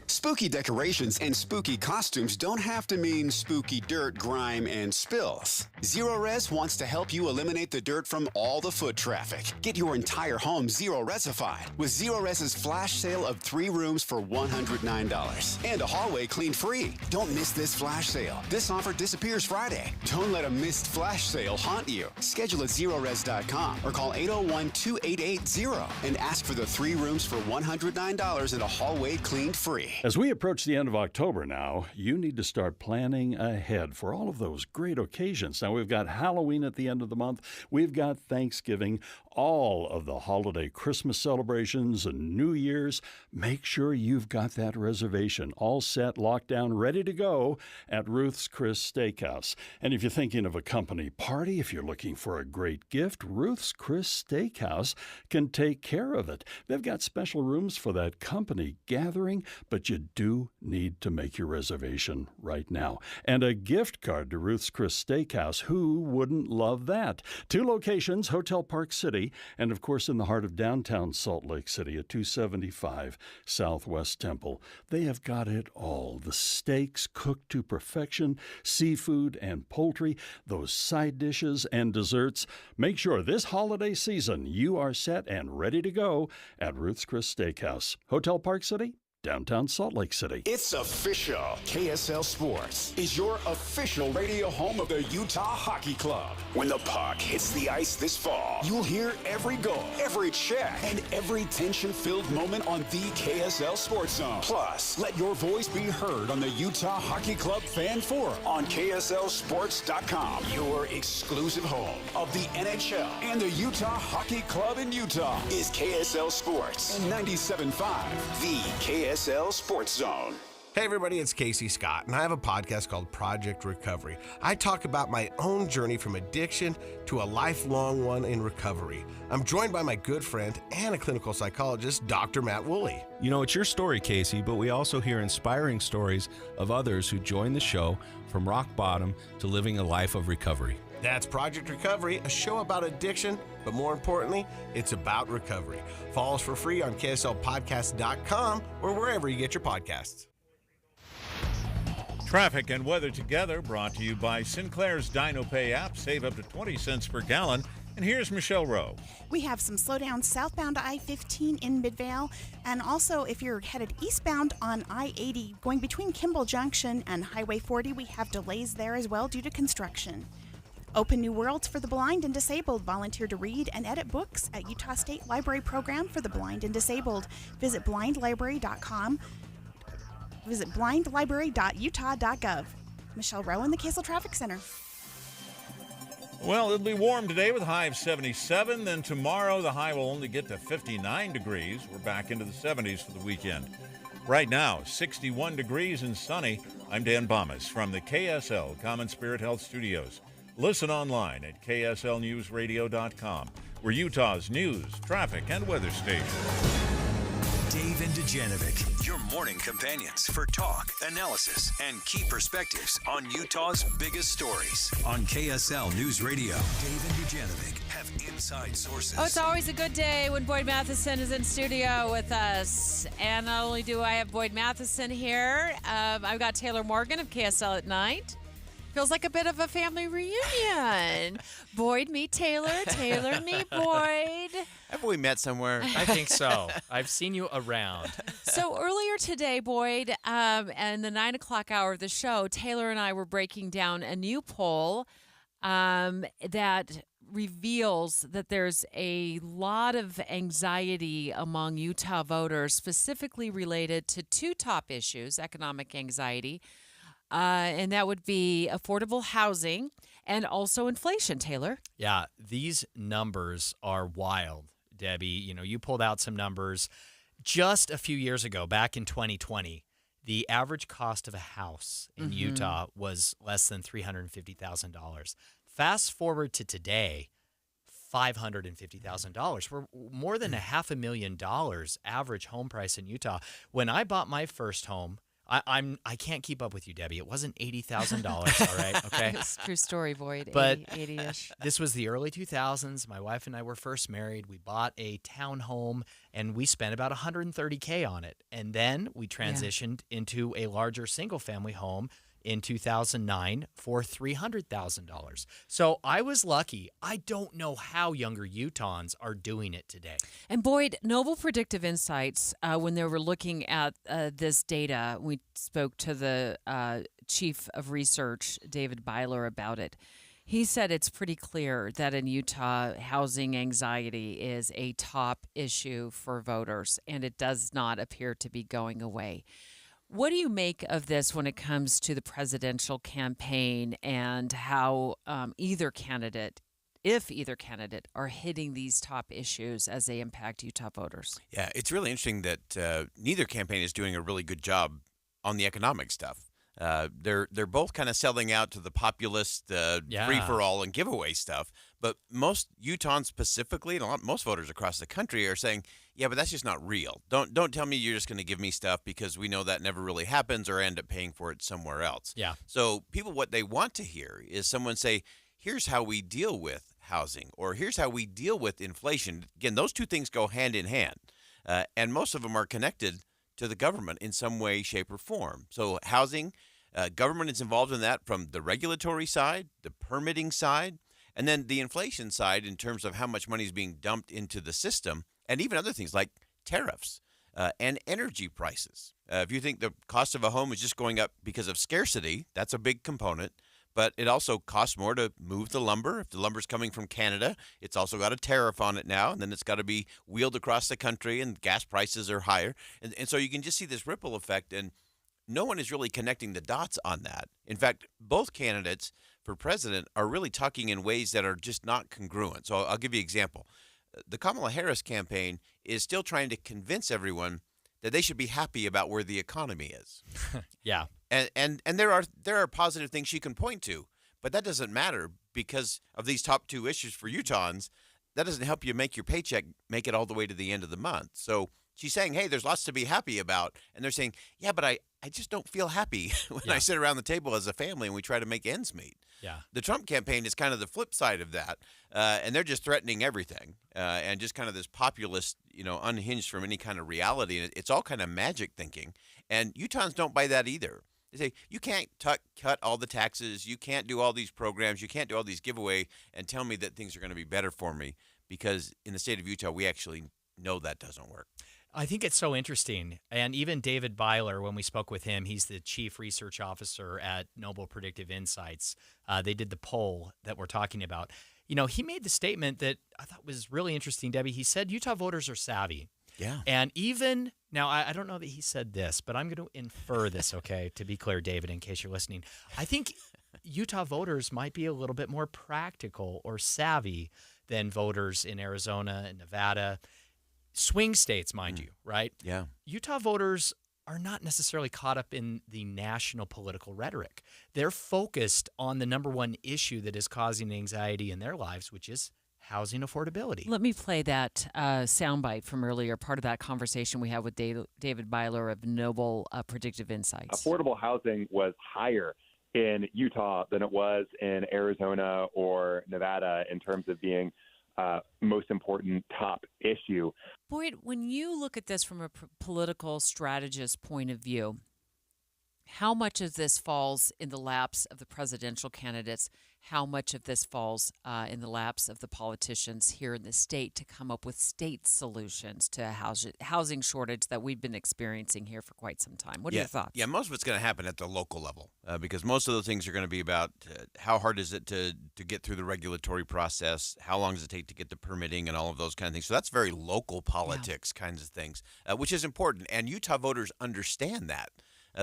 [SPEAKER 16] Spooky decorations and spooky costumes don't have to mean spooky dirt, grime, and spills. Zero-Res wants to help you eliminate the dirt from all the foot traffic. Get your entire home Zero-Resified with Zero-Res's flash sale of 3 rooms for $109 and a hallway clean free. Don't miss this flash sale. This offer disappears Friday. Don't let a missed flash sale haunt you. Schedule at ZeroRes.com or call 801-2880 and ask for the 3 rooms for $109 and a hallway cleaned free.
[SPEAKER 17] As we approach the end of October now, you need to start planning ahead for all of those great occasions. Now, we've got Halloween at the end of the month. We've got Thanksgiving, all of the holiday Christmas celebrations and New Year's. Make sure you've got that reservation all set, locked down, ready to go at Ruth's Chris Steakhouse. And if you're thinking of a company party, if you're looking for a great gift, Ruth's Chris Steakhouse can take care of it. They've got special rooms for that company gathering, but you do need to make your reservation right now. And a gift card to Ruth's Chris Steakhouse. Who wouldn't love that? 2 locations, Hotel Park City, and of course in the heart of downtown Salt Lake City at 275 Southwest Temple. They have got it all. The steaks cooked to perfection, seafood and poultry, those side dishes and desserts. Make sure this holiday season you are set and ready to go at Ruth's Chris Steakhouse, Hotel Park City, downtown Salt Lake City.
[SPEAKER 16] It's official. KSL Sports is your official radio home of the Utah Hockey Club. When the puck hits the ice this fall, you'll hear every goal, every check, and every tension-filled moment on the KSL Sports Zone. Plus, let your voice be heard on the Utah Hockey Club Fan Forum on KSLSports.com. Your exclusive home of the NHL and the Utah Hockey Club in Utah is KSL Sports and 97.5, the KSL Sports Zone.
[SPEAKER 1] Hey everybody, it's Casey Scott, and I have a podcast called Project Recovery. I talk about my own journey from addiction to a lifelong one in recovery. I'm joined by my good friend and a clinical psychologist, Dr. Matt Woolley.
[SPEAKER 18] You know, it's your story, Casey, but we also hear inspiring stories of others who join the show from rock bottom to living a life of recovery.
[SPEAKER 1] That's Project Recovery, a show about addiction, but more importantly, it's about recovery. Follow us for free on KSLPodcast.com or wherever you get your podcasts.
[SPEAKER 8] Traffic and weather together brought to you by Sinclair's Dino Pay app. Save up to 20 cents per gallon. And here's Michelle Rowe.
[SPEAKER 3] We have some slowdowns southbound I-15 in Midvale, and also if you're headed eastbound on I-80 going between Kimball Junction and Highway 40, we have delays there as well due to construction. Open New Worlds for the Blind and Disabled. Volunteer to read and edit books at Utah State Library Program for the Blind and Disabled. Visit blindlibrary.com. Visit blindlibrary.utah.gov. Michelle Rowe in the KSL Traffic Center.
[SPEAKER 8] Well, it'll be warm today with a high of 77. Then tomorrow, the high will only get to 59 degrees. We're back into the 70s for the weekend. Right now, 61 degrees and sunny. I'm Dan Bomas from the KSL Common Spirit Health Studios. Listen online at kslnewsradio.com. We're Utah's news, traffic, and weather station.
[SPEAKER 12] Dave and Dujanovic, your morning companions for talk, analysis, and key perspectives on Utah's biggest stories. On KSL News Radio, Dave and Dujanovic have inside sources.
[SPEAKER 13] Oh, it's always a good day when Boyd Matheson is in studio with us. And not only do I have Boyd Matheson here, I've got Taylor Morgan of KSL at Night. Feels like a bit of a family reunion. Boyd, meet Taylor. Taylor, meet Boyd.
[SPEAKER 20] Have we met somewhere?
[SPEAKER 14] I think so. I've seen you around.
[SPEAKER 13] So earlier today, Boyd, and the 9 o'clock hour of the show, Taylor and I were breaking down a new poll that reveals that there's a lot of anxiety among Utah voters, specifically related to 2 top issues, economic anxiety, and that would be affordable housing and also inflation, Taylor.
[SPEAKER 14] Yeah, these numbers are wild, Debbie. You know, you pulled out some numbers. Just a few years ago, back in 2020, the average cost of a house in Utah was less than $350,000. Fast forward to today, $550,000. We're more than $500,000 average home price in Utah. When I bought my first home, I can't keep up with you, Debbie. It wasn't $80,000, all right? Okay.
[SPEAKER 13] It's a true story, Boyd.
[SPEAKER 14] But
[SPEAKER 13] 80-ish.
[SPEAKER 14] This was the early 2000s. My wife and I were first married. We bought a townhome, and we spent about $130K on it. And then we transitioned into a larger single-family home in 2009 for $300,000. So I was lucky. I don't know how younger Utahns are doing it today.
[SPEAKER 13] And Boyd, Noble Predictive Insights, when they were looking at this data, we spoke to the chief of research, David Byler, about it. He said it's pretty clear that in Utah, housing anxiety is a top issue for voters, and it does not appear to be going away. What do you make of this when it comes to the presidential campaign and how either candidate, if either candidate, are hitting these top issues as they impact Utah voters?
[SPEAKER 20] Yeah, it's really interesting that neither campaign is doing a really good job on the economic stuff. They're both kind of selling out to the populist free-for-all and giveaway stuff. But most Utahns specifically, and most voters across the country are saying, yeah, but that's just not real. Don't tell me you're just going to give me stuff, because we know that never really happens, or end up paying for it somewhere else.
[SPEAKER 14] Yeah.
[SPEAKER 20] So people, what they want to hear is someone say, here's how we deal with housing, or here's how we deal with inflation. Again, those two things go hand in hand. And most of them are connected to the government in some way, shape, or form. So housing, government is involved in that from the regulatory side, the permitting side, and then the inflation side in terms of how much money is being dumped into the system, and even other things like tariffs and energy prices. If you think the cost of a home is just going up because of scarcity, that's a big component. But it also costs more to move the lumber. If the lumber's coming from Canada, it's also got a tariff on it now, and then it's got to be wheeled across the country, and gas prices are higher. And so you can just see this ripple effect, and no one is really connecting the dots on that. In fact, both candidates for president are really talking in ways that are just not congruent. So I'll give you an example. The Kamala Harris campaign is still trying to convince everyone that they should be happy about where the economy is.
[SPEAKER 14] Yeah.
[SPEAKER 20] And there are positive things she can point to, but that doesn't matter because of these top two issues for Utahns. That doesn't help you make your paycheck make it all the way to the end of the month. So she's saying, hey, there's lots to be happy about. And they're saying, yeah, but I just don't feel happy when I sit around the table as a family and we try to make ends meet.
[SPEAKER 14] Yeah.
[SPEAKER 20] The Trump campaign is kind of the flip side of that. And they're just threatening everything and just kind of this populist, unhinged from any kind of reality. And it's all kind of magic thinking. And Utahns don't buy that either. They say, you can't cut all the taxes. You can't do all these programs. You can't do all these giveaway and tell me that things are going to be better for me, because in the state of Utah, we actually know that doesn't work.
[SPEAKER 14] I think it's so interesting. And even David Byler, when we spoke with him, he's the chief research officer at Noble Predictive Insights. They did the poll that we're talking about. He made the statement that I thought was really interesting, Debbie. He said Utah voters are savvy.
[SPEAKER 20] Yeah.
[SPEAKER 14] And even now, I don't know that he said this, but I'm going to infer this, okay, to be clear, David, in case you're listening. I think Utah voters might be a little bit more practical or savvy than voters in Arizona and Nevada. Swing states, mind you, right?
[SPEAKER 20] Yeah.
[SPEAKER 14] Utah voters are not necessarily caught up in the national political rhetoric. They're focused on the number one issue that is causing anxiety in their lives, which is housing affordability.
[SPEAKER 13] Let me play that soundbite from earlier, part of that conversation we had with David Byler of Noble Predictive Insights.
[SPEAKER 21] Affordable housing was higher in Utah than it was in Arizona or Nevada in terms of being most important top issue.
[SPEAKER 13] Boyd, when you look at this from a political strategist point of view, how much of this falls in the laps of the presidential candidates? How much of this falls in the laps of the politicians here in the state to come up with state solutions to a housing shortage that we've been experiencing here for quite some time? What are your thoughts?
[SPEAKER 20] Yeah, most of it's going to happen at the local level because most of those things are going to be about how hard is it to get through the regulatory process, how long does it take to get the permitting and all of those kind of things. So that's very local politics kinds of things, which is important. And Utah voters understand that.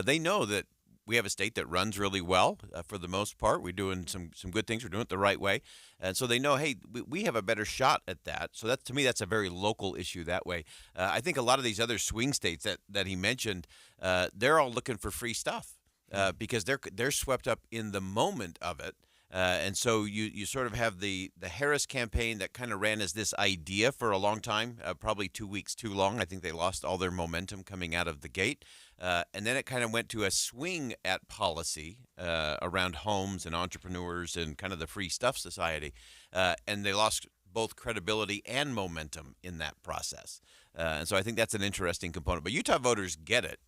[SPEAKER 20] They know that we have a state that runs really well for the most part. We're doing some good things. We're doing it the right way. And so they know, hey, we have a better shot at that. So to me, that's a very local issue that way. I think a lot of these other swing states that he mentioned, they're all looking for free stuff because they're swept up in the moment of it. And so you sort of have the Harris campaign that kind of ran as this idea for a long time, probably 2 weeks too long. I think they lost all their momentum coming out of the gate. And then it kind of went to a swing at policy around homes and entrepreneurs and kind of the free stuff society. And they lost both credibility and momentum in that process. And so I think that's an interesting component. But Utah voters get it.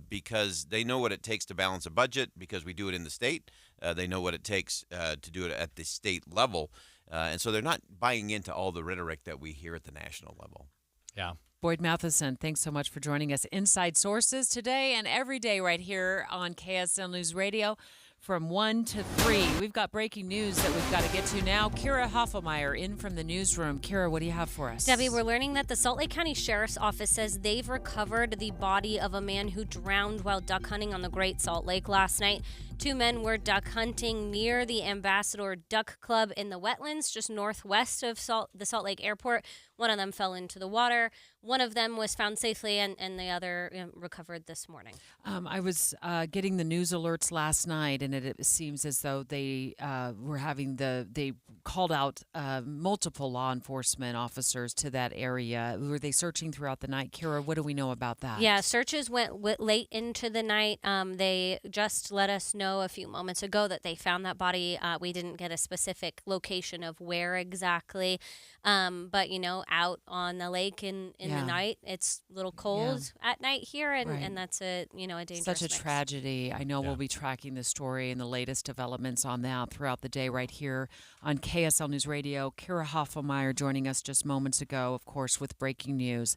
[SPEAKER 20] Because they know what it takes to balance a budget because we do it in the state. They know what it takes to do it at the state level. And so they're not buying into all the rhetoric that we hear at the national level.
[SPEAKER 14] Yeah.
[SPEAKER 13] Boyd Matheson, thanks so much for joining us. Inside Sources today and every day right here on KSL News Radio from 1 to 3. We've got breaking news that we've got to get to now. Kira Hoffelmeyer in from the newsroom. Kira, what do you have for us?
[SPEAKER 22] Debbie, we're learning that the Salt Lake County Sheriff's Office says they've recovered the body of a man who drowned while duck hunting on the Great Salt Lake last night. 2 men were duck hunting near the Ambassador Duck Club in the wetlands just northwest of the Salt Lake Airport. One of them fell into the water. One of them was found safely, and the other recovered this morning.
[SPEAKER 13] I was getting the news alerts last night, and it seems as though they they called out multiple law enforcement officers to that area. Were they searching throughout the night? Kira, what do we know about that?
[SPEAKER 22] Yeah, searches went late into the night. They just let us know a few moments ago that they found that body. We didn't get a specific location of where exactly, but out on the lake in the night, it's a little cold at night here, and that's a dangerous.
[SPEAKER 13] Such a
[SPEAKER 22] mix.
[SPEAKER 13] tragedy. I know we'll be tracking the story and the latest developments on that throughout the day right here on KSL News Radio. Kira Hoffelmeyer joining us just moments ago, of course, with breaking news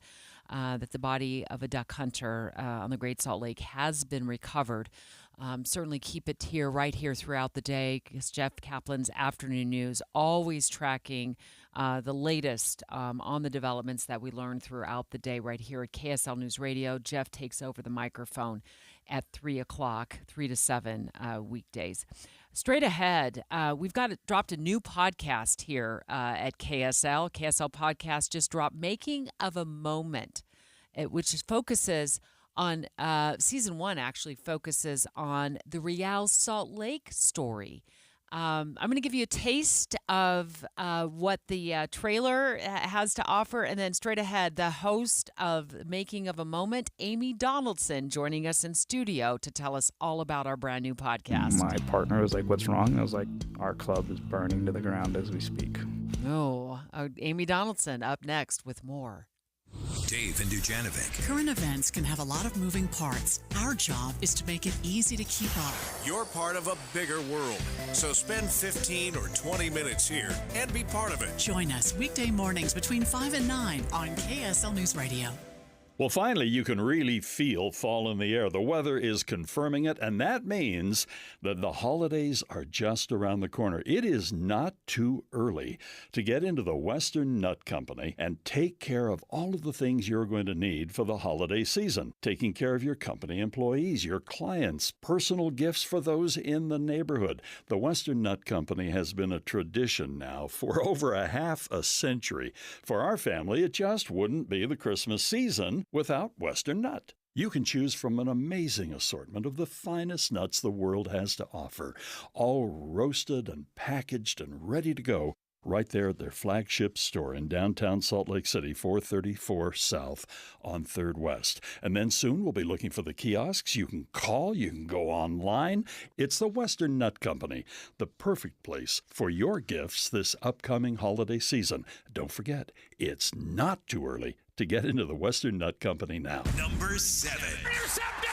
[SPEAKER 13] that the body of a duck hunter on the Great Salt Lake has been recovered. Certainly keep it here, right here throughout the day, because Jeff Kaplan's Afternoon News always tracking the latest on the developments that we learn throughout the day right here at KSL News Radio. Jeff takes over the microphone at 3 o'clock, 3 to 7 weekdays. Straight ahead, we've dropped a new podcast here at KSL. KSL Podcast just dropped Making of a Moment, which focuses on season 1 actually focuses on the Real Salt Lake story. I'm going to give you a taste of what the trailer has to offer, and then straight ahead, the host of Making of a Moment, Amy Donaldson, joining us in studio to tell us all about our brand new podcast.
[SPEAKER 2] My partner was like, "What's wrong?" I was like, "Our club is burning to the ground as we speak."
[SPEAKER 13] Oh, Amy Donaldson up next with more.
[SPEAKER 12] Dave and Dujanovic.
[SPEAKER 5] Current events can have a lot of moving parts. Our job is to make it easy to keep up.
[SPEAKER 23] You're part of a bigger world, so spend 15 or 20 minutes here and be part of it.
[SPEAKER 5] Join us weekday mornings between 5 and 9 on KSL News Radio.
[SPEAKER 17] Well, finally, you can really feel fall in the air. The weather is confirming it, and that means that the holidays are just around the corner. It is not too early to get into the Western Nut Company and take care of all of the things you're going to need for the holiday season. Taking care of your company employees, your clients, personal gifts for those in the neighborhood. The Western Nut Company has been a tradition now for over a half a century. For our family, it just wouldn't be the Christmas season without Western Nut. You can choose from an amazing assortment of the finest nuts the world has to offer, all roasted and packaged and ready to go right there at their flagship store in downtown Salt Lake City, 434 South on 3rd West. And then soon we'll be looking for the kiosks. You can call, you can go online. It's the Western Nut Company, the perfect place for your gifts this upcoming holiday season. Don't forget, it's not too early to get into the Western Nut Company now.
[SPEAKER 12] Number 7.
[SPEAKER 4] Intercepted!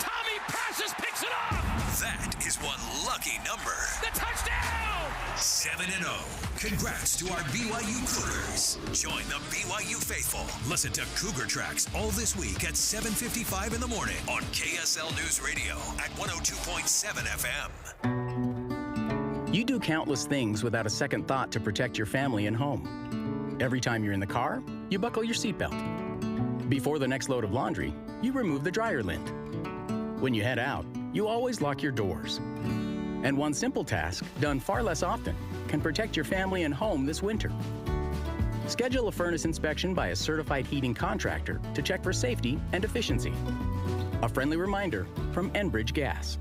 [SPEAKER 4] Tommy passes, picks it off!
[SPEAKER 12] That is one lucky number.
[SPEAKER 4] The touchdown!
[SPEAKER 12] 7-0. Congrats to our BYU Cougars. Join the BYU faithful. Listen to Cougar Tracks all this week at 7:55 in the morning on KSL News Radio at 102.7 FM.
[SPEAKER 9] You do countless things without a second thought to protect your family and home. Every time you're in the car, you buckle your seatbelt. Before the next load of laundry, you remove the dryer lint. When you head out, you always lock your doors. And one simple task, done far less often, can protect your family and home this winter. Schedule a furnace inspection by a certified heating contractor to check for safety and efficiency. A friendly reminder from Enbridge Gas.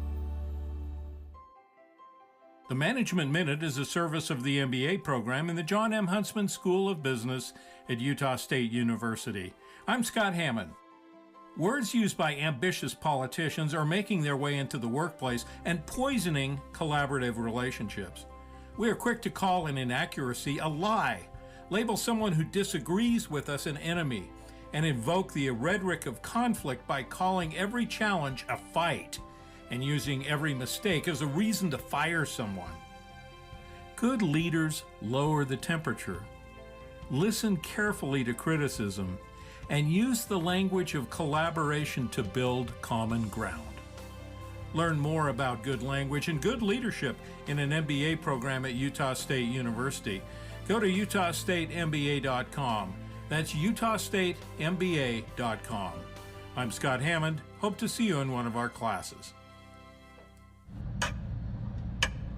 [SPEAKER 24] The Management Minute is a service of the MBA program in the John M. Huntsman School of Business at Utah State University. I'm Scott Hammond. Words used by ambitious politicians are making their way into the workplace and poisoning collaborative relationships. We are quick to call an inaccuracy a lie, label someone who disagrees with us an enemy, and invoke the rhetoric of conflict by calling every challenge a fight and using every mistake as a reason to fire someone. Good leaders lower the temperature, listen carefully to criticism, and use the language of collaboration to build common ground. Learn more about good language and good leadership in an MBA program at Utah State University. Go to utahstatemba.com. That's utahstatemba.com. I'm Scott Hammond. Hope to see you in one of our classes.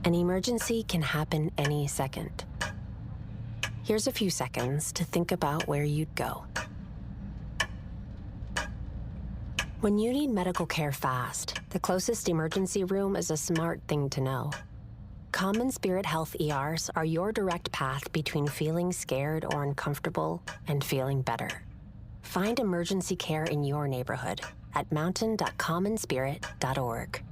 [SPEAKER 10] An emergency can happen any second. Here's a few seconds to think about where you'd go. When you need medical care fast, the closest emergency room is a smart thing to know. Common Spirit Health ERs are your direct path between feeling scared or uncomfortable and feeling better. Find emergency care in your neighborhood at mountain.commonspirit.org.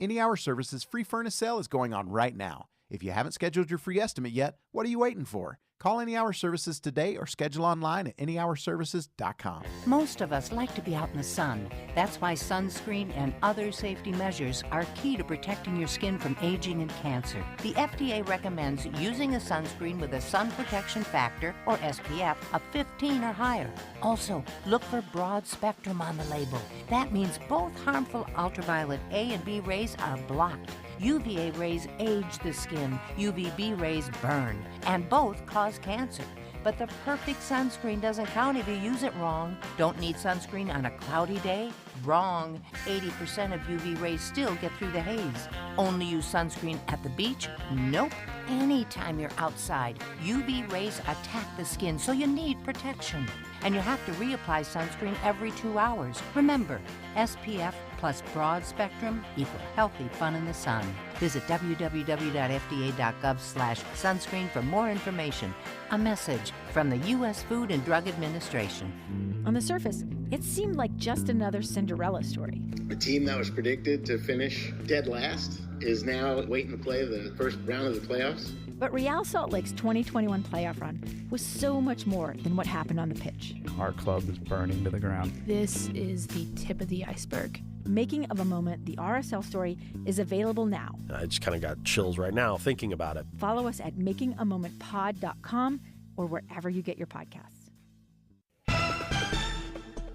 [SPEAKER 11] Any Hour Services free furnace sale is going on right now. If you haven't scheduled your free estimate yet, what are you waiting for? Call Any Hour Services today or schedule online at anyhourservices.com.
[SPEAKER 15] Most of us like to be out in the sun. That's why sunscreen and other safety measures are key to protecting your skin from aging and cancer. The FDA recommends using a sunscreen with a sun protection factor, or SPF, of 15 or higher. Also, look for broad spectrum on the label. That means both harmful ultraviolet A and B rays are blocked. UVA rays age the skin, UVB rays burn, and both cause cancer. But the perfect sunscreen doesn't count if you use it wrong. Don't need sunscreen on a cloudy day? Wrong. 80% of UV rays still get through the haze. Only use sunscreen at the beach? Nope. Anytime you're outside, UV rays attack the skin, so you need protection. And you have to reapply sunscreen every 2 hours. Remember, SPF plus broad spectrum equal healthy fun in the sun. Visit www.fda.gov/sunscreen for more information. A message from the U.S. Food and Drug Administration.
[SPEAKER 19] On the surface, it seemed like just another Cinderella story.
[SPEAKER 25] A team that was predicted to finish dead last is now waiting to play the first round of the playoffs.
[SPEAKER 19] But Real Salt Lake's 2021 playoff run was so much more than what happened on the pitch.
[SPEAKER 2] Our club is burning to the ground.
[SPEAKER 19] This is the tip of the iceberg. Making of a Moment, the RSL story, is available now.
[SPEAKER 26] I just kind of got chills right now thinking about it.
[SPEAKER 19] Follow us at makingamomentpod.com or wherever you get your podcasts.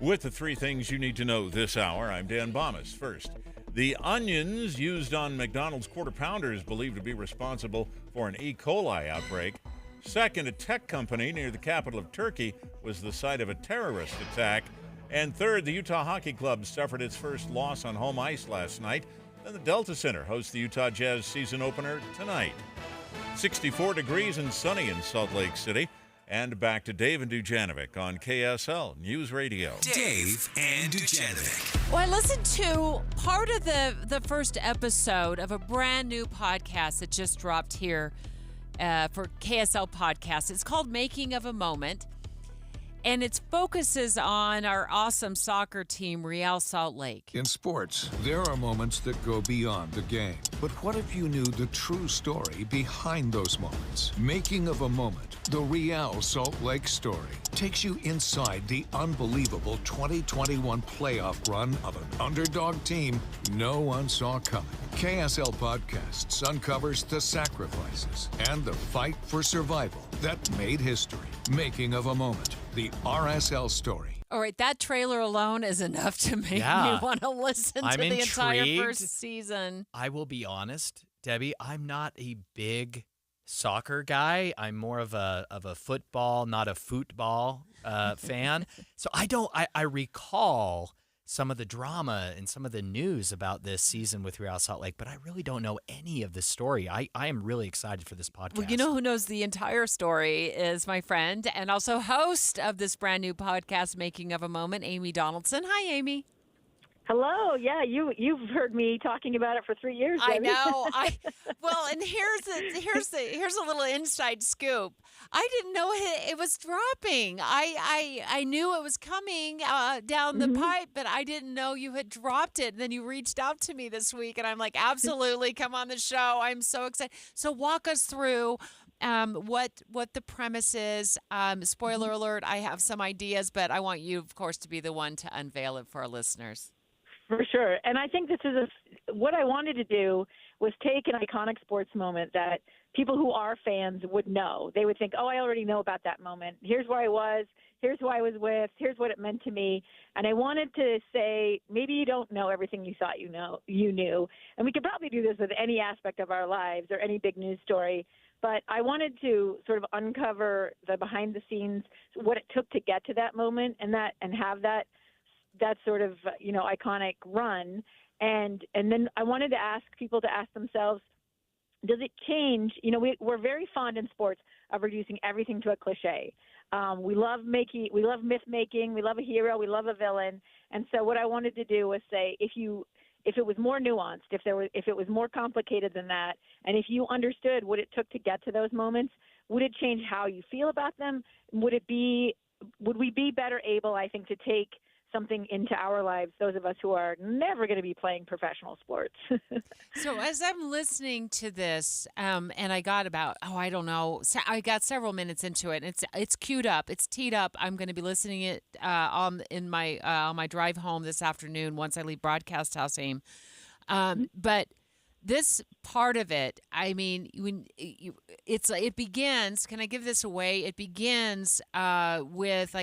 [SPEAKER 8] With the three things you need to know this hour, I'm Dan Bomas. First, the onions used on McDonald's Quarter Pounder is believed to be responsible for an E. coli outbreak. Second, a tech company near the capital of Turkey was the site of a terrorist attack. And third, the Utah Hockey Club suffered its first loss on home ice last night. Then the Delta Center hosts the Utah Jazz season opener tonight. 64 degrees and sunny in Salt Lake City. And back to Dave and Dujanovic on KSL News Radio.
[SPEAKER 12] Dave and Dujanovic.
[SPEAKER 13] Well, I listened to part of the first episode of a brand new podcast that just dropped here for KSL Podcast. It's called Making of a Moment, and it focuses on our awesome soccer team, Real Salt Lake.
[SPEAKER 27] In sports, there are moments that go beyond the game. But what if you knew the true story behind those moments? Making of a Moment, the Real Salt Lake story, takes you inside the unbelievable 2021 playoff run of an underdog team no one saw coming. KSL Podcasts uncovers the sacrifices and the fight for survival that made history. Making of a Moment, the RSL story.
[SPEAKER 13] All right, that trailer alone is enough to make me want to listen to the entire first season.
[SPEAKER 14] I will be honest, Debbie, I'm not a big soccer guy. I'm more of a football, not a football fan. So I recall some of the drama and some of the news about this season with Real Salt Lake, but I really don't know any of the story. I am really excited for this podcast.
[SPEAKER 13] Well, you know who knows the entire story is my friend and also host of this brand new podcast, Making of a Moment, Amy Donaldson. Hi, Amy.
[SPEAKER 28] Hello. Yeah, you've heard me talking about it for 3 years.
[SPEAKER 13] I
[SPEAKER 28] Debbie.
[SPEAKER 13] know. Well, and here's a little inside scoop. I didn't know it was dropping. I knew it was coming down the pipe, but I didn't know you had dropped it. And then you reached out to me this week, and I'm like, absolutely, come on the show. I'm so excited. So walk us through what the premise is. Spoiler alert, I have some ideas, but I want you, of course, to be the one to unveil it for our listeners.
[SPEAKER 28] For sure. And I think this is what I wanted to do was take an iconic sports moment that people who are fans would know. They would think, oh, I already know about that moment. Here's where I was. Here's who I was with. Here's what it meant to me. And I wanted to say, maybe you don't know everything you thought you knew. And we could probably do this with any aspect of our lives or any big news story. But I wanted to sort of uncover the behind the scenes, what it took to get to that moment and have that sort of, iconic run. And then I wanted to ask people to ask themselves, does it change? We're very fond in sports of reducing everything to a cliche. We love myth making, we love a hero, we love a villain. And so what I wanted to do was say, if it was more nuanced, if it was more complicated than that, and if you understood what it took to get to those moments, would it change how you feel about them? Would we be better able, I think, to take something into our lives, those of us who are never going to be playing professional sports?
[SPEAKER 13] So as I'm listening to this, and I got I got several minutes into it. And it's queued up, it's teed up. I'm going to be listening it on my drive home this afternoon once I leave Broadcast House AIM. But this part of it, I mean, it begins. Can I give this away? It begins with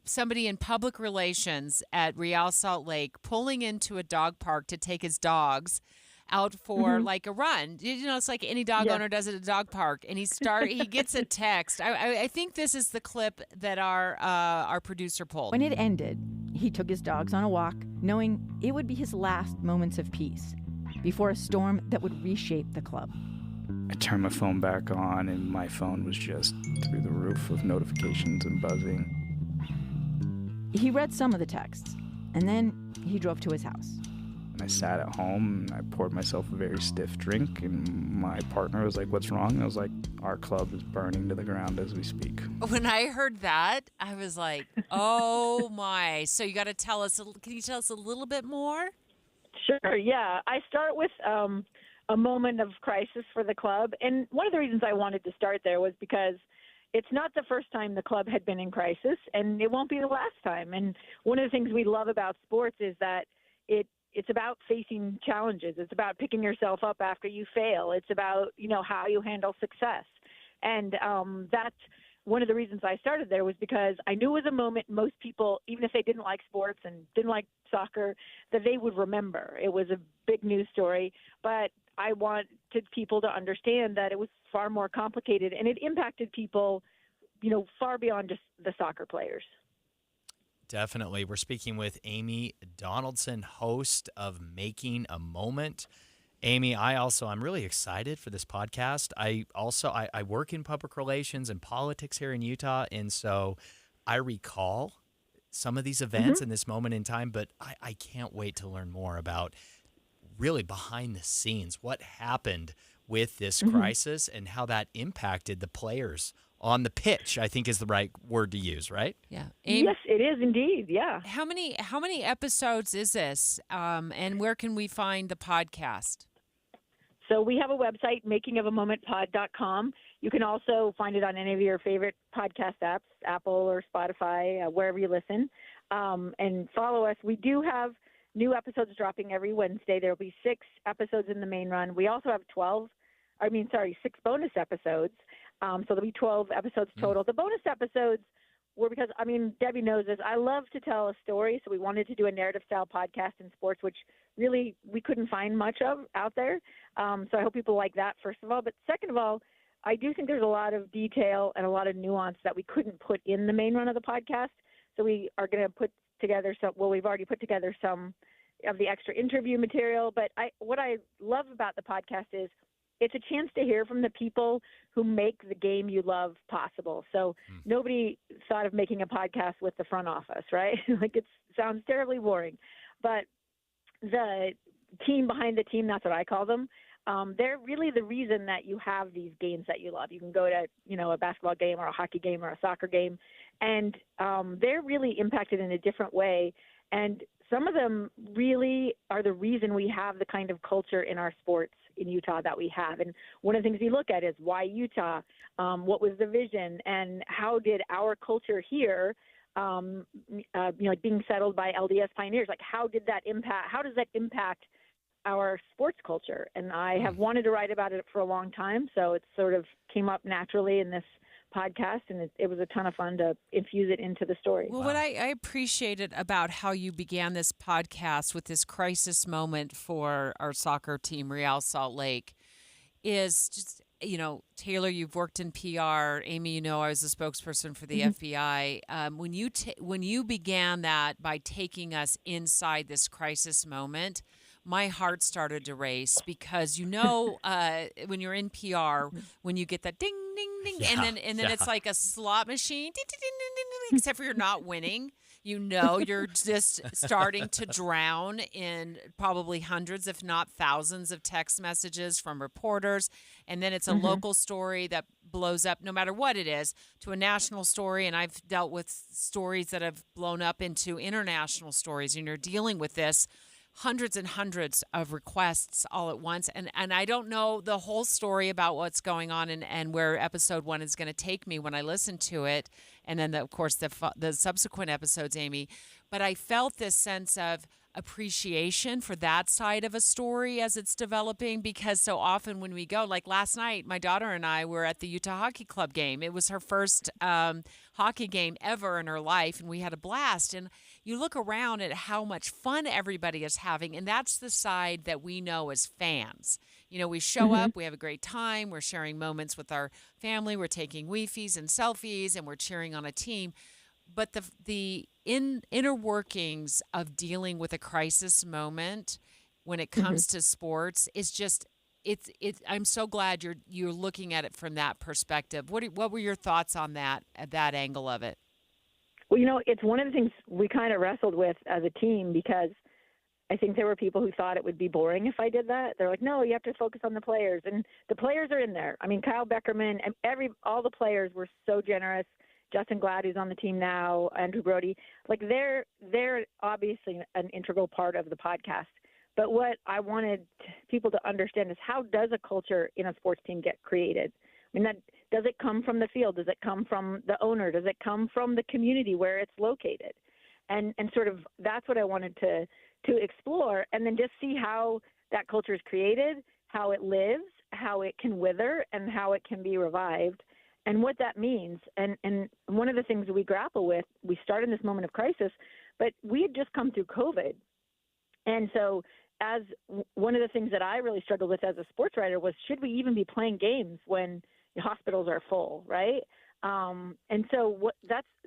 [SPEAKER 13] somebody in public relations at Real Salt Lake pulling into a dog park to take his dogs out for a run. It's like any dog owner does at a dog park. And he gets a text. I think this is the clip that our producer pulled.
[SPEAKER 19] When it ended, he took his dogs on a walk, knowing it would be his last moments of peace before a storm that would reshape the club.
[SPEAKER 2] I turned my phone back on, and my phone was just through the roof with notifications and buzzing.
[SPEAKER 19] He read some of the texts, and then he drove to his house.
[SPEAKER 2] I sat at home, and I poured myself a very stiff drink, and my partner was like, "What's wrong?" And I was like, "Our club is burning to the ground as we speak."
[SPEAKER 13] When I heard that, I was like, oh my. So you got to tell us, can you tell us a little bit more?
[SPEAKER 28] Sure, yeah. I start with a moment of crisis for the club. And one of the reasons I wanted to start there was because it's not the first time the club had been in crisis, and it won't be the last time. And one of the things we love about sports is that it's about facing challenges. It's about picking yourself up after you fail. It's about, how you handle success. And that's one of the reasons I started there, was because I knew it was a moment most people, even if they didn't like sports and didn't like soccer, that they would remember. It was a big news story, but I wanted people to understand that it was far more complicated, and it impacted people, far beyond just the soccer players.
[SPEAKER 14] Definitely. We're speaking with Amy Donaldson, host of Making a Moment. Amy, I'm really excited for this podcast. I work in public relations and politics here in Utah, and so I recall some of these events in this moment in time, but I can't wait to learn more about really behind the scenes, what happened with this crisis and how that impacted the players on the pitch, I think is the right word to use, right?
[SPEAKER 13] Yeah.
[SPEAKER 28] Yes, it is indeed. Yeah.
[SPEAKER 13] How many episodes is this? And where can we find the podcast?
[SPEAKER 28] So we have a website, makingofamomentpod.com. You can also find it on any of your favorite podcast apps, Apple or Spotify, wherever you listen. And follow us. We do have new episodes dropping every Wednesday. There will be 6 episodes in the main run. We also have 6 bonus episodes. So there'll be 12 episodes total. The bonus episodes were because, Debbie knows this. I love to tell a story, so we wanted to do a narrative-style podcast in sports, which really we couldn't find much of out there. So I hope people like that, first of all. But second of all, I do think there's a lot of detail and a lot of nuance that we couldn't put in the main run of the podcast. So we are going to put together we've already put together some of the extra interview material. But what I love about the podcast is it's a chance to hear from the people who make the game you love possible. So nobody thought of making a podcast with the front office, right? It sounds terribly boring. But the team behind the team, that's what I call them, they're really the reason that you have these games that you love. You can go to, a basketball game or a hockey game or a soccer game, and they're really impacted in a different way. And some of them really are the reason we have the kind of culture in our sports in Utah that we have. And one of the things we look at is why Utah, what was the vision, and how did our culture here, being settled by LDS pioneers, how does that impact our sports culture? And I have wanted to write about it for a long time, so it sort of came up naturally in this podcast, and it was a ton of fun to infuse it into the story.
[SPEAKER 13] Well, what I appreciated about how you began this podcast with this crisis moment for our soccer team, Real Salt Lake, is just, Taylor, you've worked in PR. Amy, I was a spokesperson for the FBI. When you began that by taking us inside this crisis moment, my heart started to race because when you're in PR, when you get that ding ding ding, and then it's like a slot machine, ding, ding, ding, ding, ding, ding, except for you're not winning. You're just starting to drown in probably hundreds, if not thousands, of text messages from reporters. And then it's a local story that blows up, no matter what it is, to a national story. And I've dealt with stories that have blown up into international stories. And you're dealing with this hundreds and hundreds of requests all at once. And I don't know the whole story about what's going on and where episode 1 is going to take me when I listen to it. And then, of course, the subsequent episodes, Amy. But I felt this sense of appreciation for that side of a story as it's developing, because so often when we go, like last night, my daughter and I were at the Utah Hockey Club game. It was her first hockey game ever in her life, and we had a blast. And you look around at how much fun everybody is having, and that's the side that we know as fans. We show up, we have a great time, we're sharing moments with our family, we're taking Wi-Fis and selfies, and we're cheering on a team. But the inner workings of dealing with a crisis moment when it comes to sports is just I'm so glad you're looking at it from that perspective. What were your thoughts on that angle of it?
[SPEAKER 28] Well, it's one of the things we kind of wrestled with as a team, because I think there were people who thought it would be boring if I did that. They're like, no, you have to focus on the players. And the players are in there. I mean, Kyle Beckerman and all the players were so generous. Justin Glad, who's on the team now, Andrew Brody, like they're obviously an integral part of the podcast. But what I wanted people to understand is, how does a culture in a sports team get created? I mean, does it come from the field? Does it come from the owner? Does it come from the community where it's located? And sort of that's what I wanted to explore, and then just see how that culture is created, how it lives, how it can wither, and how it can be revived, and what that means. And one of the things we grapple with, we start in this moment of crisis, but we had just come through COVID. And so as one of the things that I really struggled with as a sports writer was, should we even be playing games when the hospitals are full, right? And so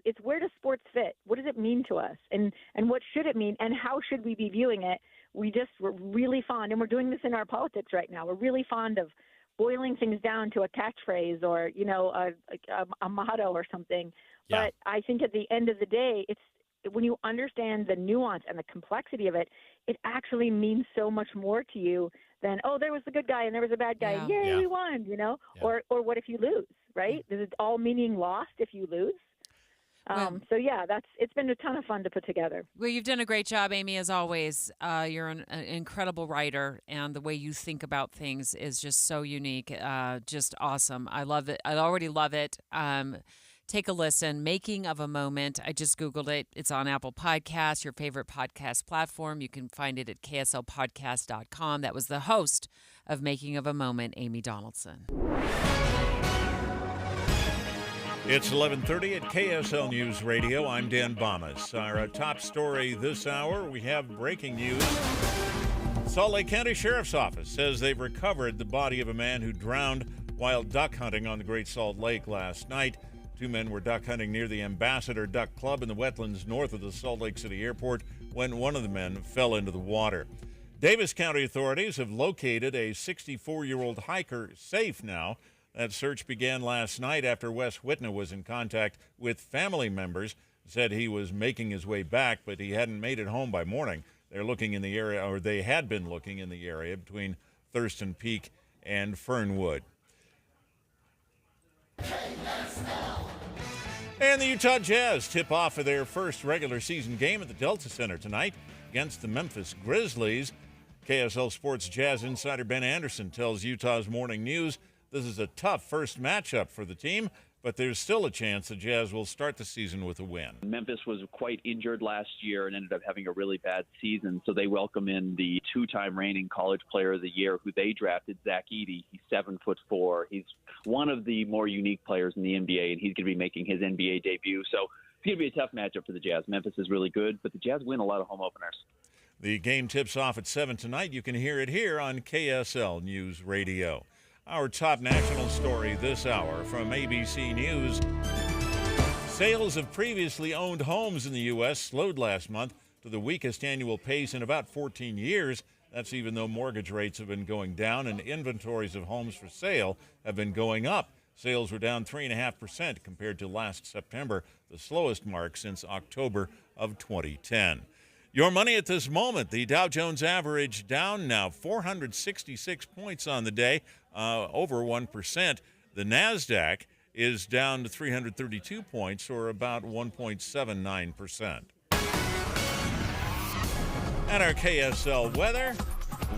[SPEAKER 28] it's where does sports fit? What does it mean to us? And what should it mean? And how should we be viewing it? We're really fond, and we're doing this in our politics right now. We're really fond of boiling things down to a catchphrase or, a motto or something. Yeah. But I think at the end of the day, it's when you understand the nuance and the complexity of it, it actually means so much more to you than, oh, there was the good guy and there was a bad guy. Yeah. Yay, we won, Yeah. Or what if you lose, right? Does it all meaning lost if you lose? So yeah, it's been a ton of fun to put together.
[SPEAKER 13] Well, you've done a great job, Amy, as always. You're an incredible writer, and the way you think about things is just so unique. Just awesome. I love it. I already love it. Take a listen. Making of a Moment. I just Googled it. It's on Apple Podcasts, your favorite podcast platform. You can find it at kslpodcast.com. That was the host of Making of a Moment, Amy Donaldson.
[SPEAKER 8] It's 11:30 at KSL News Radio. I'm Dan Bomas. Our top story this hour, we have breaking news. Salt Lake County Sheriff's Office says they've recovered the body of a man who drowned while duck hunting on the Great Salt Lake last night. 2 men were duck hunting near the Ambassador Duck Club in the wetlands north of the Salt Lake City Airport when one of the men fell into the water. Davis County authorities have located a 64-year-old hiker safe now. That search began last night after Wes Whitna was in contact with family members, said he was making his way back, but he hadn't made it home by morning. They're looking in the area, or they had been looking in the area between Thurston Peak and Fernwood. And the Utah Jazz tip off for their first regular season game at the Delta Center tonight against the Memphis Grizzlies. KSL Sports Jazz insider Ben Anderson tells Utah's Morning News this is a tough first matchup for the team, but there's still a chance the Jazz will start the season with a win.
[SPEAKER 1] Memphis was quite injured last year and ended up having a really bad season, so they welcome in the 2-time reigning College Player of the Year, who they drafted, Zach Edey. He's 7'4". He's one of the more unique players in the NBA, and he's going to be making his NBA debut. So it's going to be a tough matchup for the Jazz. Memphis is really good, but the Jazz win a lot of home openers.
[SPEAKER 8] The game tips off at 7 tonight. You can hear it here on KSL News Radio. Our top national story this hour from ABC News. Sales of previously owned homes in the U.S. slowed last month to the weakest annual pace in about 14 years. That's even though mortgage rates have been going down and inventories of homes for sale have been going up. Sales were down 3.5% compared to last September, the slowest mark since October of 2010. Your money at this moment, the Dow Jones average down now 466 points on the day, over 1%. The NASDAQ is down to 332 points, or about 1.79%. At our KSL weather,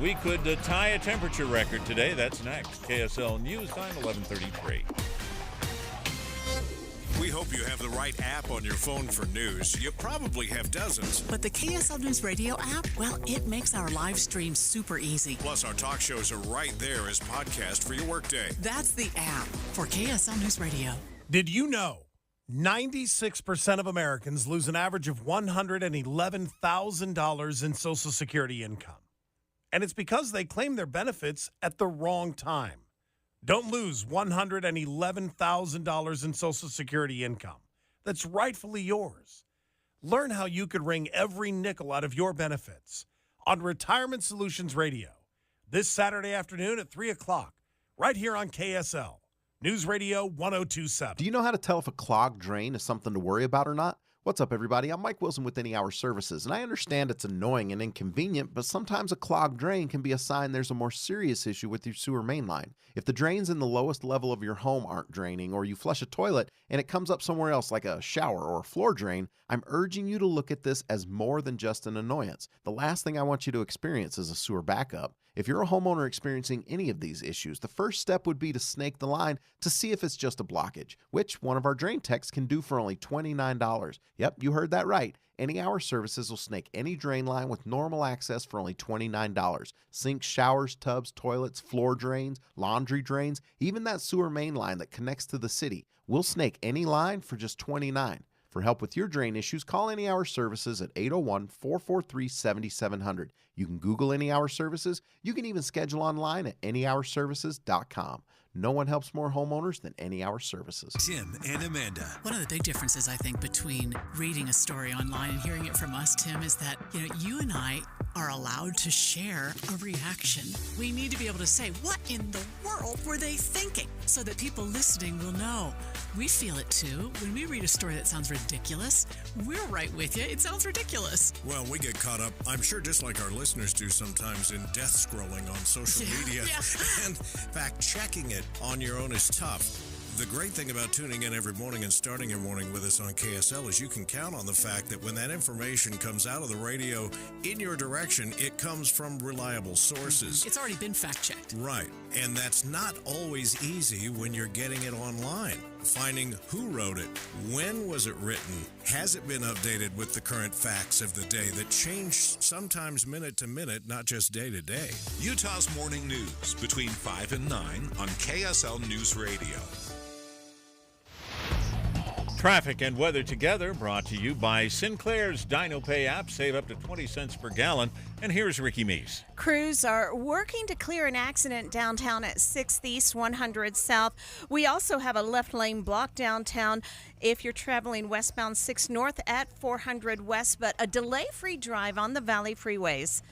[SPEAKER 8] we could tie a temperature record today. That's next. KSL News Time, 11:33.
[SPEAKER 23] We hope you have the right app on your phone for news. You probably have dozens.
[SPEAKER 5] But the KSL News Radio app, well, it makes our live stream super easy.
[SPEAKER 23] Plus, our talk shows are right there as podcast for your workday.
[SPEAKER 5] That's the app for KSL News Radio.
[SPEAKER 3] Did you know 96% of Americans lose an average of $111,000 in Social Security income? And it's because they claim their benefits at the wrong time. Don't lose $111,000 in Social Security income that's rightfully yours. Learn how you could wring every nickel out of your benefits on Retirement Solutions Radio this Saturday afternoon at 3 o'clock, right here on KSL News Radio 1027.
[SPEAKER 11] Do you know how to tell if a clogged drain is something to worry about or not? What's up, everybody? I'm Mike Wilson with Any Hour Services, and I understand it's annoying and inconvenient, but sometimes a clogged drain can be a sign there's a more serious issue with your sewer main line. If the drains in the lowest level of your home aren't draining, or you flush a toilet and it comes up somewhere else like a shower or a floor drain, I'm urging you to look at this as more than just an annoyance. The last thing I want you to experience is a sewer backup. If you're a homeowner experiencing any of these issues, the first step would be to snake the line to see if it's just a blockage, which one of our drain techs can do for only $29. Yep, you heard that right. Any Hour Services will snake any drain line with normal access for only $29. Sinks, showers, tubs, toilets, floor drains, laundry drains, even that sewer main line that connects to the city. We'll snake any line for just $29. For help with your drain issues, call Any Hour Services at 801-443-7700. You can Google Any Hour Services. You can even schedule online at anyhourservices.com. No one helps more homeowners than Any Hour Services.
[SPEAKER 12] Tim and Amanda.
[SPEAKER 5] One of the big differences, I think, between reading a story online and hearing it from us, Tim, is that, you and I are allowed to share a reaction. We need to be able to say, what in the world were they thinking? So that people listening will know. We feel it too. When we read a story that sounds ridiculous, we're right with you. It sounds ridiculous.
[SPEAKER 23] Well, we get caught up, I'm sure just like our listeners do sometimes, in death scrolling on social media. And fact-checking it on your own is tough. The great thing about tuning in every morning and starting your morning with us on KSL is you can count on the fact that when that information comes out of the radio in your direction, it comes from reliable sources.
[SPEAKER 5] It's already been fact-checked.
[SPEAKER 23] Right. And that's not always easy when you're getting it online. Finding who wrote it, when was it written, has it been updated with the current facts of the day that change sometimes minute to minute, not just day to day.
[SPEAKER 12] Utah's Morning News between 5 and 9 on KSL News Radio.
[SPEAKER 8] Traffic and weather together, brought to you by Sinclair's DinoPay app. Save up to 20 cents per gallon. And here's Ricky Meese.
[SPEAKER 6] Crews are working to clear an accident downtown at 6th East, 100 South. We also have a left lane block downtown if you're traveling westbound 6 North at 400 West, but a delay-free drive on the Valley freeways.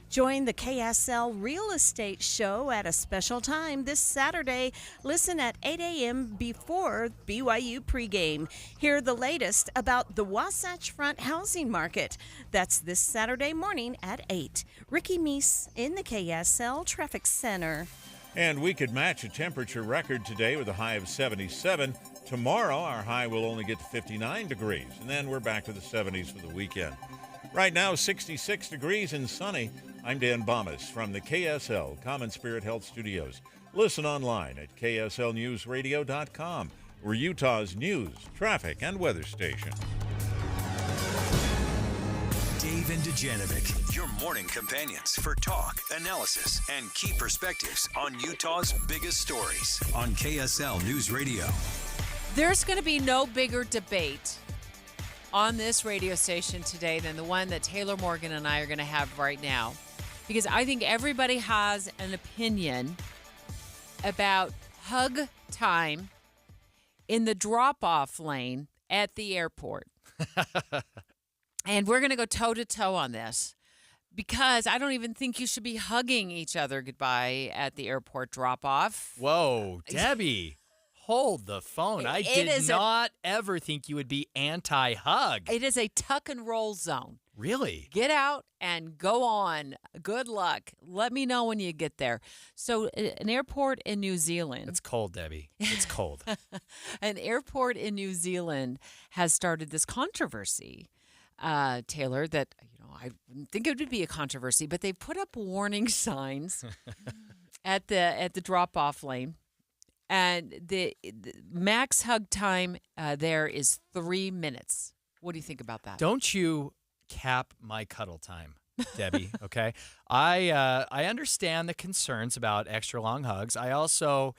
[SPEAKER 6] Join the KSL Real Estate Show at a special time this Saturday. Listen at 8 a.m. before BYU pregame. Hear the latest about the Wasatch Front housing market. That's this Saturday morning at 8. Ricky Meese in the KSL Traffic Center.
[SPEAKER 8] And we could match a temperature record today with a high of 77. Tomorrow, our high will only get to 59 degrees. And then we're back to the 70s for the weekend. Right now, 66 degrees and sunny. I'm Dan Bomas from the KSL Common Spirit Health Studios. Listen online at kslnewsradio.com. We're Utah's news, traffic, and weather station.
[SPEAKER 12] Dave and Dujanovic, your morning companions for talk, analysis, and key perspectives on Utah's biggest stories on KSL News Radio.
[SPEAKER 13] There's going to be no bigger debate on this radio station today than the one that Taylor Morgan and I are going to have right now. Because I think everybody has an opinion about hug time in the drop-off lane at the airport. And we're going to go toe-to-toe on this. Because I don't even think you should be hugging each other goodbye at the airport drop-off.
[SPEAKER 14] Whoa, Debbie. Hold the phone. I did not ever think you would be anti-hug.
[SPEAKER 13] It is a tuck and roll zone.
[SPEAKER 14] Really?
[SPEAKER 13] Get out and go on. Good luck. Let me know when you get there. So an airport in New Zealand.
[SPEAKER 14] It's cold, Debbie. It's cold.
[SPEAKER 13] An airport in New Zealand has started this controversy, Taylor, that I wouldn't think it would be a controversy, but they put up warning signs at the drop-off lane. And the max hug time there is 3 minutes. What do you think about that?
[SPEAKER 14] Don't you cap my cuddle time, Debbie, okay? I understand the concerns about extra long hugs. I also,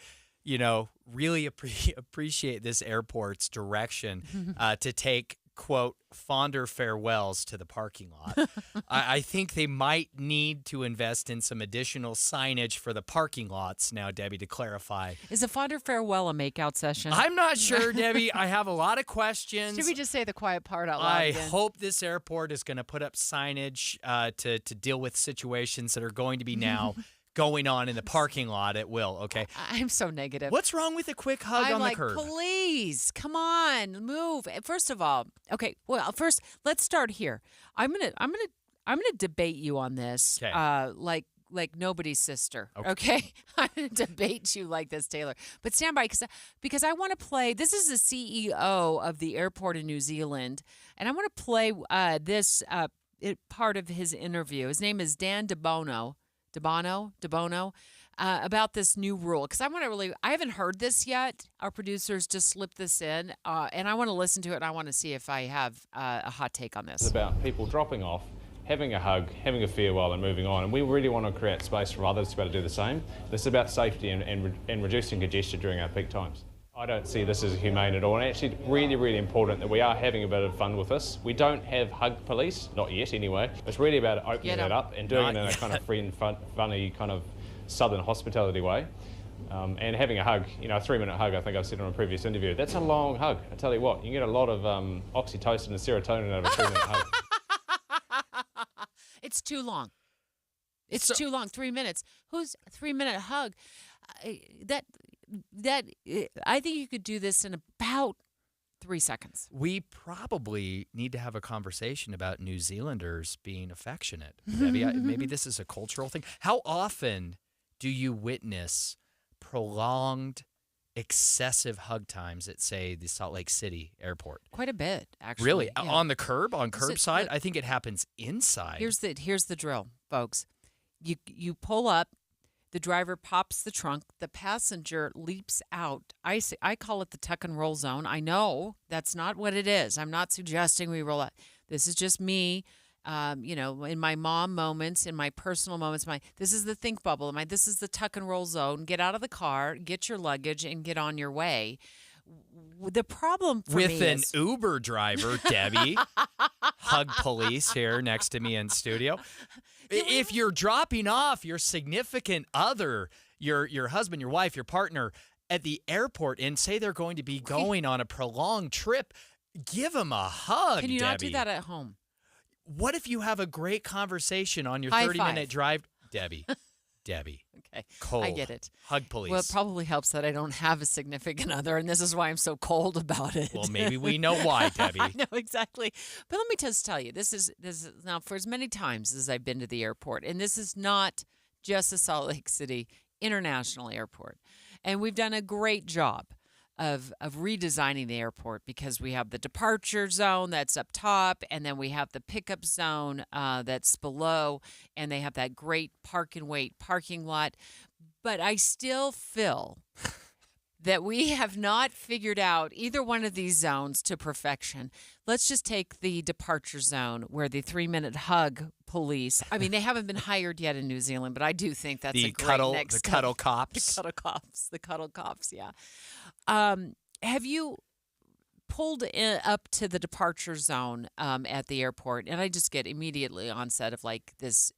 [SPEAKER 14] really appreciate this airport's direction to take, quote, fonder farewells to the parking lot. I think they might need to invest in some additional signage for the parking lots now, Debbie, to clarify.
[SPEAKER 13] Is a fonder farewell a makeout session?
[SPEAKER 14] I'm not sure, Debbie. I have a lot of questions.
[SPEAKER 13] Should we just say the quiet part out loud
[SPEAKER 14] I
[SPEAKER 13] again?
[SPEAKER 14] hope this airport is going to put up signage to deal with situations that are going to be now going on in the parking lot at will, okay?
[SPEAKER 13] I'm so negative.
[SPEAKER 14] What's wrong with a quick hug on the curb?
[SPEAKER 13] Please, come on, move. First of all, okay. Well, first, let's start here. I'm gonna debate you on this.
[SPEAKER 14] Okay.
[SPEAKER 13] Like nobody's sister. Okay? I'm gonna debate you like this, Taylor. But stand by because I want to play. This is the CEO of the airport in New Zealand, and I want to play this part of his interview. His name is Dan DeBono, about this new rule. Because I haven't heard this yet. Our producers just slipped this in, and I want to listen to it, and I want to see if I have a hot take on this.
[SPEAKER 4] It's about people dropping off, having a hug, having a farewell, and moving on. And we really want to create space for others to be able to do the same. This is about safety and reducing congestion during our peak times. I don't see this as humane at all, and actually really, really important that we are having a bit of fun with this. We don't have hug police, not yet anyway. It's really about opening that up and doing it in a kind of free and funny kind of southern hospitality way. And having a hug, a 3-minute hug, I think I've said on a previous interview, that's a long hug. I tell you what, you can get a lot of oxytocin and serotonin out of a 3-minute hug.
[SPEAKER 13] It's too long. It's too long. 3 minutes. Who's a 3-minute hug? I think you could do this in about 3 seconds.
[SPEAKER 14] We probably need to have a conversation about New Zealanders being affectionate. Debbie, maybe this is a cultural thing. How often do you witness prolonged, excessive hug times at, say, the Salt Lake City airport?
[SPEAKER 13] Quite a bit, actually.
[SPEAKER 14] Really?
[SPEAKER 13] Yeah.
[SPEAKER 14] On the curb? On curbside? I think it happens inside.
[SPEAKER 13] Here's the drill, folks. You pull up. The driver pops the trunk. The passenger leaps out. I call it the tuck and roll zone. I know that's not what it is. I'm not suggesting we roll out. This is just me, in my mom moments, in my personal moments. This is the think bubble. This is the tuck and roll zone. Get out of the car, get your luggage, and get on your way. The problem for me
[SPEAKER 14] with an Uber driver, Debbie, hug police here next to me in studio. If you're dropping off your significant other, your husband, your wife, your partner at the airport and say they're going to be going on a prolonged trip, give them a hug,
[SPEAKER 13] Can you
[SPEAKER 14] Debbie.
[SPEAKER 13] not do that at home?
[SPEAKER 14] What if you have a great conversation on your
[SPEAKER 13] High
[SPEAKER 14] 30-minute
[SPEAKER 13] five.
[SPEAKER 14] drive? Debbie.
[SPEAKER 13] Okay.
[SPEAKER 14] Cold.
[SPEAKER 13] I get it.
[SPEAKER 14] Hug police.
[SPEAKER 13] Well, it probably helps that I don't have a significant other, and this is why I'm so cold about it.
[SPEAKER 14] Well, maybe we know why, Debbie.
[SPEAKER 13] I know exactly. But let me just tell you, this is now for as many times as I've been to the airport, and this is not just the Salt Lake City International Airport. And we've done a great job of redesigning the airport because we have the departure zone that's up top, and then we have the pickup zone that's below, and they have that great park and wait parking lot. But I still feel that we have not figured out either one of these zones to perfection. Let's just take the departure zone where the 3-minute hug police, they haven't been hired yet in New Zealand, but I do think that's a great next step.
[SPEAKER 14] Cuddle cops.
[SPEAKER 13] The cuddle cops, yeah. Have you pulled up to the departure zone at the airport? And I just get immediately onset of this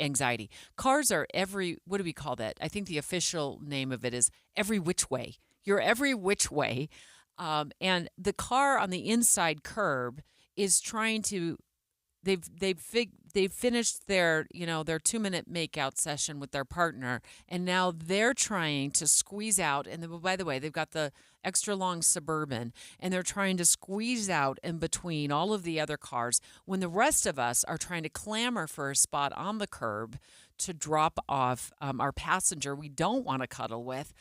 [SPEAKER 13] anxiety. Cars are what do we call that? I think the official name of it is every which way. You're every which way. And the car on the inside curb is trying to they've finished their 2-minute makeout session with their partner, and now they're trying to squeeze out. And by the way, they've got the extra long Suburban, and they're trying to squeeze out in between all of the other cars when the rest of us are trying to clamor for a spot on the curb to drop off our passenger we don't want to cuddle with.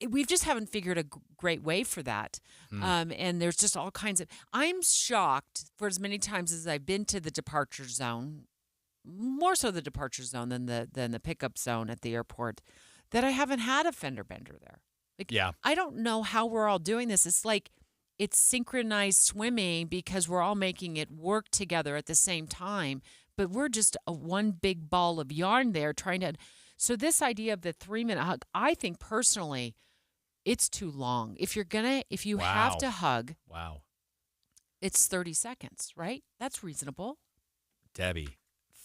[SPEAKER 13] We just haven't figured a great way for that. And there's just all kinds of... I'm shocked for as many times as I've been to the departure zone, more so the departure zone than the pickup zone at the airport, that I haven't had a fender bender there. I don't know how we're all doing this. It's like it's synchronized swimming because we're all making it work together at the same time, but we're just one big ball of yarn there trying to... So this idea of the 3-minute hug, I think personally... It's too long. If you have to hug, it's 30 seconds, right? That's reasonable.
[SPEAKER 14] Debbie,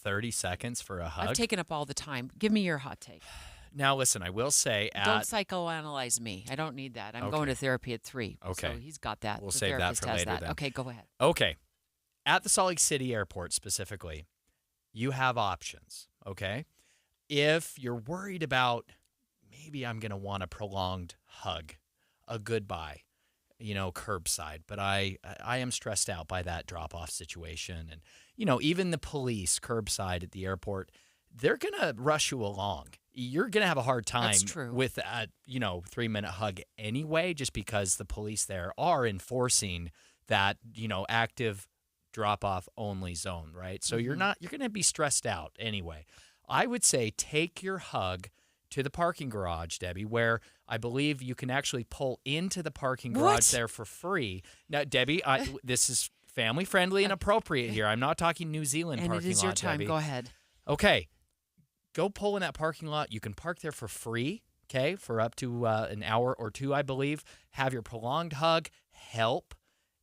[SPEAKER 14] 30 seconds for a hug?
[SPEAKER 13] I've taken up all the time. Give me your hot take.
[SPEAKER 14] Now, listen, I will say...
[SPEAKER 13] Don't psychoanalyze me. I don't need that. I'm going to therapy at 3.
[SPEAKER 14] Okay.
[SPEAKER 13] So he's got that.
[SPEAKER 14] We'll
[SPEAKER 13] the
[SPEAKER 14] save that for later then.
[SPEAKER 13] Okay, go ahead.
[SPEAKER 14] Okay. At the Salt Lake City airport specifically, you have options, okay? If you're worried about... maybe I'm going to want a prolonged hug, a goodbye, curbside. But I am stressed out by that drop-off situation. And, even the police curbside at the airport, they're going to rush you along. You're going to have a hard time with a, 3-minute hug anyway, just because the police there are enforcing that, active drop-off only zone, right? So you're going to be stressed out anyway. I would say take your hug to the parking garage, Debbie, where I believe you can actually pull into the parking garage there for free. Now, Debbie, this is family friendly and appropriate here. I'm not talking New Zealand parking lot,
[SPEAKER 13] And it is your time.
[SPEAKER 14] Debbie.
[SPEAKER 13] Go ahead.
[SPEAKER 14] Okay. Go pull in that parking lot. You can park there for free, okay, for up to an hour or two, I believe. Have your prolonged hug. Help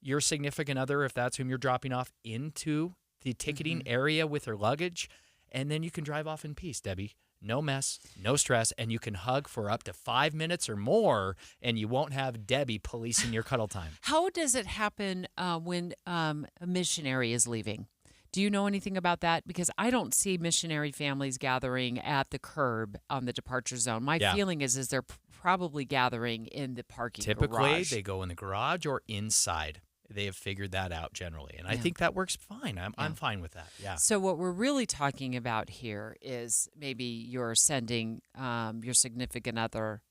[SPEAKER 14] your significant other, if that's whom you're dropping off, into the ticketing area with their luggage. And then you can drive off in peace, Debbie. No mess, no stress, and you can hug for up to 5 minutes or more, and you won't have Debbie policing your cuddle time.
[SPEAKER 13] How does it happen when a missionary is leaving? Do you know anything about that? Because I don't see missionary families gathering at the curb on the departure zone. My feeling is they're probably gathering in the parking garage.
[SPEAKER 14] Typically, they go in the garage or inside. They have figured that out generally, and I think that works fine. I'm fine with that. Yeah.
[SPEAKER 13] So what we're really talking about here is maybe you're sending your significant other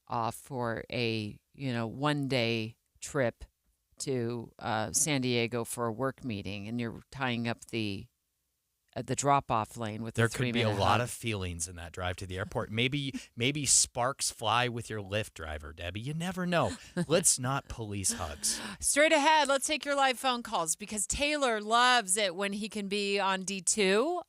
[SPEAKER 13] off for a 1-day trip to San Diego for a work meeting, and you're tying up the drop-off lane with
[SPEAKER 14] there
[SPEAKER 13] the
[SPEAKER 14] could be a
[SPEAKER 13] hug.
[SPEAKER 14] lot of feelings in that drive to the airport. Maybe sparks fly with your Lyft driver, Debbie. You never know. Let's not police hugs.
[SPEAKER 13] Straight ahead, let's take your live phone calls because Taylor loves it when he can be on D2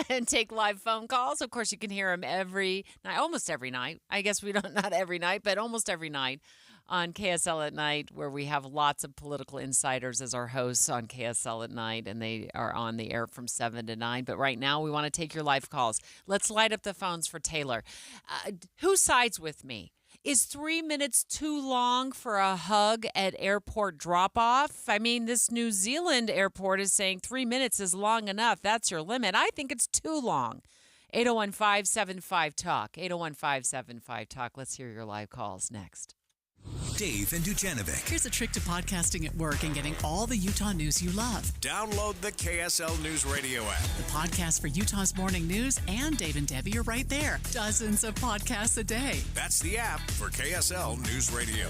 [SPEAKER 13] and take live phone calls. Of course, you can hear him every night, almost every night. I guess we don't, not every night, but almost every night on KSL at Night, where we have lots of political insiders as our hosts on KSL at Night, and they are on the air from 7 to 9. But right now, we want to take your live calls. Let's light up the phones for Taylor. Who sides with me? Is 3 minutes too long for a hug at airport drop-off? I mean, this New Zealand airport is saying 3 minutes is long enough. That's your limit. I think it's too long. 801-575-TALK. 801-575-TALK. Let's hear your live calls next.
[SPEAKER 12] Dave and Dujanovic.
[SPEAKER 5] Here's a trick to podcasting at work and getting all the Utah news you love.
[SPEAKER 23] Download the KSL News Radio app.
[SPEAKER 5] The podcast for Utah's morning news and Dave and Debbie are right there. Dozens of podcasts a day.
[SPEAKER 23] That's the app for KSL News Radio.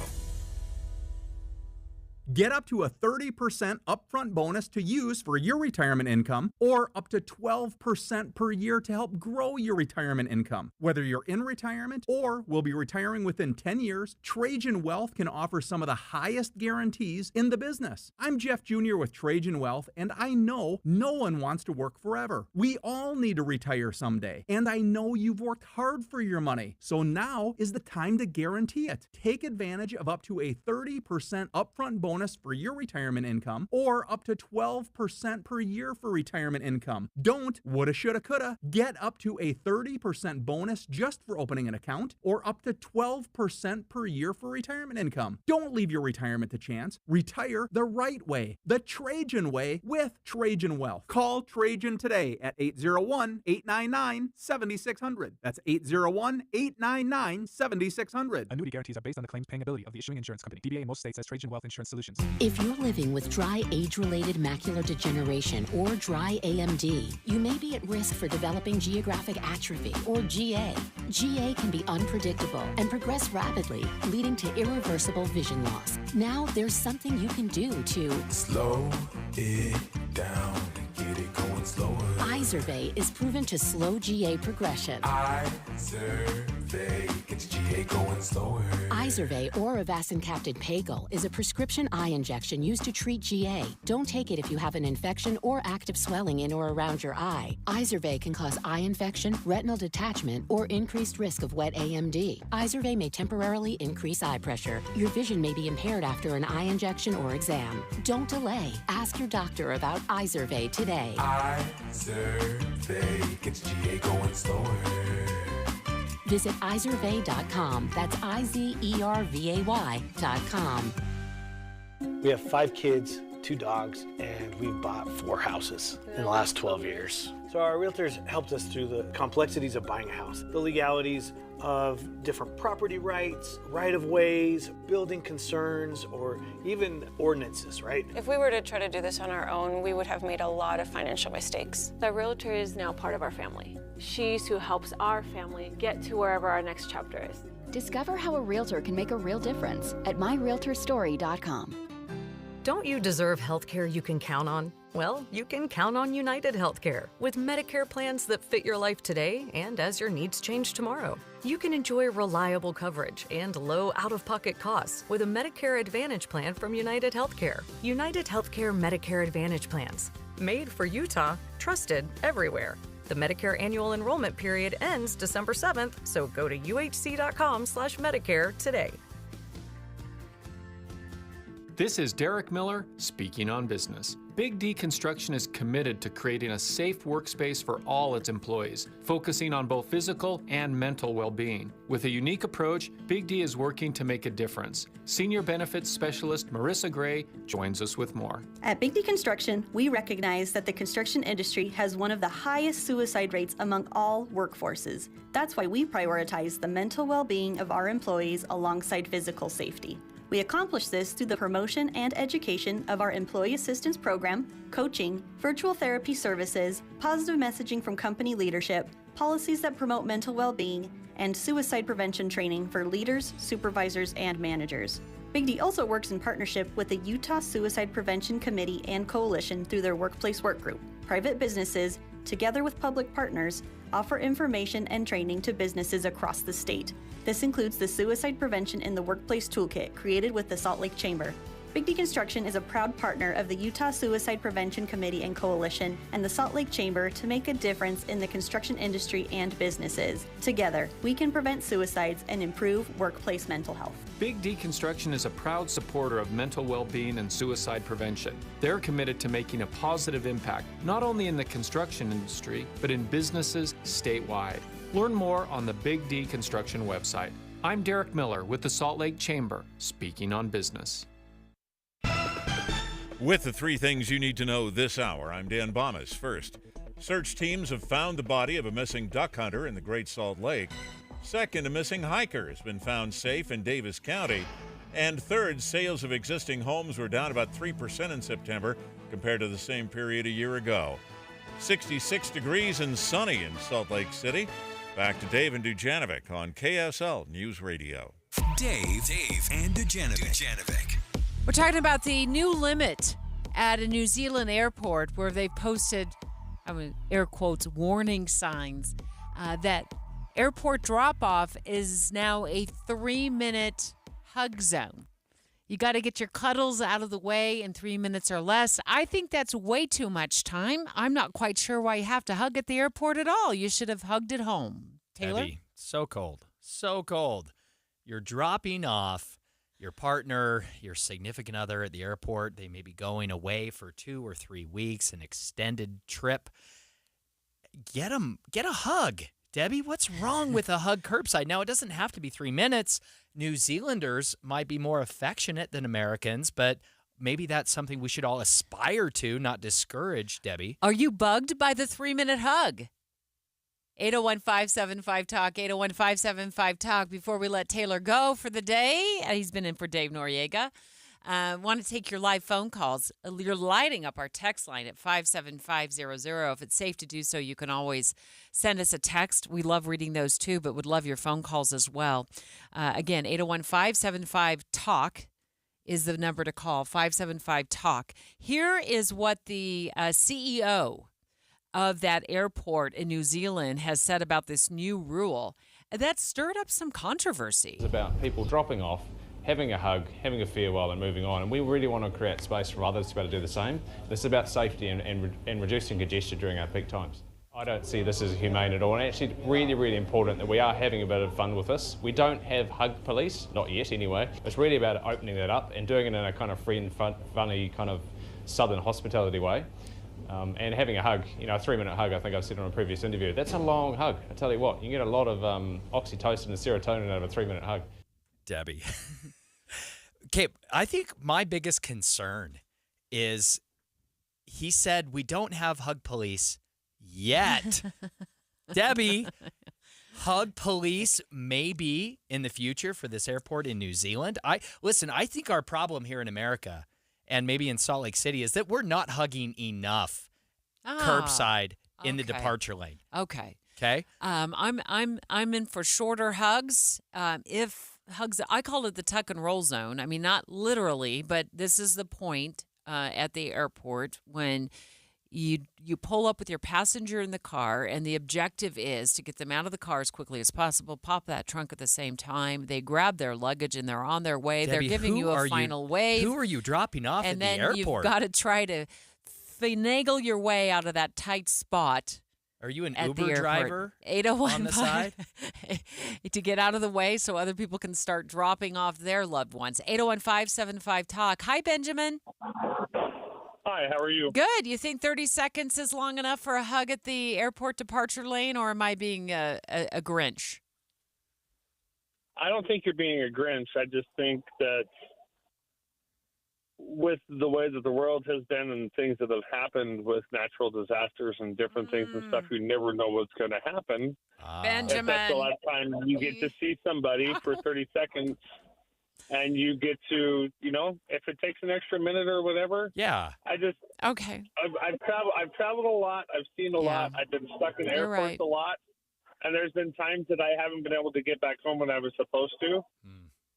[SPEAKER 7] Get up to a 30% upfront bonus to use for your retirement income, or up to 12% per year to help grow your retirement income. Whether you're in retirement or will be retiring within 10 years, Trajan Wealth can offer some of the highest guarantees in the business. I'm Jeff Jr. with Trajan Wealth, and I know no one wants to work forever. We all need to retire someday, and I know you've worked hard for your money, so now is the time to guarantee it. Take advantage of up to a 30% upfront bonus bonus for your retirement income or up to 12% per year for retirement income. Don't woulda, shoulda, coulda. Get up to a 30% bonus just for opening an account or up to 12% per year for retirement income. Don't leave your retirement to chance. Retire the right way, the Trajan way with Trajan Wealth. Call Trajan today at 801-899-7600. That's 801-899-7600.
[SPEAKER 2] Annuity guarantees are based on the claims paying ability of the issuing insurance company. DBA in most states says Trajan Wealth Insurance Solutions.
[SPEAKER 9] If you're living with dry age-related macular degeneration or dry AMD, you may be at risk for developing geographic atrophy or GA. GA can be unpredictable and progress rapidly, leading to irreversible vision loss. Now there's something you can do to
[SPEAKER 16] slow it down and get it going slower.
[SPEAKER 9] Izervay is proven to slow GA progression.
[SPEAKER 16] Izervay gets GA going slower.
[SPEAKER 9] Izervay or avacincaptad pagel is a prescription eye injection used to treat GA. Don't take it if you have an infection or active swelling in or around your eye. Izervay can cause eye infection, retinal detachment, or increased risk of wet AMD. Izervay may temporarily increase eye pressure. Your vision may be impaired after an eye injection or exam. Don't delay. Ask your doctor about Izervay today.
[SPEAKER 16] Izervay gets GA going slower.
[SPEAKER 9] Visit Izervay.com. That's IZERVAY.com.
[SPEAKER 26] We have 5 kids, 2 dogs, and we've bought 4 houses in the last 12 years. So our realtors helped us through the complexities of buying a house, the legalities of different property rights, right-of-ways, building concerns, or even ordinances, right?
[SPEAKER 17] If we were to try to do this on our own, we would have made a lot of financial mistakes. The realtor is now part of our family. She's who helps our family get to wherever our next chapter is.
[SPEAKER 18] Discover how a realtor can make a real difference at myrealtorstory.com.
[SPEAKER 20] Don't you deserve healthcare you can count on? Well, you can count on United Healthcare with Medicare plans that fit your life today and as your needs change tomorrow. You can enjoy reliable coverage and low out-of-pocket costs with a Medicare Advantage plan from United Healthcare. United Healthcare Medicare Advantage plans. Made for Utah, trusted everywhere. The Medicare annual enrollment period ends December 7th, so go to uhc.com/Medicare today.
[SPEAKER 21] This is Derek Miller speaking on business. Big D Construction is committed to creating a safe workspace for all its employees, focusing on both physical and mental well-being. With a unique approach, Big D is working to make a difference. Senior Benefits Specialist Marissa Gray joins us with more.
[SPEAKER 22] At Big D Construction, we recognize that the construction industry has one of the highest suicide rates among all workforces. That's why we prioritize the mental well-being of our employees alongside physical safety. We accomplish this through the promotion and education of our Employee Assistance Program, coaching, virtual therapy services, positive messaging from company leadership, policies that promote mental well-being, and suicide prevention training for leaders, supervisors, and managers. Big D also works in partnership with the Utah Suicide Prevention Committee and Coalition through their Workplace Work Group. Private businesses, together with public partners, offer information and training to businesses across the state. This includes the Suicide Prevention in the Workplace Toolkit created with the Salt Lake Chamber. Big D Construction is a proud partner of the Utah Suicide Prevention Committee and Coalition and the Salt Lake Chamber to make a difference in the construction industry and businesses. Together, we can prevent suicides and improve workplace mental health.
[SPEAKER 21] Big D Construction is a proud supporter of mental well-being and suicide prevention. They're committed to making a positive impact, not only in the construction industry, but in businesses statewide. Learn more on the Big D Construction website. I'm Derek Miller with the Salt Lake Chamber, speaking on business.
[SPEAKER 8] With the 3 things you need to know this hour, I'm Dan Bomas. First, search teams have found the body of a missing duck hunter in the Great Salt Lake. Second, a missing hiker has been found safe in Davis County. And third, sales of existing homes were down about 3% in September compared to the same period a year ago. 66 degrees and sunny in Salt Lake City. Back to Dave and Dujanovic on KSL News Radio.
[SPEAKER 12] Dave, and Dujanovic.
[SPEAKER 13] We're talking about the new limit at a New Zealand airport where they've posted, air quotes, warning signs that airport drop-off is now a 3-minute hug zone. You got to get your cuddles out of the way in 3 minutes or less. I think that's way too much time. I'm not quite sure why you have to hug at the airport at all. You should have hugged at home. Taylor?
[SPEAKER 14] Eddie, so cold. So cold. You're dropping off your partner, your significant other at the airport. They may be going away for 2 or 3 weeks, an extended trip. Get a hug. Debbie, what's wrong with a hug curbside? Now, it doesn't have to be 3 minutes. New Zealanders might be more affectionate than Americans, but maybe that's something we should all aspire to, not discourage, Debbie.
[SPEAKER 13] Are you bugged by the 3-minute hug? 801-575-TALK, 801-575-TALK. Before we let Taylor go for the day, he's been in for Dave Noriega. Want to take your live phone calls. You're lighting up our text line at 57500. If it's safe to do so, you can always send us a text. We love reading those too, but would love your phone calls as well. Again, 801-575-TALK is the number to call, 575-TALK. Here is what the CEO of that airport in New Zealand has said about this new rule that stirred up some controversy.
[SPEAKER 4] It's about people dropping off, having a hug, having a farewell and moving on. And we really want to create space for others to be able to do the same. This is about safety and reducing congestion during our peak times. I don't see this as humane at all. And actually, really, really important that we are having a bit of fun with this. We don't have hug police, not yet anyway. It's really about opening that up and doing it in a kind of free and funny kind of southern hospitality way. And having a hug, a 3-minute hug, I think I've said on a previous interview, that's a long hug. I tell you what, you can get a lot of oxytocin and serotonin out of a 3-minute hug.
[SPEAKER 14] Debbie. Okay, I think my biggest concern is he said we don't have hug police yet. Debbie, hug police maybe in the future for this airport in New Zealand. I think our problem here in America and maybe in Salt Lake City is that we're not hugging enough curbside in the departure lane.
[SPEAKER 13] Okay.
[SPEAKER 14] Okay.
[SPEAKER 13] I'm in for shorter hugs. If hugs, I call it the tuck and roll zone. I mean, not literally, but this is the point at the airport when you pull up with your passenger in the car, and the objective is to get them out of the car as quickly as possible, pop that trunk at the same time. They grab their luggage, and they're on their way.
[SPEAKER 14] Debbie,
[SPEAKER 13] they're giving you a final wave.
[SPEAKER 14] Who are you dropping off at the airport?
[SPEAKER 13] And then you've got to try to finagle your way out of that tight spot.
[SPEAKER 14] Are you an Uber driver
[SPEAKER 13] 801
[SPEAKER 14] on the side?
[SPEAKER 13] To get out of the way so other people can start dropping off their loved ones. 801-575-TALK. Hi, Benjamin.
[SPEAKER 1] Hi, how are you?
[SPEAKER 13] Good. You think 30 seconds is long enough for a hug at the airport departure lane, or am I being a Grinch?
[SPEAKER 1] I don't think you're being a Grinch. I just think that with the way that the world has been and things that have happened with natural disasters and different things and stuff, you never know what's going to happen.
[SPEAKER 13] Benjamin.
[SPEAKER 1] If that's the last time you get to see somebody for 30 seconds and you get to, if it takes an extra minute or whatever.
[SPEAKER 14] Yeah.
[SPEAKER 13] Okay.
[SPEAKER 1] I've traveled a lot. I've seen a lot. I've been stuck in airports a lot. And there's been times that I haven't been able to get back home when I was supposed to.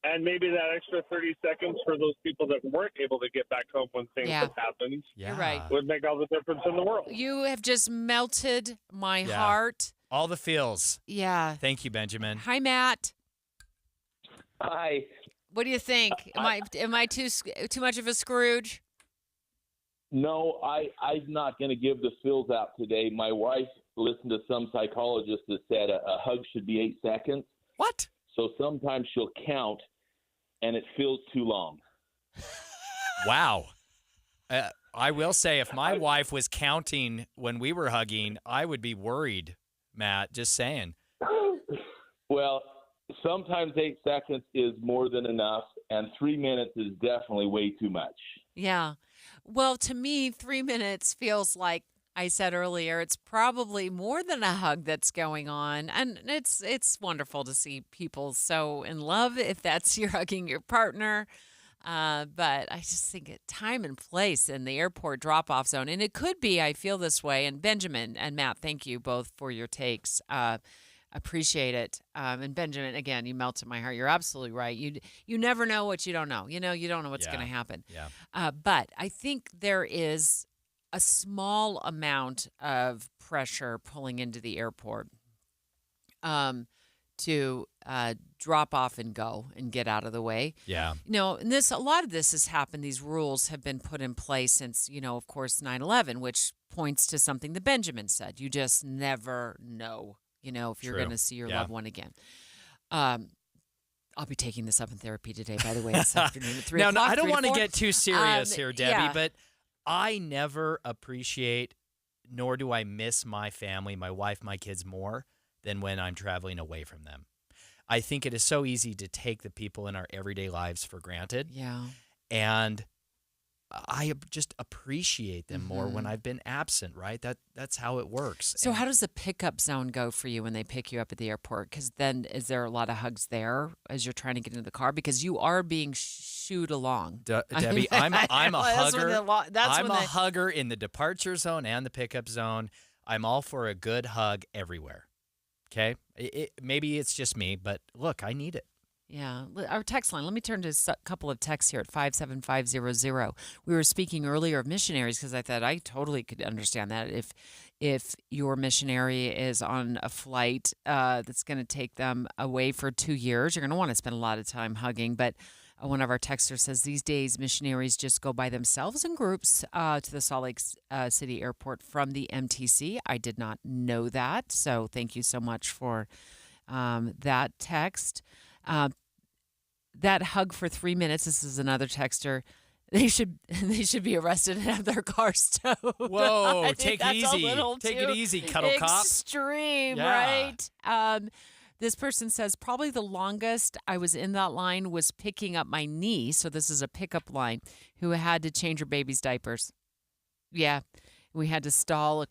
[SPEAKER 1] And maybe that extra 30 seconds for those people that weren't able to get back home when things have happened
[SPEAKER 13] You're right.
[SPEAKER 1] would make all the difference in the world.
[SPEAKER 13] You have just melted my heart.
[SPEAKER 14] All the feels.
[SPEAKER 13] Yeah.
[SPEAKER 14] Thank you, Benjamin.
[SPEAKER 13] Hi, Matt.
[SPEAKER 10] Hi.
[SPEAKER 13] What do you think? Am I too much of a Scrooge?
[SPEAKER 10] No, I'm not going to give the feels out today. My wife listened to some psychologist that said a hug should be 8 seconds.
[SPEAKER 14] What?
[SPEAKER 10] So sometimes she'll count, and it feels too long.
[SPEAKER 14] Wow. I will say, if my wife was counting when we were hugging, I would be worried, Matt, just saying.
[SPEAKER 10] Well, sometimes 8 seconds is more than enough, and 3 minutes is definitely way too much.
[SPEAKER 13] Yeah. Well, to me, 3 minutes feels like I said earlier, it's probably more than a hug that's going on. And it's wonderful to see people so in love if that's you're hugging your partner. But I just think it time and place in the airport drop-off zone. And it could be, I feel this way. And Benjamin and Matt, thank you both for your takes. Appreciate it. And Benjamin, again, you melted my heart. You're absolutely right. You never know what you don't know. You don't know what's going to happen.
[SPEAKER 14] Yeah.
[SPEAKER 13] But I think there is a small amount of pressure pulling into the airport to drop off and go and get out of the way.
[SPEAKER 14] Yeah.
[SPEAKER 13] And a lot of this has happened. These rules have been put in place since, of course, 9/11, which points to something that Benjamin said. You just never know, if you're going to see your loved one again. I'll be taking this up in therapy today, by the way, this afternoon at 3
[SPEAKER 14] now,
[SPEAKER 13] o'clock.
[SPEAKER 14] I don't want to
[SPEAKER 13] 4.
[SPEAKER 14] get too serious here, Debbie,
[SPEAKER 13] yeah.
[SPEAKER 14] but I never appreciate nor do I miss my family, my wife, my kids more than when I'm traveling away from them. I think it is so easy to take the people in our everyday lives for granted.
[SPEAKER 13] Yeah.
[SPEAKER 14] And I just appreciate them more when I've been absent, right? That's how it works.
[SPEAKER 13] So how does the pickup zone go for you when they pick you up at the airport? Because then is there a lot of hugs there as you're trying to get into the car? Because you are being shooed along.
[SPEAKER 14] Debbie, I'm a hugger. I'm a
[SPEAKER 13] hugger.
[SPEAKER 14] hugger in the departure zone and the pickup zone. I'm all for a good hug everywhere. Okay? Maybe it's just me, but look, I need it.
[SPEAKER 13] Yeah. Our text line, let me turn to a couple of texts here at 57500. We were speaking earlier of missionaries because I thought I totally could understand that. If your missionary is on a flight that's going to take them away for 2 years, you're going to want to spend a lot of time hugging. But one of our texters says these days missionaries just go by themselves in groups to the Salt Lake City airport from the MTC. I did not know that. So thank you so much for that text. That hug for 3 minutes. This is another texter. They should be arrested and have their cars towed.
[SPEAKER 14] Whoa, take it easy. Take it easy, cuddle cop.
[SPEAKER 13] Extreme, right? This person says probably the longest I was in that line was picking up my niece. So this is a pickup line who had to change her baby's diapers. Yeah. We had to install a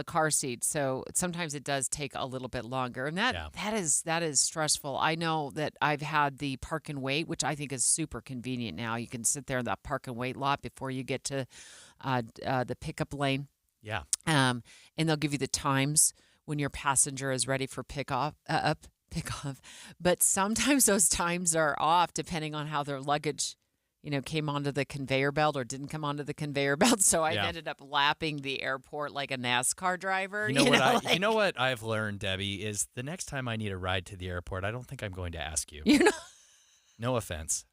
[SPEAKER 13] car seat. So sometimes it does take a little bit longer. And that is stressful. I know that I've had the park and wait, which I think is super convenient now. You can sit there in that park and wait lot before you get to the pickup lane.
[SPEAKER 14] Yeah.
[SPEAKER 13] And they'll give you the times when your passenger is ready for pickoff. But sometimes those times are off depending on how their luggage came onto the conveyor belt or didn't come onto the conveyor belt. So I ended up lapping the airport like a NASCAR driver.
[SPEAKER 14] You know what I've learned, Debbie, is the next time I need a ride to the airport, I don't think I'm going to ask you. No offense.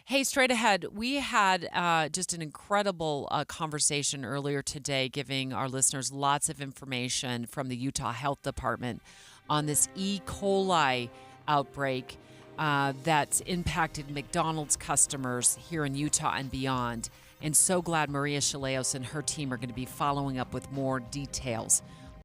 [SPEAKER 13] Hey, straight ahead, we had just an incredible conversation earlier today, giving our listeners lots of information from the Utah Health Department on this E. coli outbreak that's impacted McDonald's customers here in Utah and beyond. And so glad Maria Chaleos and her team are going to be following up with more details.